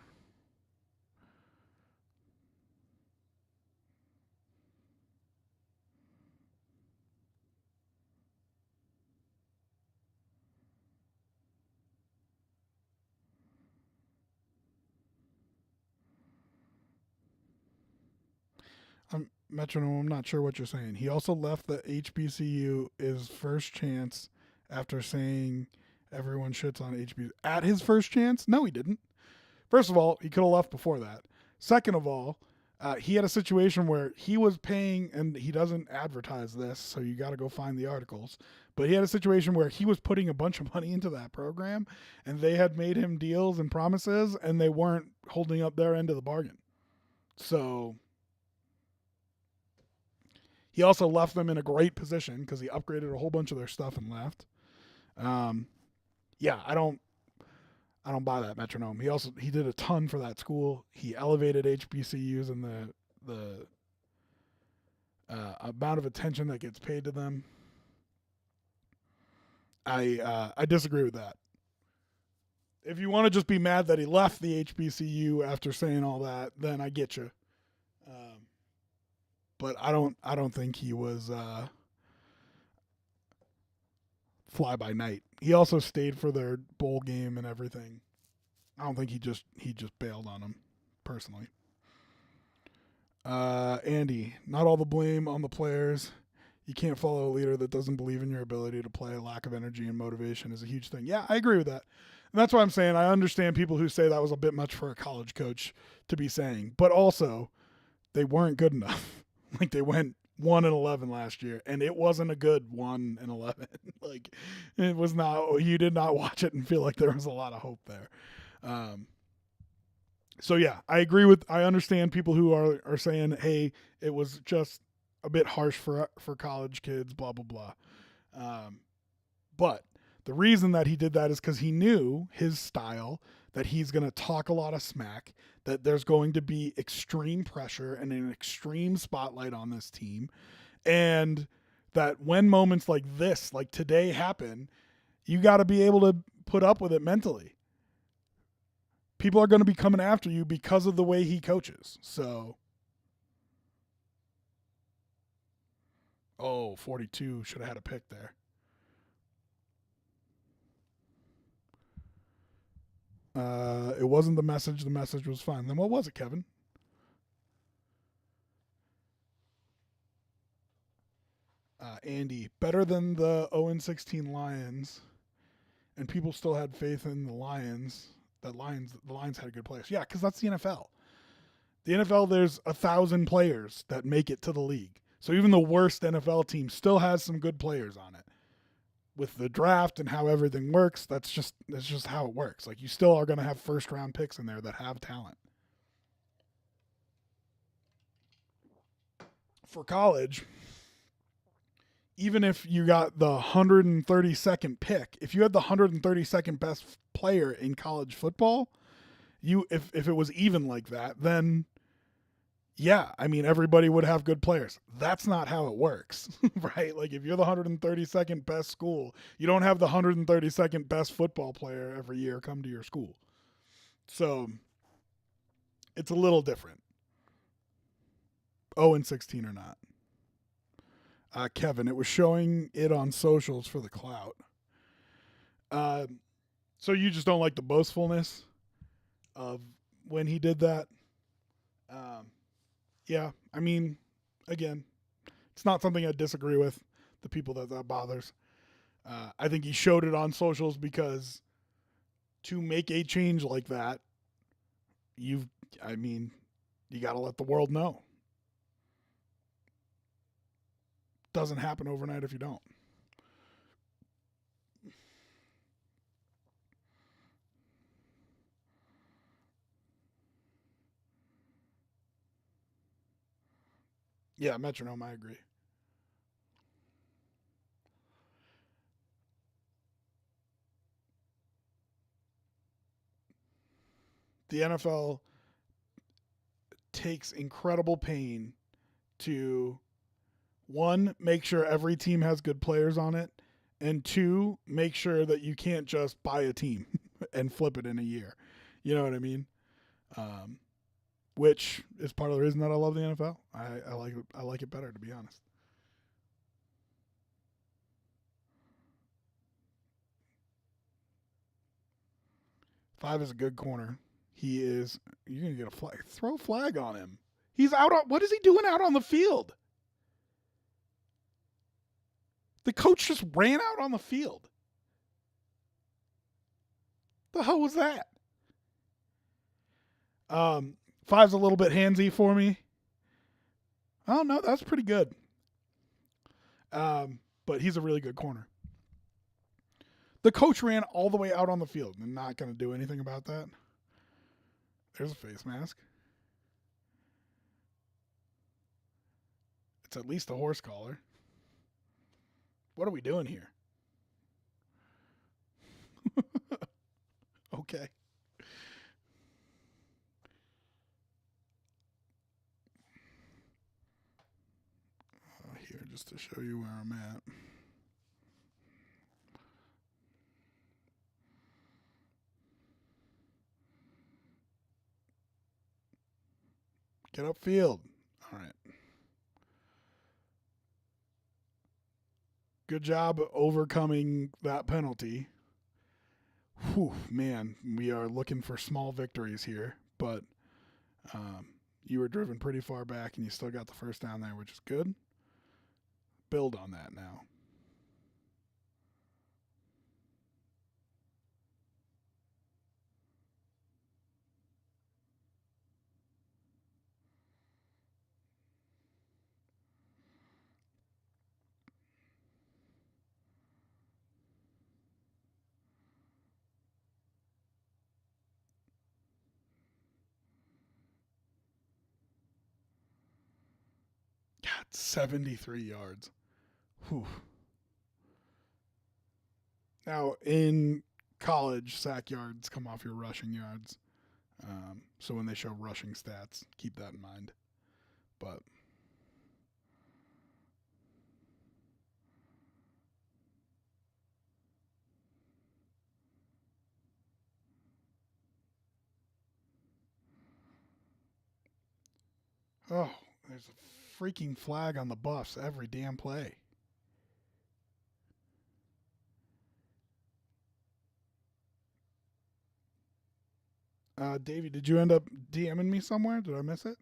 Metronome, I'm not sure what you're saying. He also left the HBCU his first chance after saying everyone shits on HBCU. At his first chance? No, he didn't. First of all, he could have left before that. Second of all, he had a situation where he was paying, and he doesn't advertise this, so you got to go find the articles. But he had a situation where he was putting a bunch of money into that program, and they had made him deals and promises, and they weren't holding up their end of the bargain. So he also left them in a great position because he upgraded a whole bunch of their stuff and left. Yeah, I don't buy that metronome. He did a ton for that school. He elevated HBCUs and the amount of attention that gets paid to them. I disagree with that. If you want to just be mad that he left the HBCU after saying all that, then I get you. But I don't think he was fly by night. He also stayed for their bowl game and everything. I don't think he just bailed on them personally. Andy, not all the blame on the players. You can't follow a leader that doesn't believe in your ability to play. Lack of energy and motivation is a huge thing. Yeah, I agree with that. And that's why I'm saying I understand people who say that was a bit much for a college coach to be saying. But also, they weren't good enough. Like, they went 1-11 last year, and it wasn't a good 1-11. Like, it was not. You did not watch it and feel like there was a lot of hope there. So yeah, I understand people who are saying, hey, it was just a bit harsh for college kids, blah blah blah. But the reason that he did that is because he knew his style, that he's going to talk a lot of smack, that there's going to be extreme pressure and an extreme spotlight on this team, and that when moments like this, like today, happen, you got to be able to put up with it mentally. People are going to be coming after you because of the way he coaches. So, 42 should have had a pick there. It wasn't the message. The message was fine. Then what was it, Kevin? Andy, better than the 0-16 Lions, and people still had faith in the Lions. The Lions had good players. Yeah, because that's the NFL. The NFL, there's 1,000 players that make it to the league. So even the worst NFL team still has some good players on it. With the draft and how everything works, that's just how it works. Like, you still are going to have first round picks in there that have talent. For college, even if you got the 132nd pick, if you had the 132nd best player in college football, if it was even like that, then yeah, I mean, everybody would have good players. That's not how it works, right? Like, if you're the 132nd best school, you don't have the 132nd best football player every year come to your school. So it's a little different. 0-16 or not. Kevin, it was showing it on socials for the clout. So you just don't like the boastfulness of when he did that? Yeah, I mean, again, it's not something I disagree with. the people that bothers. I think he showed it on socials because to make a change like that, you got to let the world know. Doesn't happen overnight if you don't. Yeah, metronome, I agree. The NFL takes incredible pain to, one, make sure every team has good players on it, and two, make sure that you can't just buy a team and flip it in a year. You know what I mean? Um, which is part of the reason that I love the NFL. I like it. I like it better, to be honest. 5 is a good corner. He is. You're gonna get a flag. Throw a flag on him. He's out on. What is he doing out on the field? The coach just ran out on the field. The hell was that? 5's a little bit handsy for me. Oh no, that's pretty good. But he's a really good corner. The coach ran all the way out on the field and not going to do anything about that. There's a face mask. It's at least a horse collar. What are we doing here? Okay. Here, just to show you where I'm at. Get upfield. All right. Good job overcoming that penalty. Whew, man, we are looking for small victories here, but you were driven pretty far back and you still got the first down there, which is good. Build on that now. God, 73 yards. Whew. Now, in college, sack yards come off your rushing yards. So when they show rushing stats, keep that in mind. But oh, there's a freaking flag on the Buffs every damn play. Davey, did you end up DMing me somewhere? Did I miss it?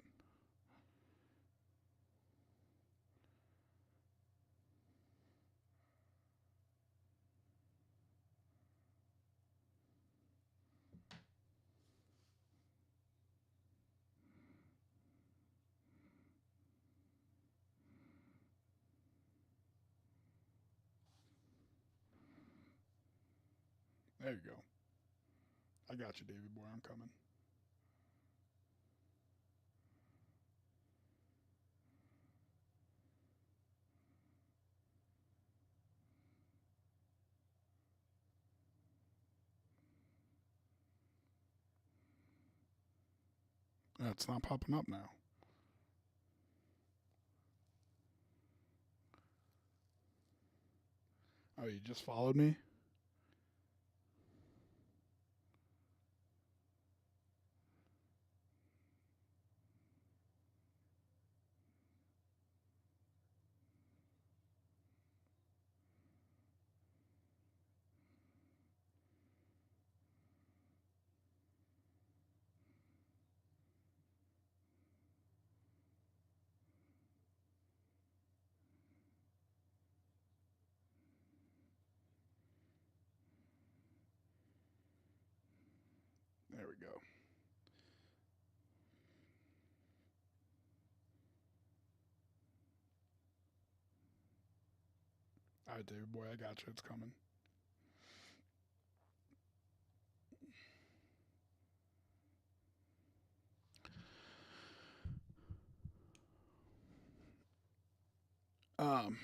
There you go. I got you, Davey boy. I'm coming. It's not popping up now. Oh, you just followed me? All right, David boy, I got you. It's coming. Um,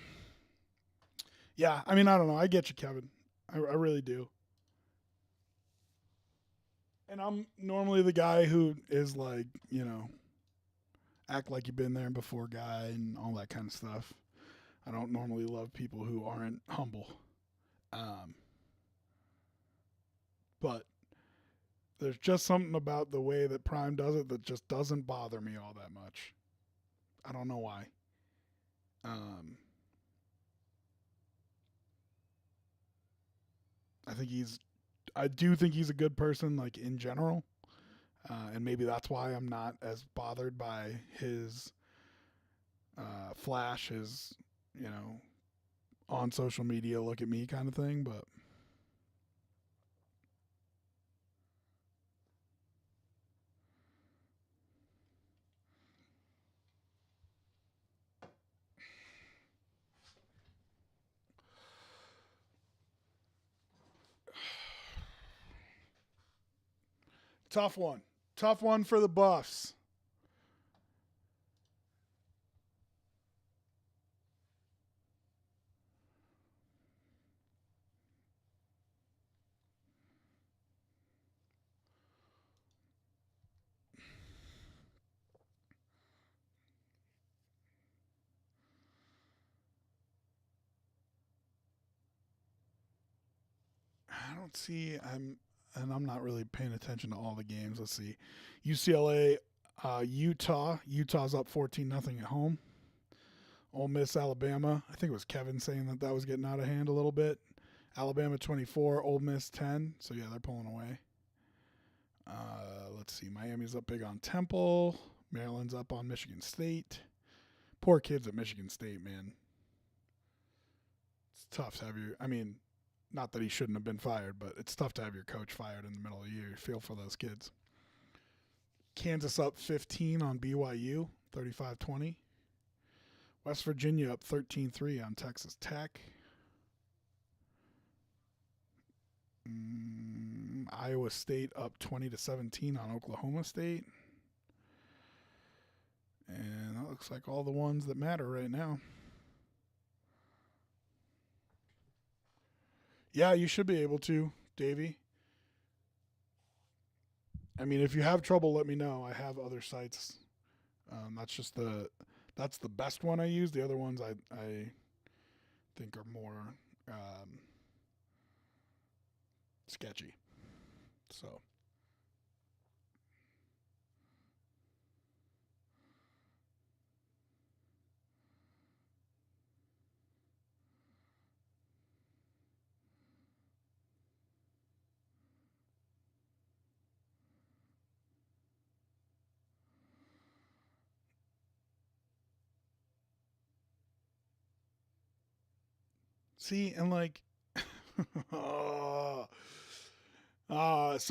yeah, I mean, I don't know. I get you, Kevin. I really do. And I'm normally the guy who is like, act like you've been there before guy and all that kind of stuff. I don't normally love people who aren't humble. Um, but there's just something about the way that Prime does it that just doesn't bother me all that much. I don't know why. Um, I think I do think he's a good person, like in general, and maybe that's why I'm not as bothered by his flash, his you know on social media, look at me kind of thing. But tough one for the Buffs. I don't see. I'm not really paying attention to all the games. Let's see, UCLA, Utah. Utah's up 14-0 at home. Ole Miss, Alabama. I think it was Kevin saying that was getting out of hand a little bit. Alabama 24, Ole Miss 10. So yeah, they're pulling away. Let's see, Miami's up big on Temple. Maryland's up on Michigan State. Poor kids at Michigan State, man. It's tough to have your. I mean, not that he shouldn't have been fired, but it's tough to have your coach fired in the middle of the year. Feel for those kids. Kansas up 15 on BYU, 35-20. West Virginia up 13-3 on Texas Tech. Iowa State up 20-17 on Oklahoma State. And that looks like all the ones that matter right now. Yeah, you should be able to, Davey. I mean, if you have trouble, let me know. I have other sites. That's the best one I use. The other ones I think are more sketchy. So see, and like, so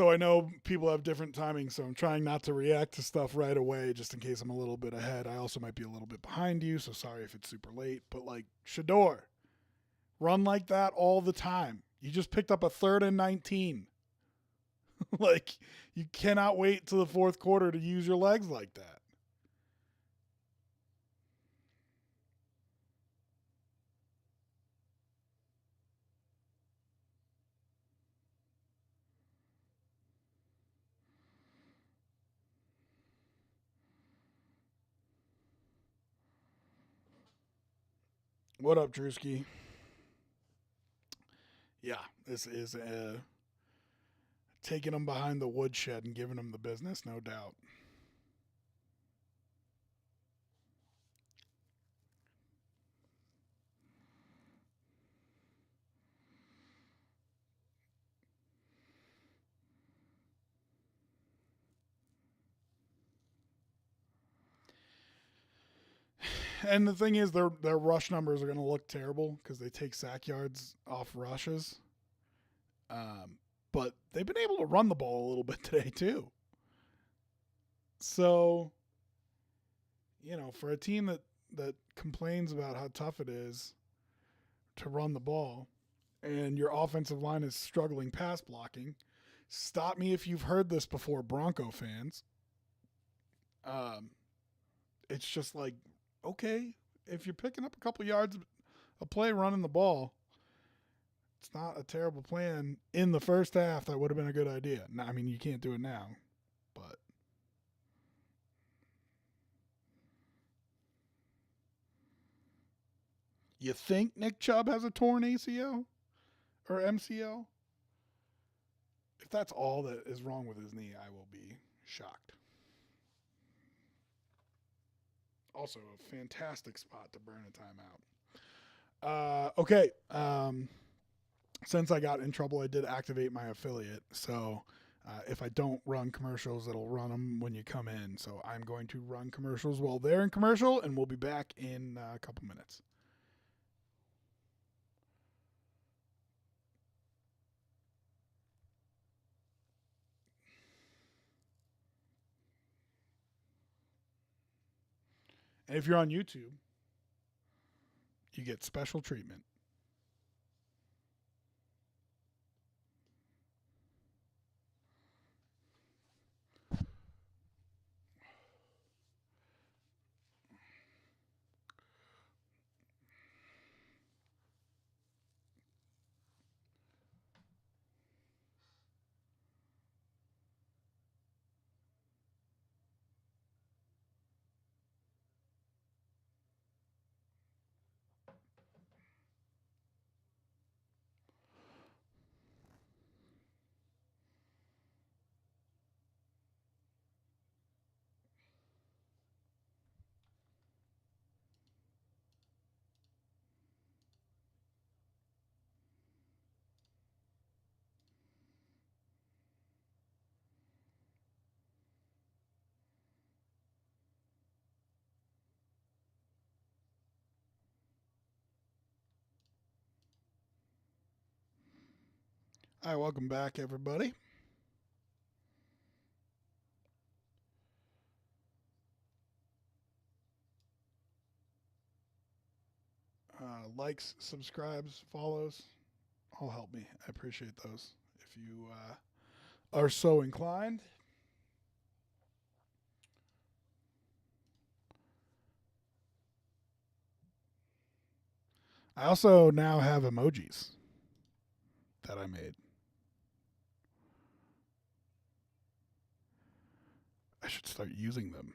I know people have different timing, so I'm trying not to react to stuff right away, just in case I'm a little bit ahead. I also might be a little bit behind you, so sorry if it's super late. But like Shador, run like that all the time. You just picked up a 3rd and 19. Like you cannot wait till the fourth quarter to use your legs like that. What up, Drewski? Yeah, this is taking them behind the woodshed and giving them the business, no doubt. And the thing is, their rush numbers are going to look terrible because they take sack yards off rushes. But they've been able to run the ball a little bit today too. So, for a team that complains about how tough it is, to run the ball and your offensive line is struggling pass blocking, stop me if you've heard this before, Bronco fans. It's just like, okay, if you're picking up a couple yards a play running the ball, it's not a terrible plan. In the first half, that would have been a good idea. Now, I mean, you can't do it now, but you think Nick Chubb has a torn ACL or MCL? If that's all that is wrong with his knee, I will be shocked. Also, a fantastic spot to burn a timeout. Okay. Since I got in trouble, I did activate my affiliate. So if I don't run commercials, it'll run them when you come in. So I'm going to run commercials while they're in commercial, and we'll be back in a couple minutes. And if you're on YouTube, you get special treatment. Hi, welcome back, everybody. Likes, subscribes, follows, all help me. I appreciate those. If you are so inclined. I also now have emojis that I made. I should start using them.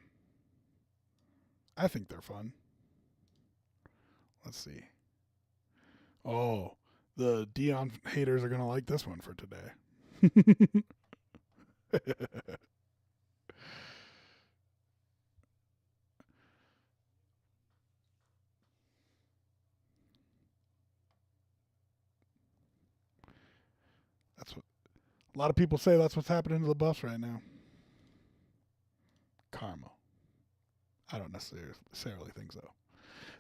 I think they're fun. Let's see. Oh, the Deion haters are going to like this one for today. That's what a lot of people say. That's what's happening to the Buffs right now. Karma. I don't necessarily think so.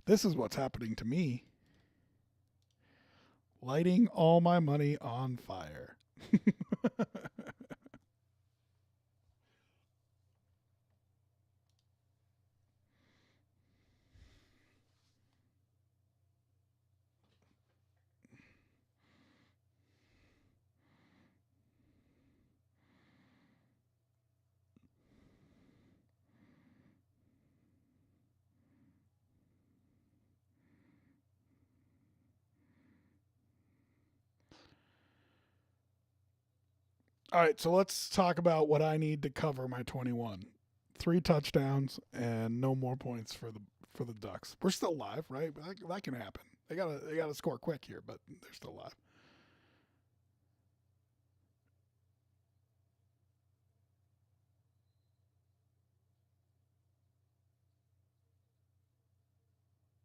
This is what's happening to me. Lighting all my money on fire. All right, so let's talk about what I need to cover my 21. 3 touchdowns and no more points for the Ducks. We're still live, right? That can happen. They gotta score quick here, but they're still live.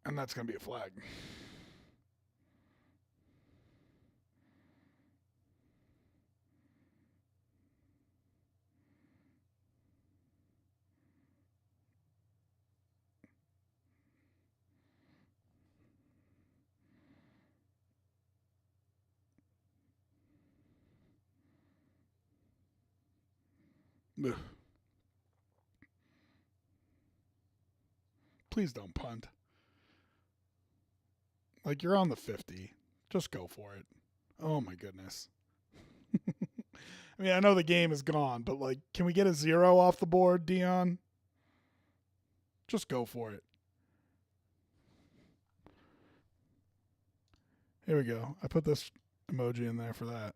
And that's gonna be a flag. Ugh. Please don't punt. Like, you're on the 50. Just go for it. Oh, my goodness. I mean, I know the game is gone, but, like, can we get a 0 off the board, Deion? Just go for it. Here we go. I put this emoji in there for that.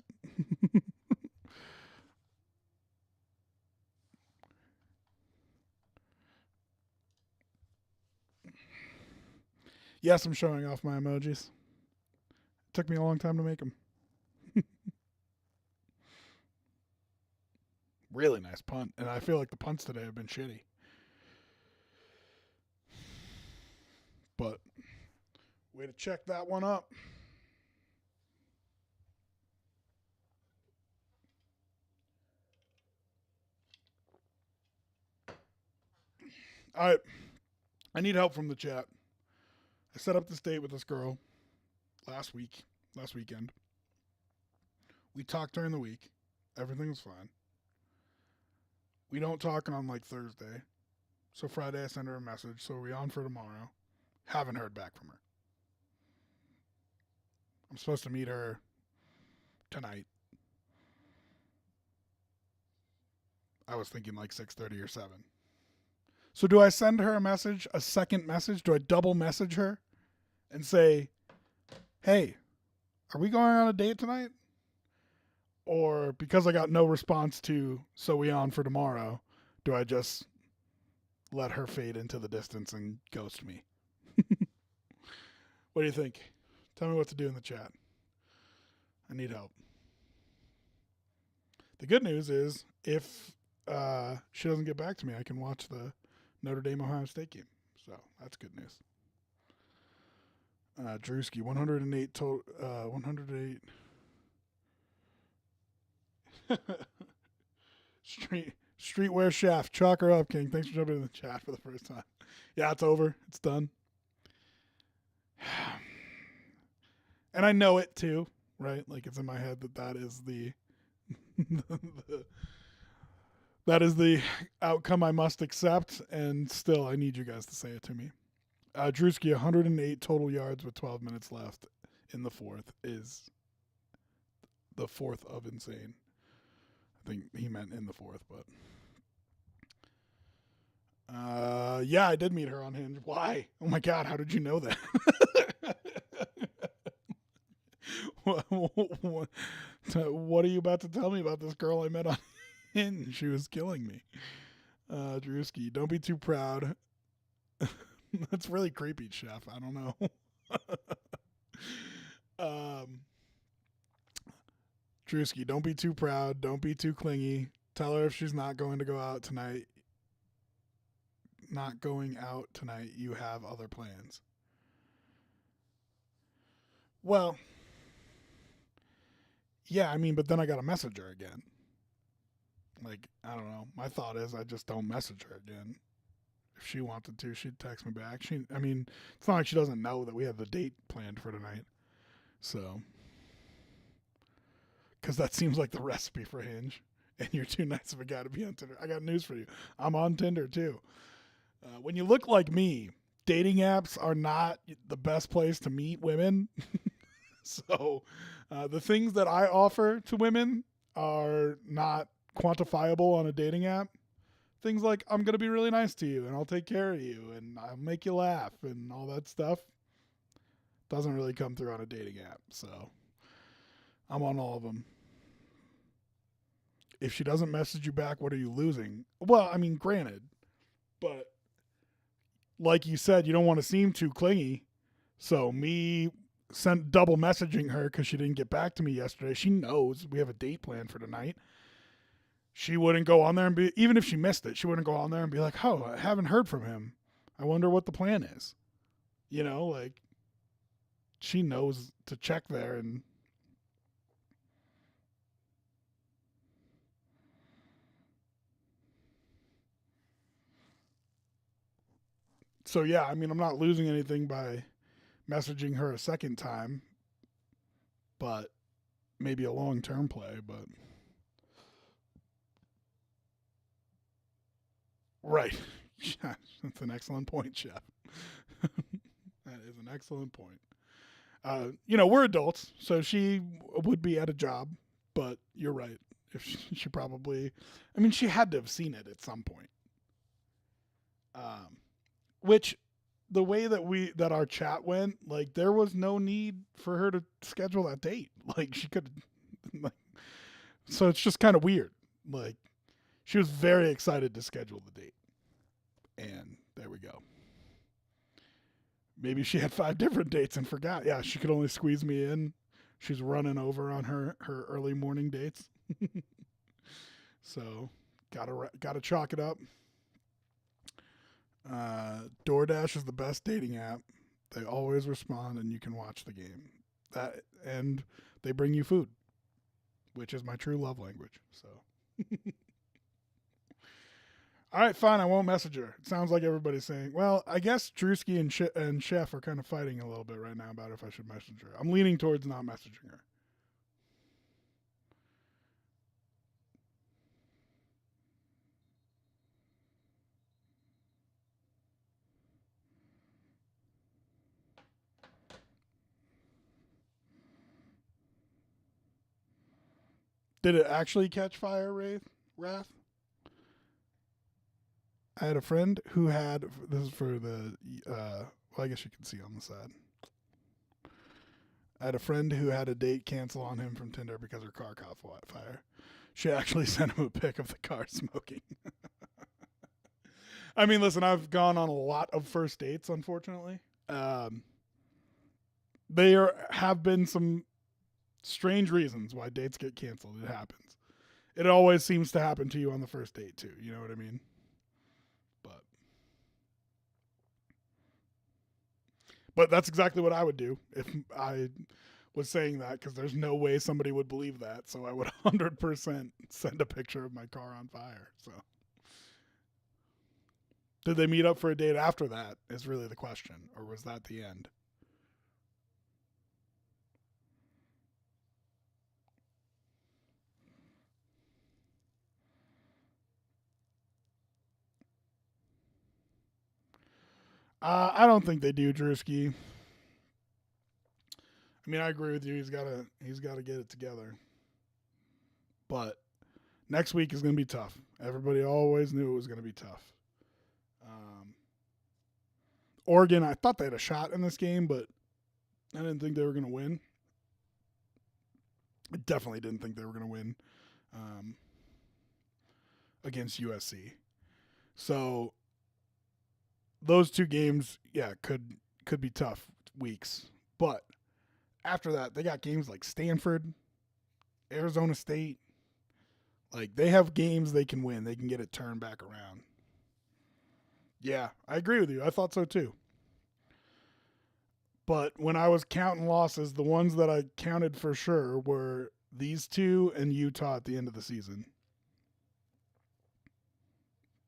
Yes, I'm showing off my emojis. It took me a long time to make them. Really nice punt. And I feel like the punts today have been shitty. But way to check that one up. All right. I need help from the chat. I set up this date with this girl last weekend. We talked during the week. Everything was fine. We don't talk on like Thursday. So Friday I send her a message. So are we on for tomorrow? Haven't heard back from her. I'm supposed to meet her tonight. I was thinking like 6:30 or 7. So do I send her a second message? Do I double message her and say, hey, are we going on a date tonight? Or because I got no response to so we on for tomorrow, do I just let her fade into the distance and ghost me? What do you think? Tell me what to do in the chat. I need help. The good news is if she doesn't get back to me, I can watch the Notre Dame Ohio State game. So that's good news. Drewski, 108 total. 108. Streetwear Shaft, chalk her up, King. Thanks for jumping in the chat for the first time. Yeah, it's over. It's done. And I know it too, right? Like it's in my head that is the that is the outcome I must accept, and still I need you guys to say it to me. Drewski, 108 total yards with 12 minutes left in the fourth is the fourth of insane. I think he meant in the fourth, but yeah, I did meet her on Hinge. Why? Oh my God, how did you know that? What are you about to tell me about this girl I met on Hinge? She was killing me. Drewski, don't be too proud. That's really creepy, Chef. I don't know. Drewski, don't be too proud. Don't be too clingy. Tell her if she's not going to go out tonight. Not going out tonight. You have other plans. Well, yeah, I mean, but then I got to message her again. Like, I don't know. My thought is I just don't message her again. If she wanted to, she'd text me back. I mean, it's not like she doesn't know that we have the date planned for tonight. So, because that seems like the recipe for Hinge. And you're too nice of a guy to be on Tinder. I got news for you. I'm on Tinder too. When you look like me, dating apps are not the best place to meet women. So, the things that I offer to women are not quantifiable on a dating app. Things like, I'm going to be really nice to you and I'll take care of you and I'll make you laugh and all that stuff doesn't really come through on a dating app. So I'm on all of them. If she doesn't message you back, what are you losing? Well, I mean, granted, but like you said, you don't want to seem too clingy. So me double messaging her because she didn't get back to me yesterday. She knows we have a date planned for tonight. She wouldn't go on there and be, even if she missed it, she wouldn't go on there and be like, oh, I haven't heard from him. I wonder what the plan is. You know, like she knows to check there. And so, yeah, I mean, I'm not losing anything by messaging her a second time, but maybe a long-term play, but right. That's an excellent point, Chef. That is an excellent point. We're adults, so she would be at a job, but you're right. If she probably, I mean, she had to have seen it at some point. Which the way that our chat went, like there was no need for her to schedule that date. Like she could, like, so it's just kind of weird. Like she was very excited to schedule the date, and there we go. Maybe she had 5 different dates and forgot. Yeah, she could only squeeze me in. She's running over on her early morning dates. So gotta chalk it up. DoorDash is the best dating app. They always respond, and you can watch the game. And they bring you food, which is my true love language. So, all right, fine. I won't message her. It sounds like everybody's saying, well, I guess Drewski and Chef are kind of fighting a little bit right now about if I should message her. I'm leaning towards not messaging her. Did it actually catch fire, Wrath? I had a friend who had, this is for the, well, I guess you can see on the side. I had a friend who had a date cancel on him from Tinder because her car caught fire. She actually sent him a pic of the car smoking. I mean, listen, I've gone on a lot of first dates, unfortunately. Have been some strange reasons why dates get canceled. It happens. It always seems to happen to you on the first date, too. You know what I mean? But that's exactly what I would do if I was saying that, because there's no way somebody would believe that. So I would 100% send a picture of my car on fire. So did they meet up for a date after that is really the question, or was that the end? I don't think they do, Drewski. I mean, I agree with you. He's gotta get it together. But next week is gonna be tough. Everybody always knew it was gonna be tough. Um, Oregon, I thought they had a shot in this game, but I didn't think they were gonna win. I definitely didn't think they were gonna win um, against USC. So those two games, yeah, could be tough weeks. But after that, they got games like Stanford, Arizona State. Like they have games they can win. They can get it turned back around. Yeah, I agree with you. I thought so too. But when I was counting losses, the ones that I counted for sure were these two and Utah at the end of the season.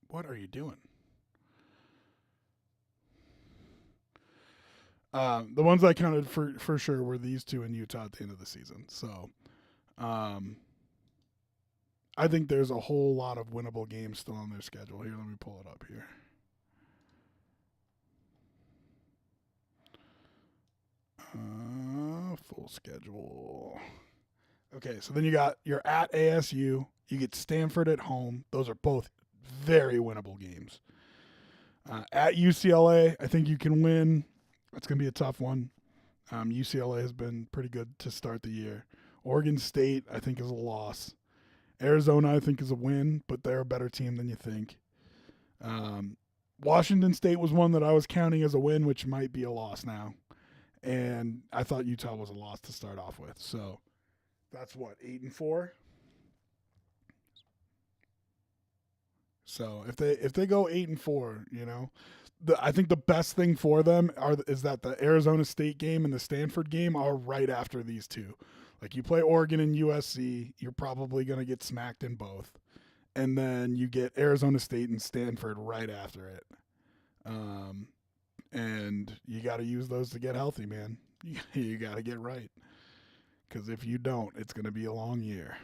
What are you doing? The ones I counted for sure were these two in Utah at the end of the season. So um, I think there's a whole lot of winnable games still on their schedule. Here, let me pull it up here. Full schedule. Okay, so then you're at ASU. You get Stanford at home. Those are both very winnable games. At UCLA, I think you can win. It's going to be a tough one. UCLA has been pretty good to start the year. Oregon State, I think, is a loss. Arizona, I think, is a win, but they're a better team than you think. Washington State was one that I was counting as a win, which might be a loss now. And I thought Utah was a loss to start off with. So that's what, 8-4? So if they go 8-4, I think the best thing for them is that the Arizona State game and the Stanford game are right after these two. Like you play Oregon and USC, you're probably going to get smacked in both, and then you get Arizona State and Stanford right after it. And you got to use those to get healthy, man. You got to get right, because if you don't, it's going to be a long year.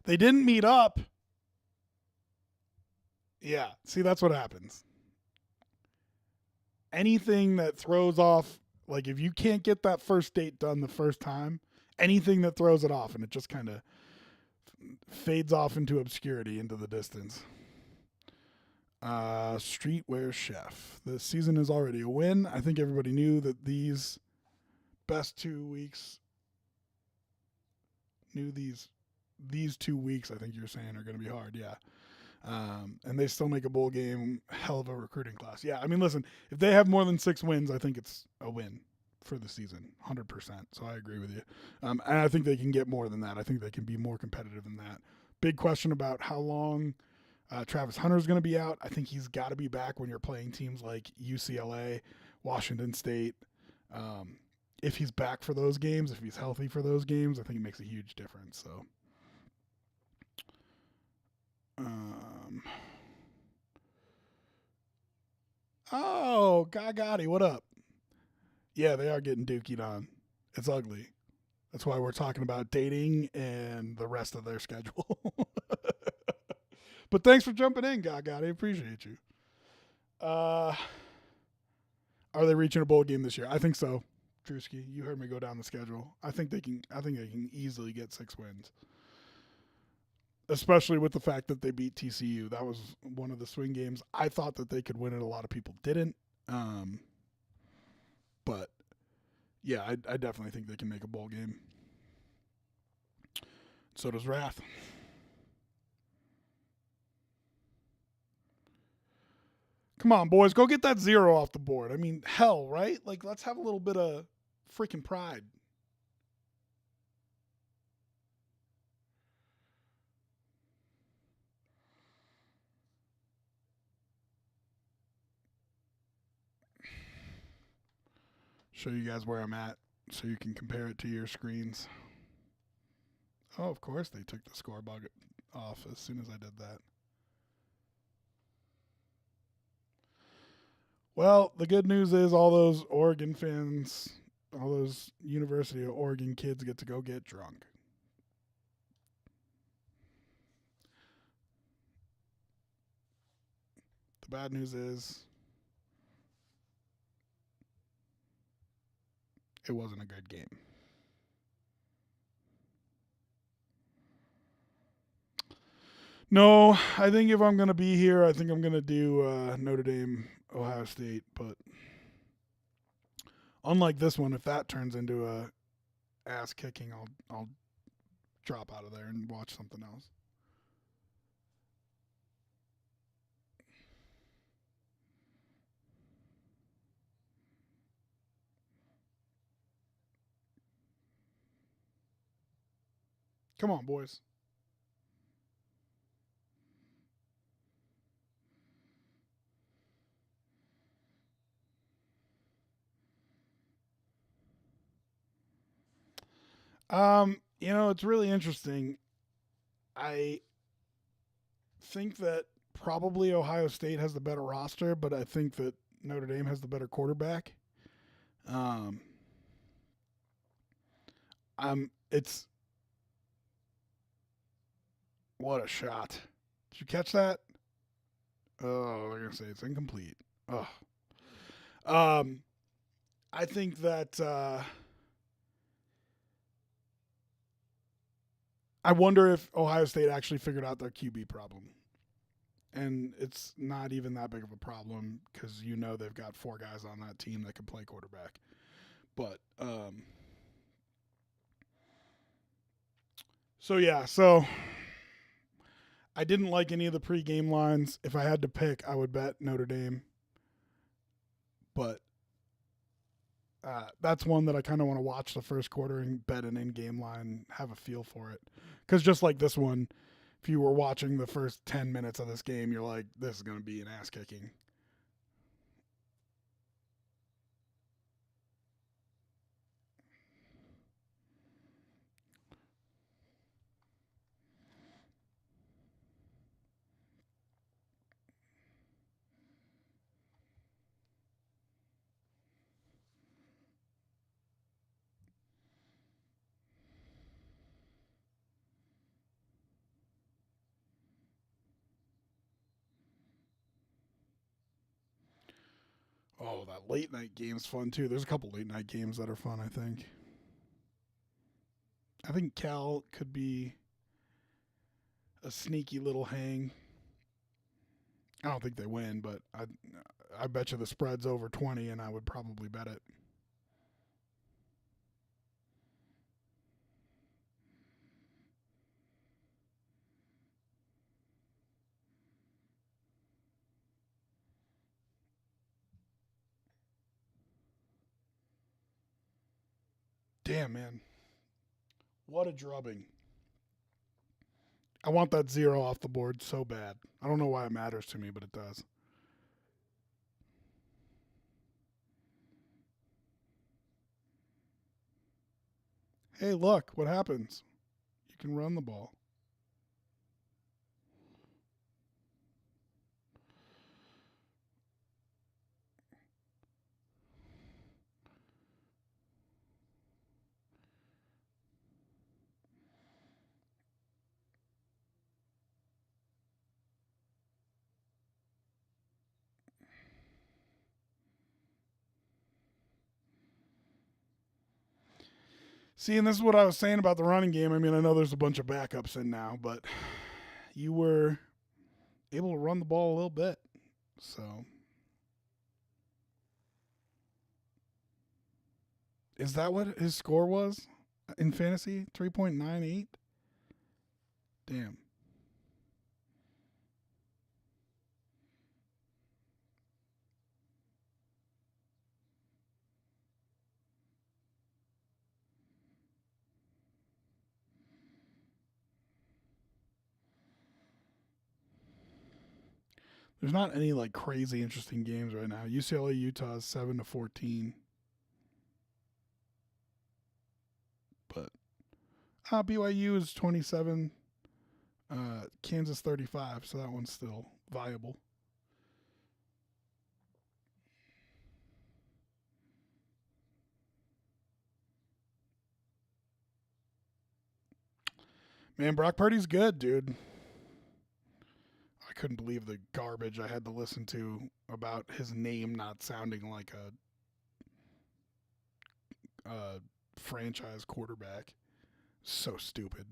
They didn't meet up. Yeah, see, that's what happens. Anything that throws off, like if you can't get that first date done the first time, anything that throws it off, and it just kind of fades off into obscurity, into the distance. Streetwear Chef. The season is already a win. I think everybody knew that these best 2 weeks, these 2 weeks, I think you're saying, are going to be hard. Yeah. And they still make a bowl game. Hell of a recruiting class. Yeah, I mean, listen, if they have more than 6 wins, I think it's a win for the season, 100%. So I agree with you. And I think they can get more than that. I think they can be more competitive than that. Big question about how long Travis Hunter is going to be out. I think he's got to be back when you're playing teams like UCLA, Washington State. If he's back for those games, if he's healthy for those games, I think it makes a huge difference. So. Oh, Gotti, what up? Yeah, they are getting dookied on. It's ugly. That's why we're talking about dating and the rest of their schedule. But thanks for jumping in, Gotti. Appreciate you. Are they reaching a bowl game this year? I think so. Drewski, you heard me go down the schedule. I think they can easily get 6 wins. Especially with the fact that they beat TCU. That was one of the swing games. I thought that they could win it. A lot of people didn't. But, yeah, I definitely think they can make a bowl game. So does Wrath. Come on, boys. Go get that 0 off the board. I mean, hell, right? Like, let's have a little bit of freaking pride. Show you guys where I'm at so you can compare it to your screens. Oh, of course they took the score bug off as soon as I did that. Well, the good news is all those Oregon fans, all those University of Oregon kids get to go get drunk. The bad news is it wasn't a good game. No, I think if I'm going to be here, I think I'm going to do Notre Dame, Ohio State. But unlike this one, if that turns into a ass kicking, I'll drop out of there and watch something else. Come on, boys. It's really interesting. I think that probably Ohio State has the better roster, but I think that Notre Dame has the better quarterback. It's what a shot. Did you catch that? Oh, they're gonna say it's incomplete. Oh, I think that I wonder if Ohio State actually figured out their QB problem. And it's not even that big of a problem because they've got 4 guys on that team that can play quarterback. But so I didn't like any of the pregame lines. If I had to pick, I would bet Notre Dame. But that's one that I kind of want to watch the first quarter and bet an in-game line, have a feel for it. Because just like this one, if you were watching the first 10 minutes of this game, you're like, this is going to be an ass-kicking. Oh, that late night game's fun too. There's a couple late night games that are fun, I think. I think Cal could be a sneaky little hang. I don't think they win, but I bet you the spread's over 20, and I would probably bet it. Damn, man. What a drubbing. I want that 0 off the board so bad. I don't know why it matters to me, but it does. Hey, look, what happens? You can run the ball. See, and this is what I was saying about the running game. I mean, I know there's a bunch of backups in now, but you were able to run the ball a little bit. So, is that what his score was in fantasy? 3.98? Damn. There's not any like crazy interesting games right now. UCLA Utah is 7-14. But BYU is 27, Kansas 35, so that one's still viable. Man, Brock Purdy's good, dude. I couldn't believe the garbage I had to listen to about his name not sounding like a franchise quarterback. So stupid.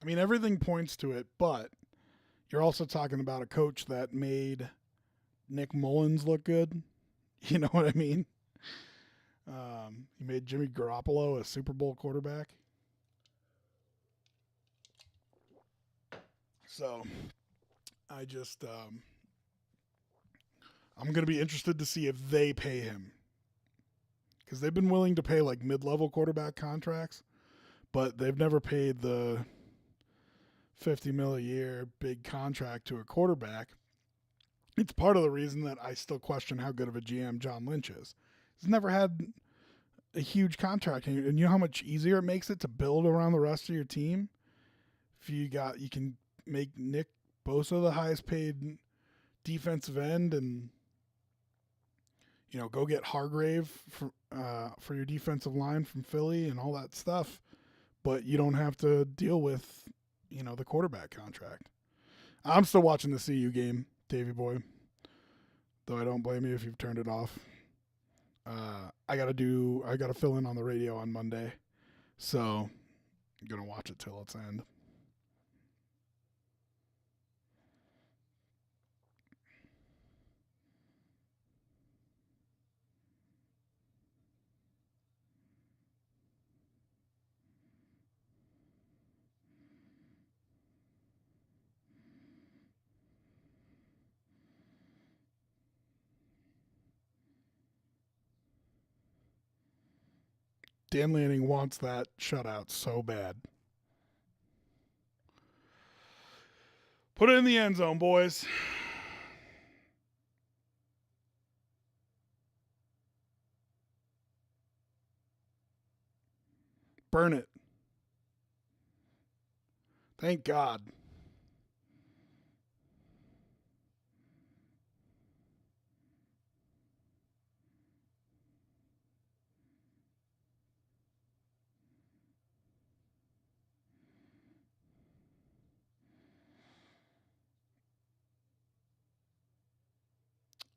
I mean, everything points to it, but you're also talking about a coach that made Nick Mullins look good. You know what I mean? He made Jimmy Garoppolo a Super Bowl quarterback. So I just, I'm going to be interested to see if they pay him. Because they've been willing to pay like mid level quarterback contracts, but they've never paid the 50 mil a year big contract to a quarterback. It's part of the reason that I still question how good of a GM John Lynch is. He's never had a huge contract, and you know how much easier it makes it to build around the rest of your team. If you can make Nick Bosa the highest paid defensive end, and go get Hargrave for your defensive line from Philly and all that stuff, but you don't have to deal with the quarterback contract. I'm still watching the CU game, Davey boy, though I don't blame you if you've turned it off. I gotta fill in on the radio on Monday, so I'm gonna watch it till its end. Dan Lanning wants that shutout so bad. Put it in the end zone, boys. Burn it. Thank God.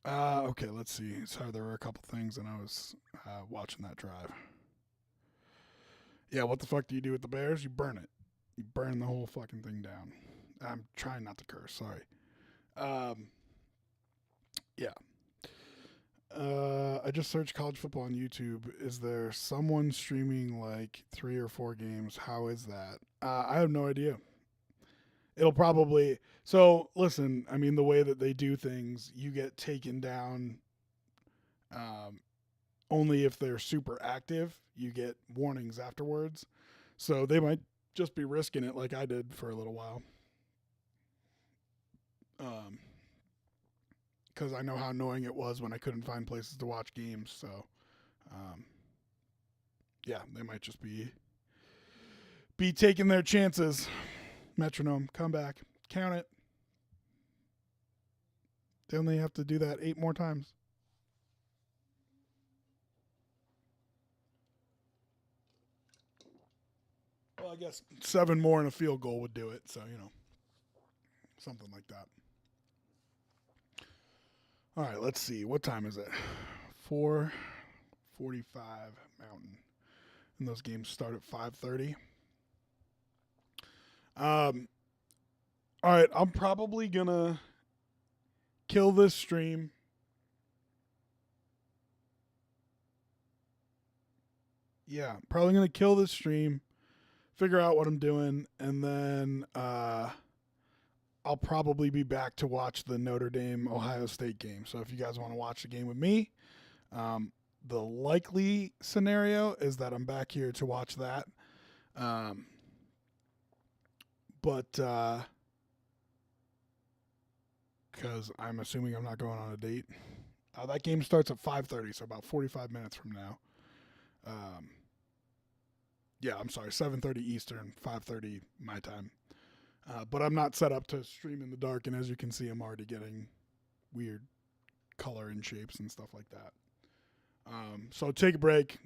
Okay, let's see. Sorry, there were a couple things, and I was watching that drive. Yeah, what the fuck do you do with the Bears? You burn it. You burn the whole fucking thing down. I'm trying not to curse. Sorry. Um, yeah. I just searched college football on YouTube. Is there someone streaming like 3 or 4 games? How is that? I have no idea. It'll probably. So listen, I mean, the way that they do things, you get taken down um, only if they're super active. You get warnings afterwards. So they might just be risking it like I did for a little while. Because I know how annoying it was when I couldn't find places to watch games. So, um, yeah, they might just be taking their chances. Metronome, come back, count it. They only have to do that 8 more times. Well, I guess 7 more and a field goal would do it. So, something like that. All right, let's see. What time is it? 4:45 Mountain. And those games start at 5:30. All right, I'm probably gonna kill this stream. Yeah, probably gonna kill this stream, figure out what I'm doing, and then I'll probably be back to watch the Notre Dame Ohio State game. So if you guys want to watch the game with me, the likely scenario is that I'm back here to watch that. But because I'm assuming I'm not going on a date. That game starts at 5:30, so about 45 minutes from now. Yeah, I'm sorry, 7:30 Eastern, 5:30 my time. But I'm not set up to stream in the dark, and as you can see, I'm already getting weird color and shapes and stuff like that. So take a break,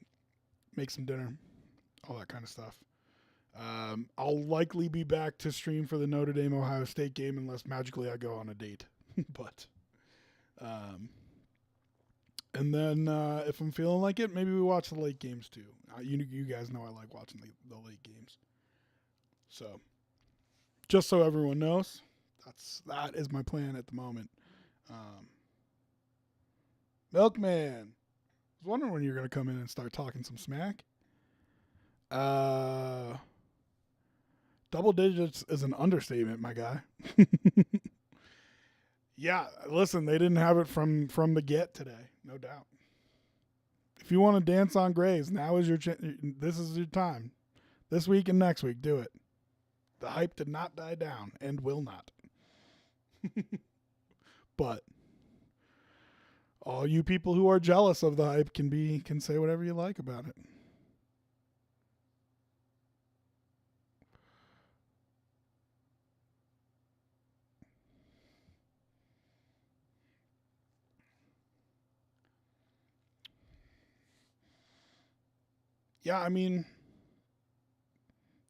make some dinner, all that kind of stuff. I'll likely be back to stream for the Notre Dame Ohio State game unless magically I go on a date. But, and then if I'm feeling like it, maybe we watch the late games too. You guys know I like watching the late games. So, just so everyone knows, that is my plan at the moment. Milkman, I was wondering when you're going to come in and start talking some smack. Double digits is an understatement, my guy. Yeah, listen, they didn't have it from the get today, no doubt. If you want to dance on Grays, now is this is your time. This week and next week, do it. The hype did not die down and will not. But all you people who are jealous of the hype can say whatever you like about it. Yeah, I mean,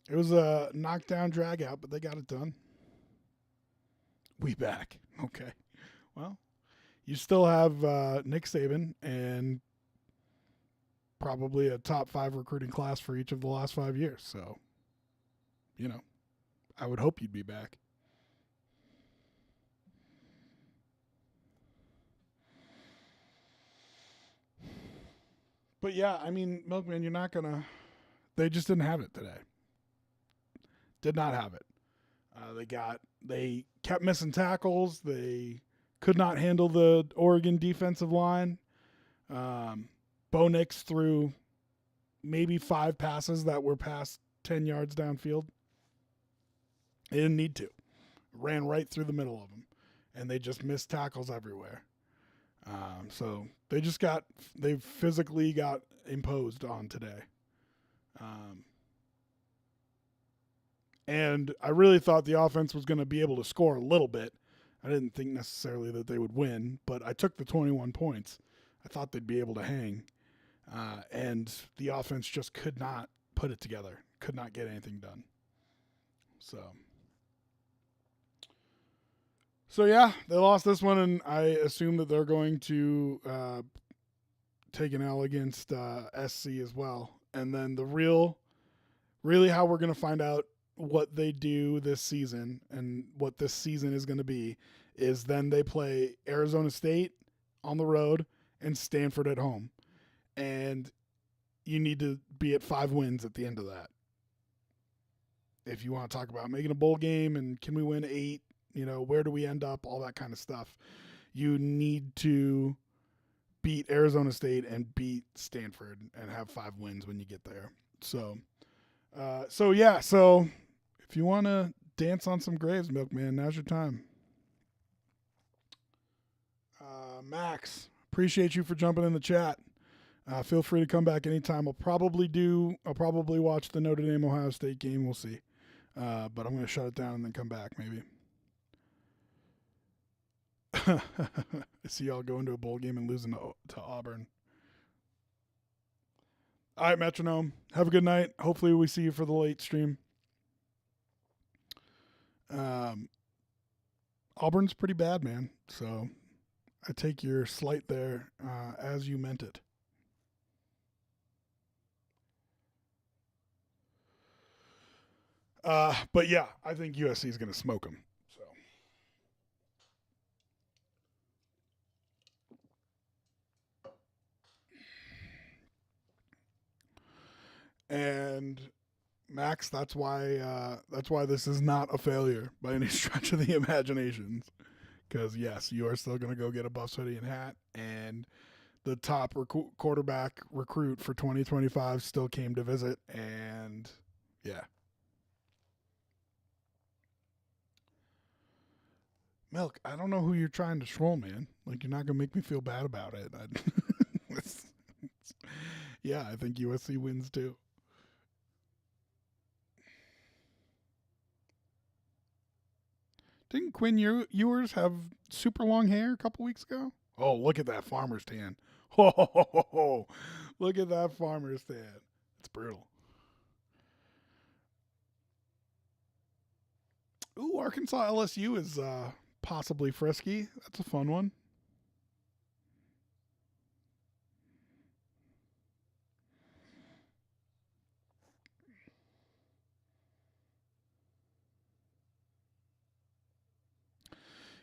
it was a knockdown drag out, but they got it done. We back. Okay. Well, you still have Nick Saban and probably a top 5 recruiting class for each of the last 5 years. So, I would hope you'd be back. But yeah, I mean, Milkman, you're not gonna. They just didn't have it today. Did not have it. They kept missing tackles. They could not handle the Oregon defensive line. Bo Nix threw maybe 5 passes that were past 10 yards downfield. They didn't need to. Ran right through the middle of them, and they just missed tackles everywhere. So they physically got imposed on today. And I really thought the offense was going to be able to score a little bit. I didn't think necessarily that they would win, but I took the 21 points. I thought they'd be able to hang. And the offense just could not put it together, could not get anything done. So yeah, they lost this one, and I assume that they're going to take an L against SC as well. And then really how we're going to find out what they do this season and what this season is going to be is then they play Arizona State on the road and Stanford at home. And you need to be at 5 wins at the end of that. If you want to talk about making a bowl game and can we win 8, where do we end up, all that kind of stuff. You need to beat Arizona State and beat Stanford and have 5 wins when you get there. So if you want to dance on some graves, Milkman, now's your time. Max, appreciate you for jumping in the chat. Feel free to come back anytime. I'll probably watch the Notre Dame Ohio State game. We'll see. But I'm going to shut it down and then come back maybe. I see y'all going to a bowl game and losing to Auburn. All right, Metronome. Have a good night. Hopefully we see you for the late stream. Auburn's pretty bad, man. So I take your slight there as you meant it. But yeah, I think USC is going to smoke them. So. And Max, that's why this is not a failure by any stretch of the imagination. Because yes, you are still going to go get a Buffs hoodie and hat, and the top quarterback recruit for 2025 still came to visit, and yeah. Milk, I don't know who you're trying to troll, man. Like, you're not going to make me feel bad about it. Yeah, I think USC wins too. Didn't Quinn Ewers have super long hair a couple weeks ago? Oh, look at that farmer's tan. Oh, look at that farmer's tan. It's brutal. Ooh, Arkansas LSU is possibly frisky. That's a fun one.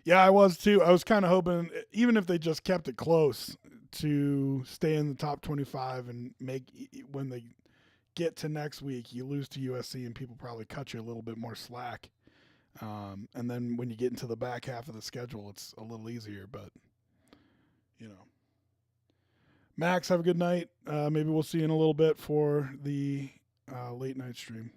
Yeah, I was too. I was kind of hoping, even if they just kept it close, to stay in the top 25 and make, when they get to next week, you lose to USC and people probably cut you a little bit more slack. And then when you get into the back half of the schedule, it's a little easier. But, Max, have a good night. Maybe we'll see you in a little bit for the late night stream.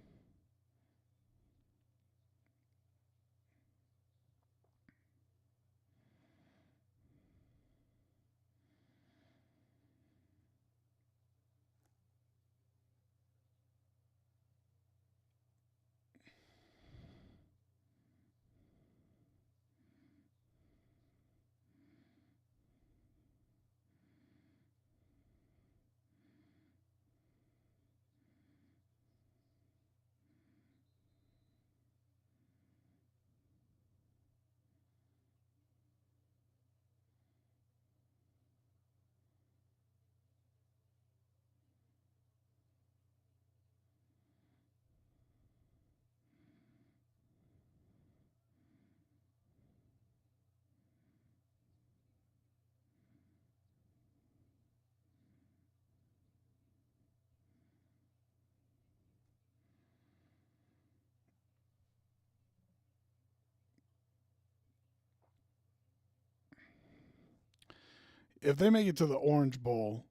If they make it to the Orange Bowl,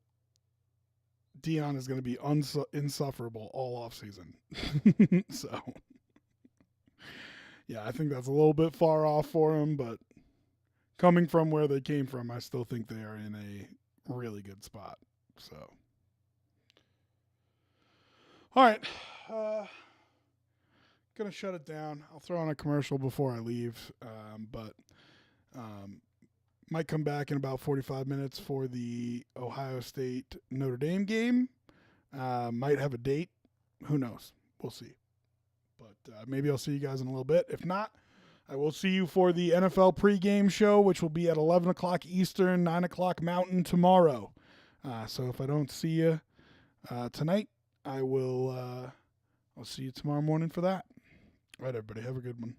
Deion is going to be insufferable all offseason. So, yeah, I think that's a little bit far off for him, but coming from where they came from, I still think they are in a really good spot. So, all right. gonna shut it down. I'll throw on a commercial before I leave, but might come back in about 45 minutes for the Ohio State Notre Dame game. Might have a date. Who knows? We'll see. But maybe I'll see you guys in a little bit. If not, I will see you for the NFL pregame show, which will be at 11 o'clock Eastern, 9 o'clock Mountain tomorrow. So if I don't see you tonight, I'll see you tomorrow morning for that. All right, everybody. Have a good one.